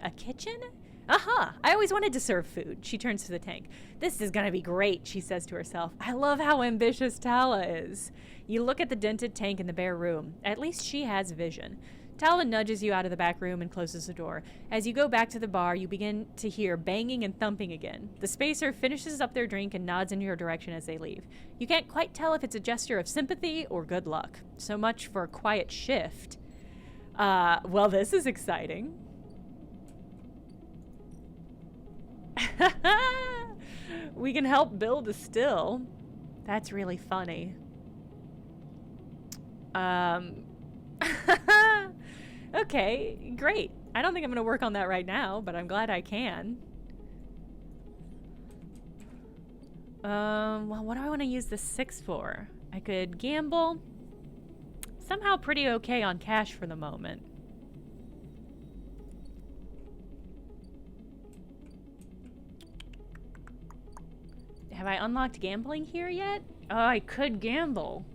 A kitchen? Aha! I always wanted to serve food. She turns to the tank. This is gonna be great, she says to herself. I love how ambitious Tala is. You look at the dented tank in the bare room. At least she has vision. Tala nudges you out of the back room and closes the door. As you go back to the bar, you begin to hear banging and thumping again. The spacer finishes up their drink and nods in your direction as they leave. You can't quite tell if it's a gesture of sympathy or good luck. So much for a quiet shift. Well, this is we can help build a still. That's really funny. Okay, great. I don't think I'm gonna work on that right now, but I'm glad I can. Well, what do I want to use the 6 for? I could gamble. Somehow pretty okay on cash for the moment. Have I unlocked gambling here yet? Oh, I could gamble.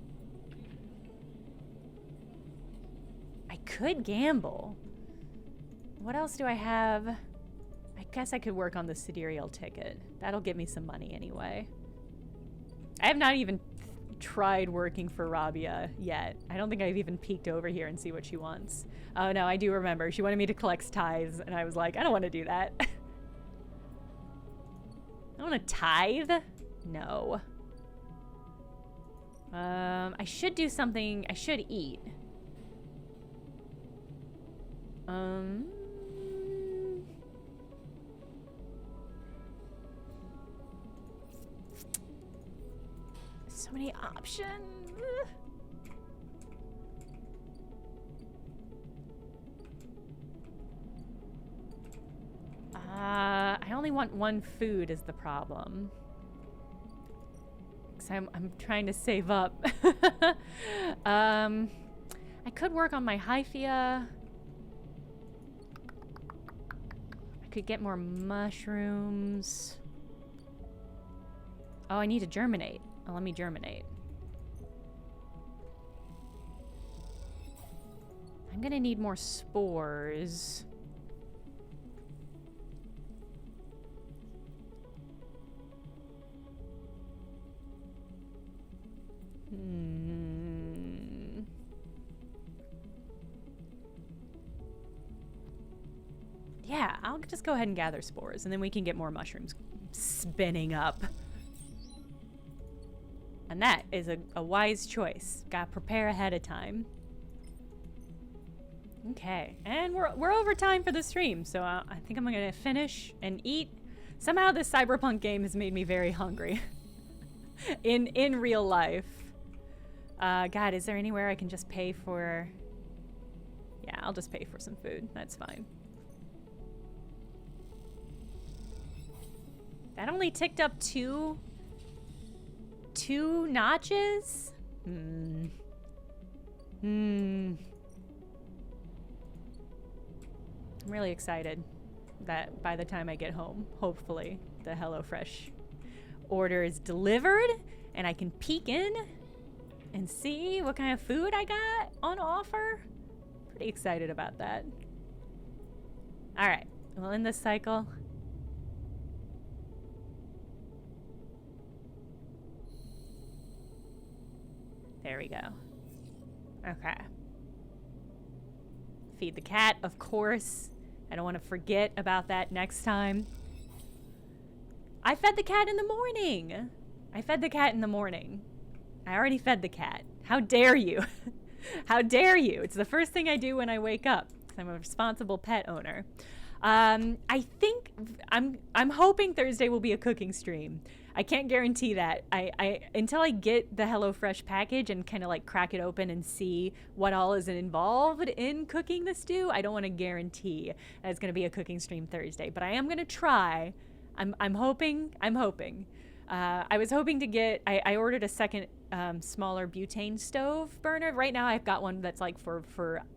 I could gamble. What else do I have? I guess I could work on the sidereal ticket. That'll get me some money anyway. I have not even tried working for Rabia yet. I don't think I've even peeked over here and see what she wants. Oh no, I do remember. She wanted me to collect tithes, and I was like, I don't want to do that. I want to tithe? No. I should do something. I should eat. So many options. I only want one food is the problem. Cause I'm trying to save up. I could work on my hyphia. I could get more mushrooms. Oh, I need to germinate. Oh, let me germinate. I'm gonna need more spores. Yeah, I'll just go ahead and gather spores, and then we can get more mushrooms spinning up. And that is a wise choice. Gotta prepare ahead of time. Okay, and we're over time for the stream, so I think I'm gonna finish and eat. Somehow this cyberpunk game has made me very hungry. in real life. God, is there anywhere I can just pay for? Yeah, I'll just pay for some food. That's fine. That only ticked up two notches? I'm really excited that by the time I get home, hopefully, the HelloFresh order is delivered and I can peek in and see what kind of food I got on offer. Pretty excited about that. All right, we'll end this cycle. There we go. Okay. Feed the cat, of course. I don't want to forget about that next time. I fed the cat in the morning. I fed the cat in the morning. I already fed the cat. How dare you? How dare you? It's the first thing I do when I wake up. 'Cause I'm a responsible pet owner. I think I'm hoping Thursday will be a cooking stream. I can't guarantee that. I until I get the HelloFresh package and kind of like crack it open and see what all is involved in cooking the stew, I don't want to guarantee that it's going to be a cooking stream Thursday, but I am going to try. I'm hoping. I was hoping to get, I ordered a second smaller butane stove burner. Right now I've got one that's like for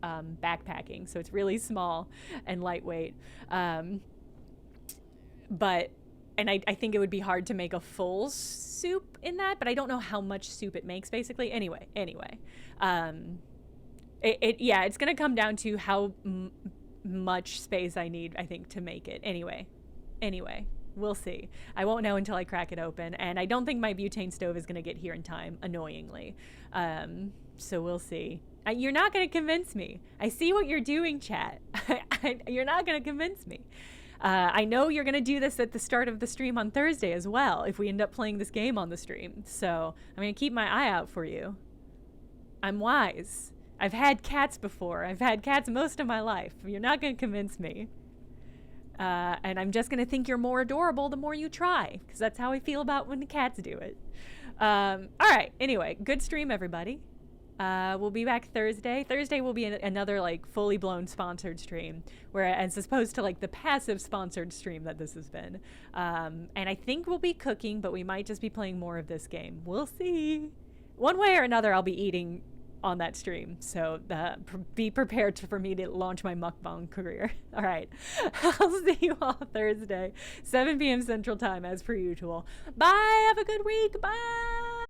backpacking, so it's really small and lightweight. And I think it would be hard to make a full soup in that, but I don't know how much soup it makes basically. Anyway. It's going to come down to how much space I need, I think, to make it. Anyway. We'll see. I won't know until I crack it open, and I don't think my butane stove is going to get here in time, annoyingly. So we'll see. You're not going to convince me. I see what you're doing, chat. You're not going to convince me. I know you're going to do this at the start of the stream on Thursday as well, if we end up playing this game on the stream. So I'm going to keep my eye out for you. I'm wise. I've had cats before. I've had cats most of my life. You're not going to convince me. And I'm just going to think you're more adorable the more you try, because that's how I feel about when the cats do it. All right. Anyway, good stream, everybody. We'll be back Thursday. Thursday will be another like fully blown sponsored stream, as opposed to like the passive sponsored stream that this has been. And I think we'll be cooking, but we might just be playing more of this game. We'll see. One way or another, I'll be eating on that stream, so be prepared for me to launch my mukbang career. All right. I'll see you all Thursday, 7 p.m. Central Time as per usual. Bye. Have a good week. Bye.